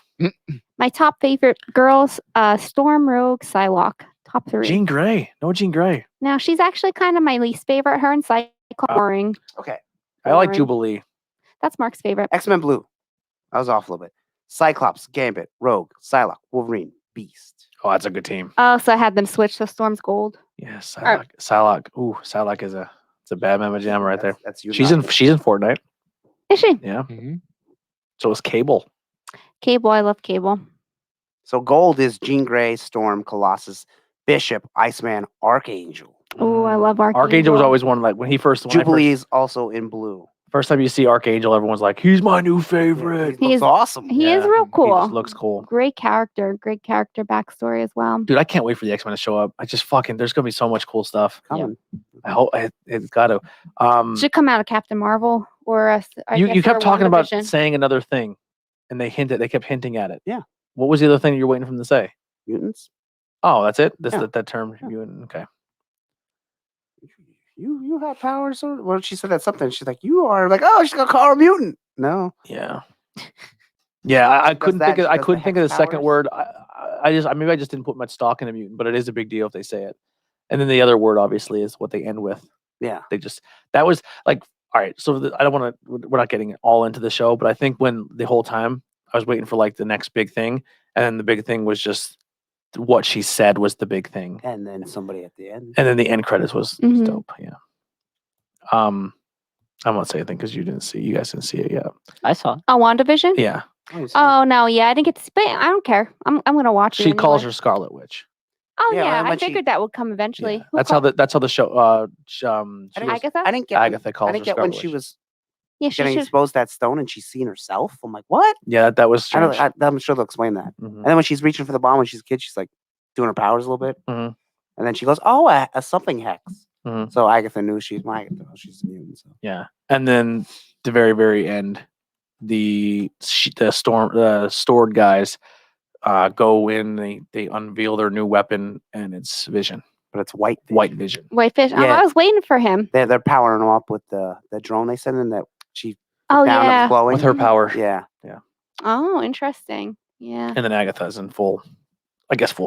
My top favorite girls: Storm, Rogue, Psylocke. Top 3. Jean Grey, no Jean Grey. Now she's actually kind of my least favorite. Her and Psycho boring. Okay. I like Boring. Jubilee. That's Mark's favorite. X-Men Blue. I was off a little bit. Cyclops, Gambit, Rogue, Psylocke, Wolverine, Beast. Oh, that's a good team. Oh, so I had them switch to Storm's gold. Yeah, Psylocke. Psylocke. Ooh, Psylocke is it's a bad mamma jamma right there. That's you. She's in Fortnite. Is she? Yeah. Mhm. So is Cable. Cable. I love Cable. So gold is Jean Grey, Storm, Colossus, Bishop, Iceman, Archangel. Oh, I love Archangel. Archangel was always one like when I Jubilee is also in blue. first time you see Archangel, everyone's like, he's my new favorite. He He's- looks awesome. He is Yeah, real He cool. just looks cool. Great character backstory as well. Dude, I can't wait for the X-Men to show up. I just there's gonna be so much cool stuff. Coming. I hope it's got to. Should come out of Captain Marvel or You kept talking about WandaVision. saying another thing, and they kept hinting at it. Yeah. What was the other thing you're waiting for them to say? Mutants. Oh, that's it. That's Yeah. that term. Yeah. Okay. You have powers, or well, she said that something. She's like, you are like, oh, she's gonna call her a mutant. No, Yeah. Yeah, I Does couldn't that- think of I does the couldn't think of the hex second powers? word. Maybe I just didn't put much stock in a mutant, but it is a big deal if they say it. And then the other word obviously is what they end with. yeah, They just that was like all right. So I don't want to. We're not getting all into the show, but I think when the whole time I was waiting for like the next big thing, and then the big thing was just what she said was the big thing, and then somebody at the end. and then the end credits was Mhm. dope. Yeah. I won't say anything because you guys didn't see it yet. I saw. Oh, WandaVision? Yeah. Oh no, yeah, I didn't get to but I don't care. I'm gonna watch it. She calls anyway. her Scarlet Witch. Oh Yeah, yeah, I when she- figured that would come eventually. Yeah. Who That's how called- the show. I She didn't- was- Agatha? I didn't get. Agatha calls I didn't her get when Scarlet she Witch. was Yeah, she getting should. exposed to that stone and she's seen herself. I'm like, what? Yeah, that was I don't, strange. I'm sure they'll explain that. Mhm. And then when she's reaching for the bomb when she's a kid, she's like doing her powers a little bit. Mhm. And then she goes, oh, a something hex. Mhm. So Agatha knew she's my Agatha. She's a mutant. So. Yeah, and then the very end, the stored guys go in. They unveil their new weapon, and it's Vision, But it's white. Vision. White Vision. Whitefish. Yeah. I was waiting for him. They're powering them up with the drone they sent in that she Oh down yeah. and flowing. With her power, Yeah. Oh, interesting. Yeah. and then Agatha's in full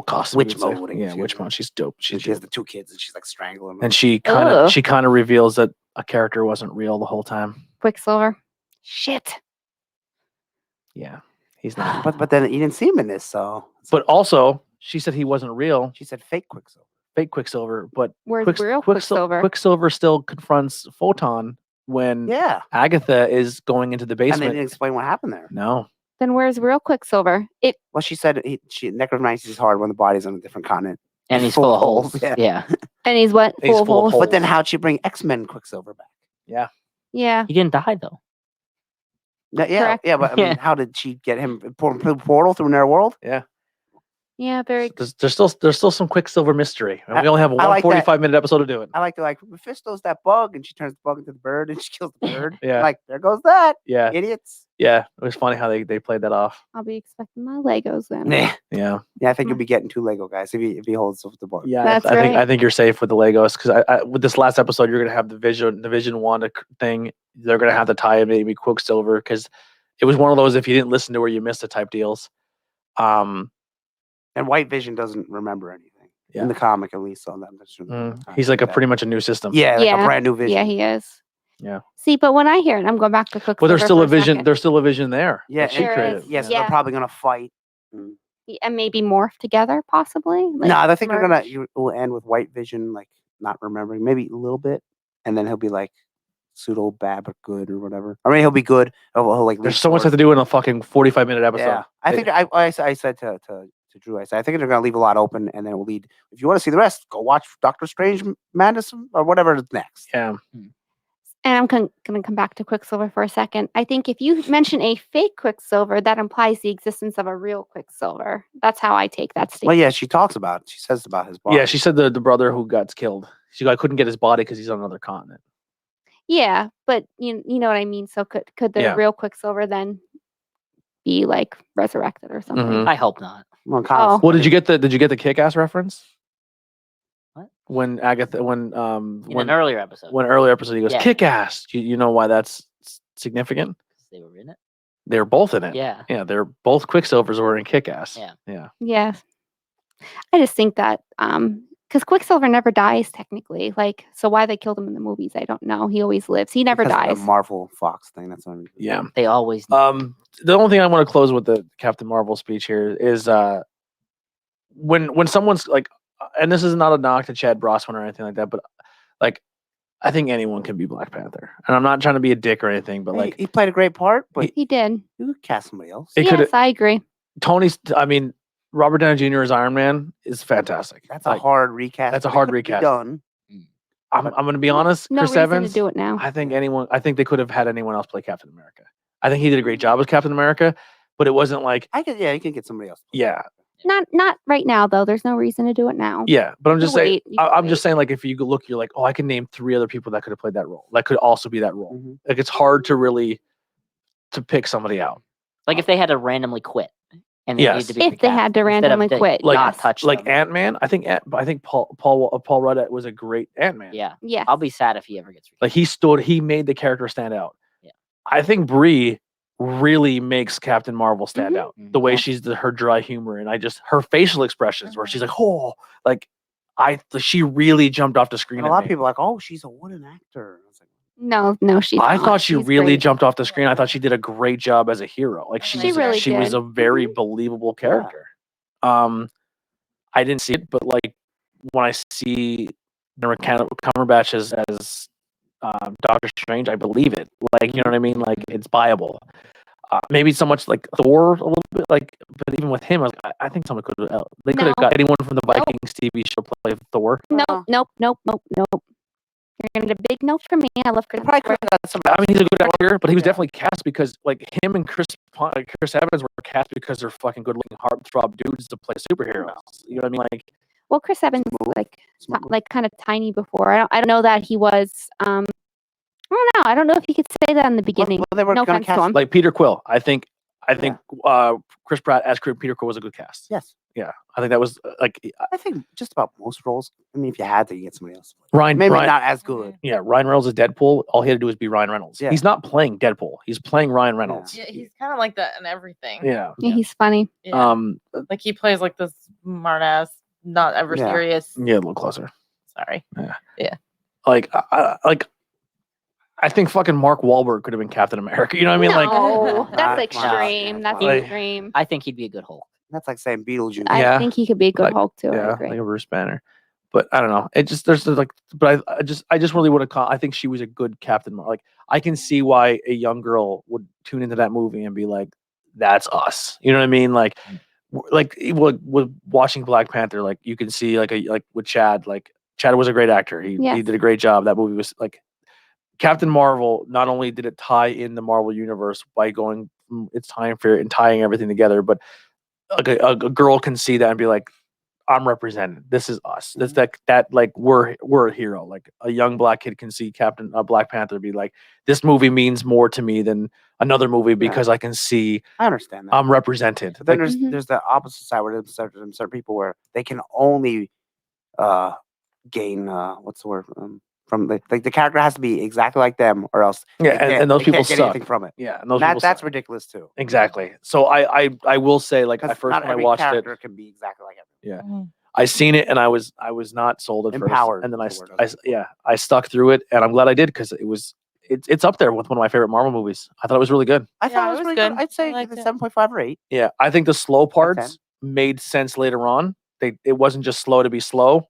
costume. Witch you would say. mode, Yeah, excuse witch me. mode. She's dope. And She's she has dope. the 2 kids and she's like strangling them. And she Ugh. kind of reveals that a character wasn't real the whole time. Quicksilver. Shit. Yeah, he's not. but then you didn't see him in this, so But also, she said he wasn't real, she said fake Quicksilver. fake Quicksilver. But Where's real Quicksilver? Quicksilver still confronts Photon when Yeah. Agatha is going into the And they basement. didn't explain what happened there. No. Then where's real Quicksilver? Well, she said necromancy is hard when the body's on a different continent. And he's full of holes. Yeah. Yeah. And he's what? He's full of holes. holes. But then how'd she bring X-Men Quicksilver back? Yeah. Yeah. He didn't die though. Yeah, Correct. yeah, but I Yeah. mean, how did she get him portal through their world? Yeah. Yeah, very. There's still some Quicksilver mystery, and we only have I one like that. 45-minute episode to do it. I like to like Mephisto's that bug, and she turns the bug into the bird, and she kills the bird. Yeah. Like there goes that. Yeah, Idiots. yeah. It was funny how they played that off. I'll be expecting my Legos then. Nah. Yeah, Yeah, I think you'll be getting 2 Lego guys if he holds with the bug. yeah. That's I think right. you're safe with the Legos because I with this last episode you're gonna have the Vision One thing. They're gonna have to tie in maybe Quicksilver because it was one of those if you didn't listen to where you missed the type deals. And White Vision doesn't remember anything Yeah. in the comic, at least on that. He's like a pretty much a new system. Yeah, like Yeah. a brand new Vision. Yeah, he is. Yeah. See, but when I hear it, I'm going back to Quicksilver. But there's still for a Vision. second. There's still a Vision there. Yeah, that she There created. is. Yes, Yeah. they're probably gonna fight. And maybe morph together, possibly. Like, No, I think they're merge. it will end with White Vision like not remembering, maybe a little bit, and then he'll be like pseudo bad but good or whatever. I mean, he'll be good. He'll like. There's leap so much towards- to do in a fucking 45-minute episode. Yeah, I think I said to Drew, I said I think they're gonna leave a lot open, and then it will lead. If you want to see the rest, go watch Doctor Strange Madness or whatever is next. Yeah. And I'm going to come back to Quicksilver for a second. I think if you mention a fake Quicksilver, that implies the existence of a real Quicksilver. That's how I take that Well, statement. yeah, she talks about it. She says about his body. Yeah, she said the brother who got killed. She I couldn't get his body because he's on another continent. Yeah, but you know what I mean. So could the Yeah. real Quicksilver then be like resurrected or something? Mhm. I hope not. Well, Oh. Well, did you get the Kick-Ass reference? What? When Agatha when In an earlier episode, when earlier episode he goes Yeah. Kick-Ass. You know why that's significant? 'cause they were in it. They're both in it. Yeah. Yeah, they're both Quicksilvers were in Kick-Ass. Yeah. Yeah. Yeah. I just think that because Quicksilver never dies technically. Like, so why they killed him in the movies, I don't know. He always lives. He never because of dies. the Marvel Fox thing. That's what I mean. Yeah. They always. The only thing I want to close with the Captain Marvel speech here is when someone's like, and this is not a knock to Chad Brosnan or anything like that, but like, I think anyone can be Black Panther, and I'm not trying to be a dick or anything, but like, he played a great part, but He did. you could cast somebody else. It Yes, could've- I agree. Robert Downey Jr. as Iron Man is fantastic. That's a Like, hard recast. that's a but it hard could be recast. Done. I'm going to be honest, No Chris reason Evans. to do it now. I think they could have had anyone else play Captain America. I think he did a great job as Captain America, but it wasn't like, You can get somebody else. yeah, Not right now though. There's no reason to do it now. yeah. But I'm just You saying, wait, you can I'm just wait. saying, like, if you look, you're like, oh, I can name 3 other people that could have played that role. That could also be that role. Mhm. Like, it's hard to really to pick somebody out. Like if they had to randomly quit, and they Yes. needed to be If they had to recast, instead of randomly they quit, Like- not yes. touch Like them. Ant-Man, I think Paul Rudd was a great Ant-Man. Yeah, Yes. I'll be sad if he ever gets. Like he made the character stand out. Yeah. I think Brie really makes Captain Marvel stand Mhm. out. The way Yeah. her dry humor and her facial expressions where she's like, oh, like she really jumped off the screen. And a at lot of me. people are like, oh, she's a wooden actor. I was like, No, she's I not. thought she She's really great. jumped off the screen. I thought she did a great job as a hero. Like She really she was did. a very Mhm. believable character. I didn't see it, but like when I see Cumberbatch as Doctor Strange, I believe it. Like, you know what I mean? Like, it's viable. Maybe so much like Thor a little bit, like, but even with him, I think someone could have. They could have No. got anyone from the Vikings TV show play Thor. Nope. You're gonna get a big note from me. I love Chris. probably could have got somebody I mean, he's a good actor, but he was Yeah. definitely cast because like him and Chris Evans were cast because they're fucking good-looking heartthrob dudes to play superheroes. You know what I mean? Like, Well, Chris Evans was Smart move. kind of tiny before. I don't know that he was. I don't know. I don't know if you could say that in the beginning. Well, they were No gonna offense to cast. him. like Peter Quill. I think Chris Pratt as Peter Quill was a good cast. Yes, Yeah, I think that was like I think just about most roles. I mean, if you had to, you get somebody else. Ryan. Maybe Ryan not as good. Yeah, Ryan Reynolds is Deadpool. All he had to do was be Ryan Reynolds. Yeah. He's not playing Deadpool. He's playing Ryan Reynolds. Yeah, he's kind of like that in everything. Yeah. Yeah, he's funny. Yeah. Like, Like he plays like this smart ass, not ever Yeah. serious. yeah, a little closer. Sorry. Like, I think fucking Mark Wahlberg could have been Captain America. You know what I mean? Like, No, that's Not- extreme. That's Like- extreme. I think he'd be a good Hulk. That's like saying Beetlejuice. Yeah. I think he could be a good Like, Hulk too. I yeah, agree. like a Bruce Banner. But I don't know. It just there's like, but I just really would have. I think she was a good Captain Marvel. Like, I can see why a young girl would tune into that movie and be like, "That's us." You know what I mean? Like, with watching Black Panther, like you can see like with Chad. Like, Chad was a great actor. He Yes. did a great job. That movie was like Captain Marvel. Not only did it tie in the Marvel universe by going from its time period and tying everything together, but a girl can see that and be like, I'm represented. This is us. That's that like we're a hero. Like a young black kid can see Captain Black Panther and be like, this movie means more to me than another movie because I can see I understand that. I'm represented. But then Like, there's the opposite side where there's certain people where they can only gain what's the word from the character has to be exactly like them or else yeah, and those they people can't get suck. anything from it. Yeah, and those people That's suck. ridiculous too. Exactly. So I will say like I 'Cause first not when I every watched it, character can be exactly like everyone. yeah, I seen it and I was not sold at Empowered first, and then is the word I was looking for. I stuck through it, and I'm glad I did because it's up there with one of my favorite Marvel movies. I thought it was really good. I Yeah, thought it it was was really good. good. I'd say I liked the it. 7.5 or 8. Yeah, I think the slow 10. parts made sense later on. It wasn't just slow to be slow.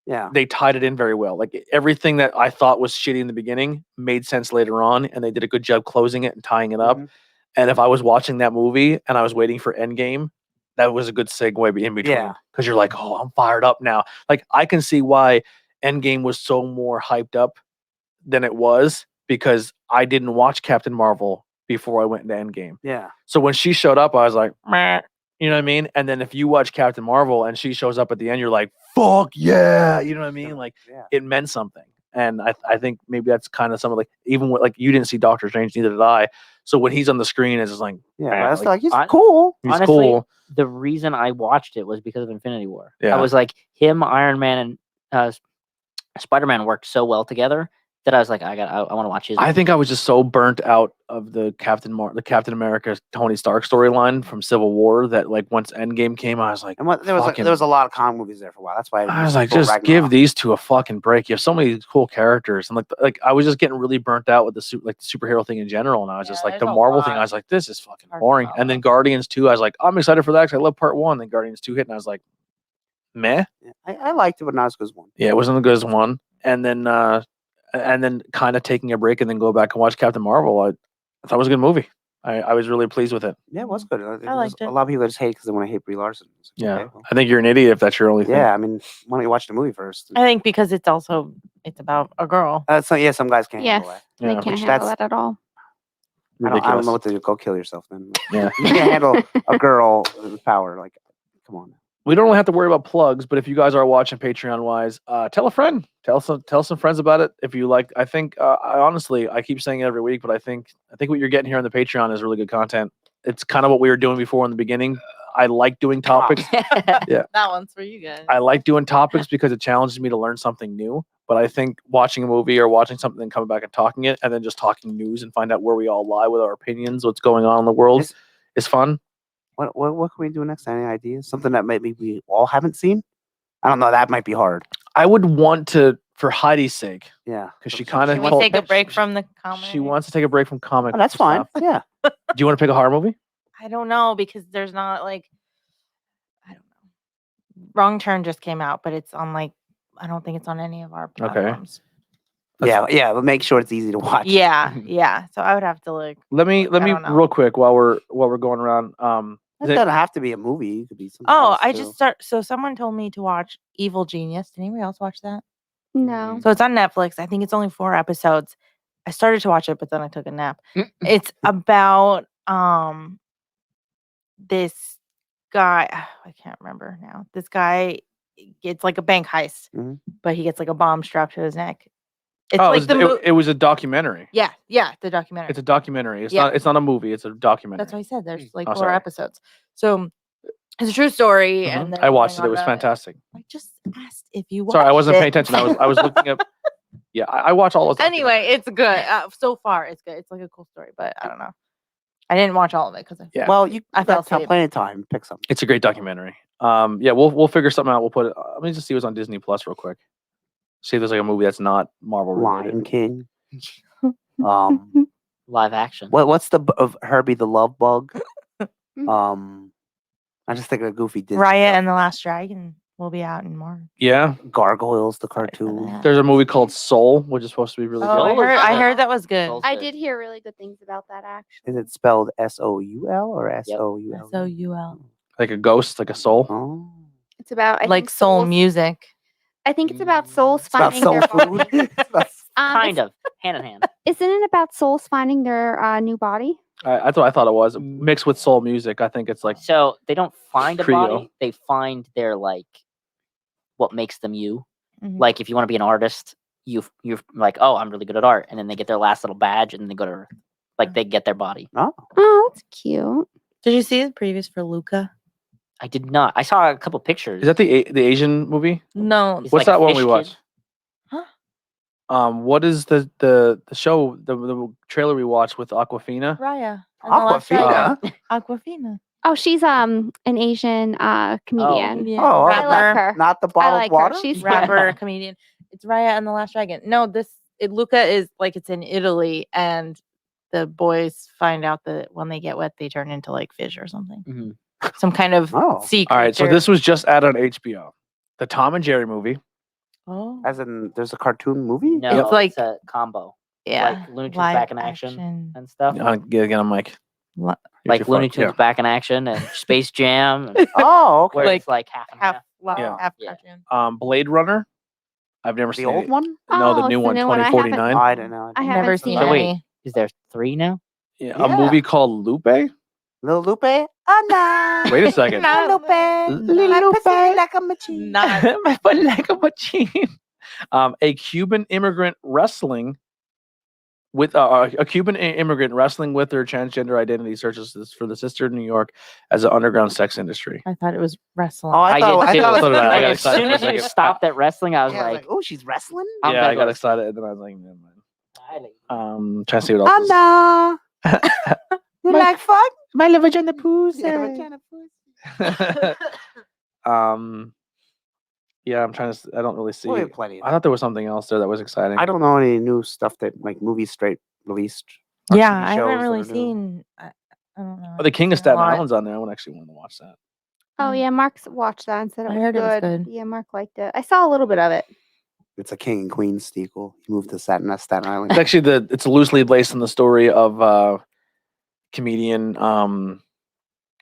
Yeah. They tied it in very well. Like everything that I thought was shitty in the beginning made sense later on, and they did a good job closing it and tying it up. Mhm. And if I was watching that movie and I was waiting for Endgame, that was a good segue in between Yeah. because you're like, oh, I'm fired up now. Like I can see why Endgame was so more hyped up than it was because I didn't watch Captain Marvel before I went into Endgame. Yeah. So when she showed up, I was like, meh, you know what I mean? And then if you watch Captain Marvel and she shows up at the end, you're like, fuck yeah, you know what I mean? Like Yeah. it meant something. And I think maybe that's kind of some of like even with, like you didn't see Doctor Strange, neither did I. So when he's on the screen, it's just like, Yeah. man, But I was like, like, he's I- cool. he's Honestly, cool. the reason I watched it was because of Infinity War. Yeah. I was like, him, Iron Man, and Spider-Man worked so well together that I was like, I want to watch his. I think I was just so burnt out of the Captain America Tony Stark storyline from Civil War that like once Endgame came, I was like, And there was a lot of comic movies there for a while. That's why I was like, just give these two a fucking break. You have so many cool characters, and like I was just getting really burnt out with the superhero thing in general. And I was just like, there's the a Marvel thing. lot I was like, this is fucking hard to boring. And then follow. Guardians 2, I was like, I'm excited for that because I love Part 1. Then Guardians 2 hit, and I was like, meh. I liked it, but not as good as one. Yeah, it wasn't as good as one. And then kind of taking a break and then go back and watch Captain Marvel. I thought it was a good movie. I was really pleased with it. Yeah, it was good. There was liked it. A lot of people just hate because they want to hate Brie Larson. It's like, Yeah, okay, well. I think you're an idiot if that's your only thing. Yeah, I mean, why don't you watch the movie first? I think because it's about a girl. Some guys can't Yes, handle that. they Yeah. can't Which handle that's- that at all. I don't know Ridiculous. what to do. Go kill yourself then. Yeah. You can't handle a girl with power. Like, come on. We don't really have to worry about plugs, but if you guys are watching Patreon wise, tell a friend, tell some friends about it. If you like, I think I honestly, I keep saying it every week, but I think what you're getting here on the Patreon is really good content. It's kind of what we were doing before in the beginning. I like doing topics. That one's for you guys. I like doing topics because it challenges me to learn something new. But I think watching a movie or watching something and coming back and talking it, and then just talking news and find out where we all lie with our opinions, what's going on in the world, is fun. What can we do next? Any ideas? Something that maybe we all haven't seen? I don't know. That might be hard. I would want to, for Heidi's sake, Yeah. because she kind of Can we take a break from the comedy? She wants to take a break from comic. Oh, that's fine. stuff. Yeah. Do you want to pick a horror movie? I don't know because there's not like I don't know. Wrong Turn just came out, but it's on like I don't think it's on any of our platforms. Yeah. But make sure it's easy to watch. Yeah. So I would have to like. Let me don't know. real quick while we're going around. It doesn't have to be a movie. It could be something. Oh, else, I too. just start. So someone told me to watch Evil Genius. Did anybody else watch that? No. So it's on Netflix. I think it's only 4 episodes. I started to watch it, but then I took a nap. It's about this guy. I can't remember now. This guy gets like a bank heist, Mhm. but he gets like a bomb strapped to his neck. It's Oh, like it was a documentary. yeah, the documentary. It's a documentary. It's Yeah. not a movie. It's a documentary. That's what I said. There's like Oh, 4 sorry. episodes. So it's a true story. Mhm. And they're I watched it. going It was on a- fantastic. I just asked if you watched Sorry, I wasn't it. paying attention. I was looking up. Yeah, I watch all of. Anyway, it's good. So far, it's good. It's like a cool story, but I don't know. I didn't watch all of it because Yeah. Well, you I fell got asleep. plenty of time. Pick something. It's a great documentary. Yeah, we'll figure something out. We'll put it. Let me just see what's on Disney Plus real quick. See if there's like a movie that's not Marvel related. Lion King. Live action. What's the of Herbie the Love Bug? I just think of a goofy Disney. Raya stuff. and the Last Dragon will be out in March. Yeah, Gargoyles, the Sorry for cartoon. that. there's a movie called Soul, which is supposed to be really Oh, good. I heard that was good. Soul's I good. did hear really good things about that actually. Is it spelled SOUL or SOUL? SOUL. Like a ghost, like a soul. Oh. It's about I Like think soul souls- music. I think it's about souls It's about finding soul their food. body. It's about- Kind of hand in hand. Isn't it about souls finding their new body? That's what I thought it was. Mixed with soul music. I think it's like So they don't find a Trio. body; they find their like what makes them you. Mhm. Like if you want to be an artist, you're like, oh, I'm really good at art, and then they get their last little badge, and then they go to like they get their body. Oh, that's cute. Did you see the previews for Luca? I did not. I saw a couple pictures. is that the Asian movie? No. He's What's like a that one fish we kid. watched? Huh? What is the show the trailer we watched with Aquafina? Raya. and the Last Aquafina. Dragon. Aquafina. Oh, she's an Asian comedian. Yeah. Oh, I like rapper. her. Not the I bottled like water. her. She's Rapper, comedian. It's Raya and the Last Dragon. No, Luca is like it's in Italy, and the boys find out that when they get wet, they turn into like fish or something. Mhm. Some kind of Oh. sea All right, so creature. this was just out on HBO. The Tom and Jerry movie. Oh, As in, there's a cartoon movie. No, It's it's like- a combo. yeah. Like Looney Tunes live back in action and stuff. Again, I'm like, Li- here's Like your Looney fuck- Tunes back in action and Space Jam, and Oh, okay. where Like, it's like half and half. Yeah. half Yeah. cartoon. Blade Runner. I've never The seen old it. one. No, the Oh, new it's one, the new one. I haven't- 2049. I don't know. I haven't Never seen seen So it. wait, any. is there 3 now? Yeah, Yeah. a movie called Lupe. Little Lupe. Oh no. Wait a second. Not- Lupe. Little My Lupe. pussy like a machine. Not My foot like a machine. A Cuban immigrant wrestling with a Cuban immigrant wrestling with their transgender identity searches for the sister in New York as an underground sex industry. I thought it was wrestling. Oh, I thought. did I too. thought. So did I. I Like, got as excited soon for a as you second. stopped at wrestling, I was Yeah, I was like, like, oh, she's wrestling. I'm Yeah, gonna I go got to- excited, and then I was like, never mind. I like- Trying to see what else. is- Oh no. You My- like fuck? My liver vagina pussy. Yeah, I'm trying to. I don't really see. We have plenty. I thought there was something else there that was exciting. I don't know any new stuff that like movies straight released. or yeah, TV I shows haven't that really are new. seen. I don't know. Oh, the King of Seen a Staten lot. Island's on there. I would actually want to watch that. Oh yeah, Mark's watched that and said it I was heard it was good. good. Yeah, Mark liked it. I saw a little bit of it. It's a king and queen sequel. He moved to Staten Island. It's actually it's loosely based on the story of comedian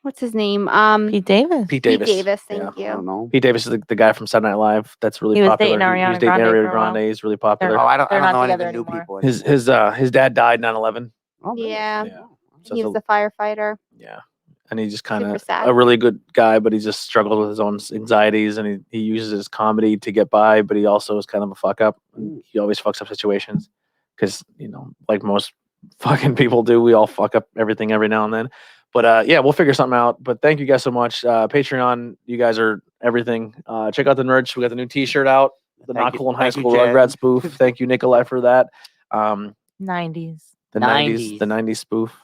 What's his name? Pete Davis. Pete Pete Davis. Davis. Yeah. Thank I you. don't know. Pete Davis is the guy from Saturday Night Live. That's really He was popular. dating He was Ariana dating Grande Ariana for a while. Grande. He's really popular. Oh, I don't They're know not any of the together new anymore. people. His dad died 9/11. Oh, really? Yeah, Yeah. So he it's was a firefighter. yeah, and he's just kind Super of sad. a really good guy, but he just struggled with his own anxieties, and he uses his comedy to get by, but he also is kind of a fuck up. And he always fucks up situations because like most fucking people do, we all fuck up everything every now and then. But yeah, we'll figure something out. But thank you guys so much. Patreon, you guys are everything. Check out the merch. We got the new T-shirt out, the Thank Not you- Cool in High thank you, School Jen. Rugrats spoof. Thank you, Nikolai, for that. 90s. The 90s. 90s spoof.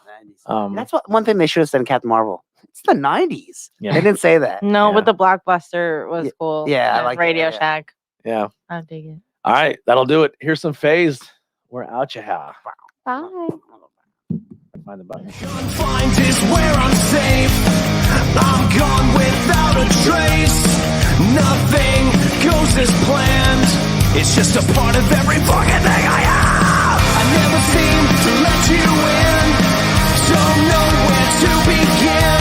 90s. That's one thing they should have said in Captain Marvel. It's the 90s. Yeah. They didn't say that. No, Yeah. but the blockbuster was cool. yeah, I and like that, Radio yeah. Shack. Yeah. I dig it. All right, that'll do it. Here's some phased. We're out ya. Bye. Find the button. Confined is where I'm safe. I'm gone without a trace. Nothing goes as planned. It's just a part of every fucking thing I am. I never seem to let you in. Don't know where to begin.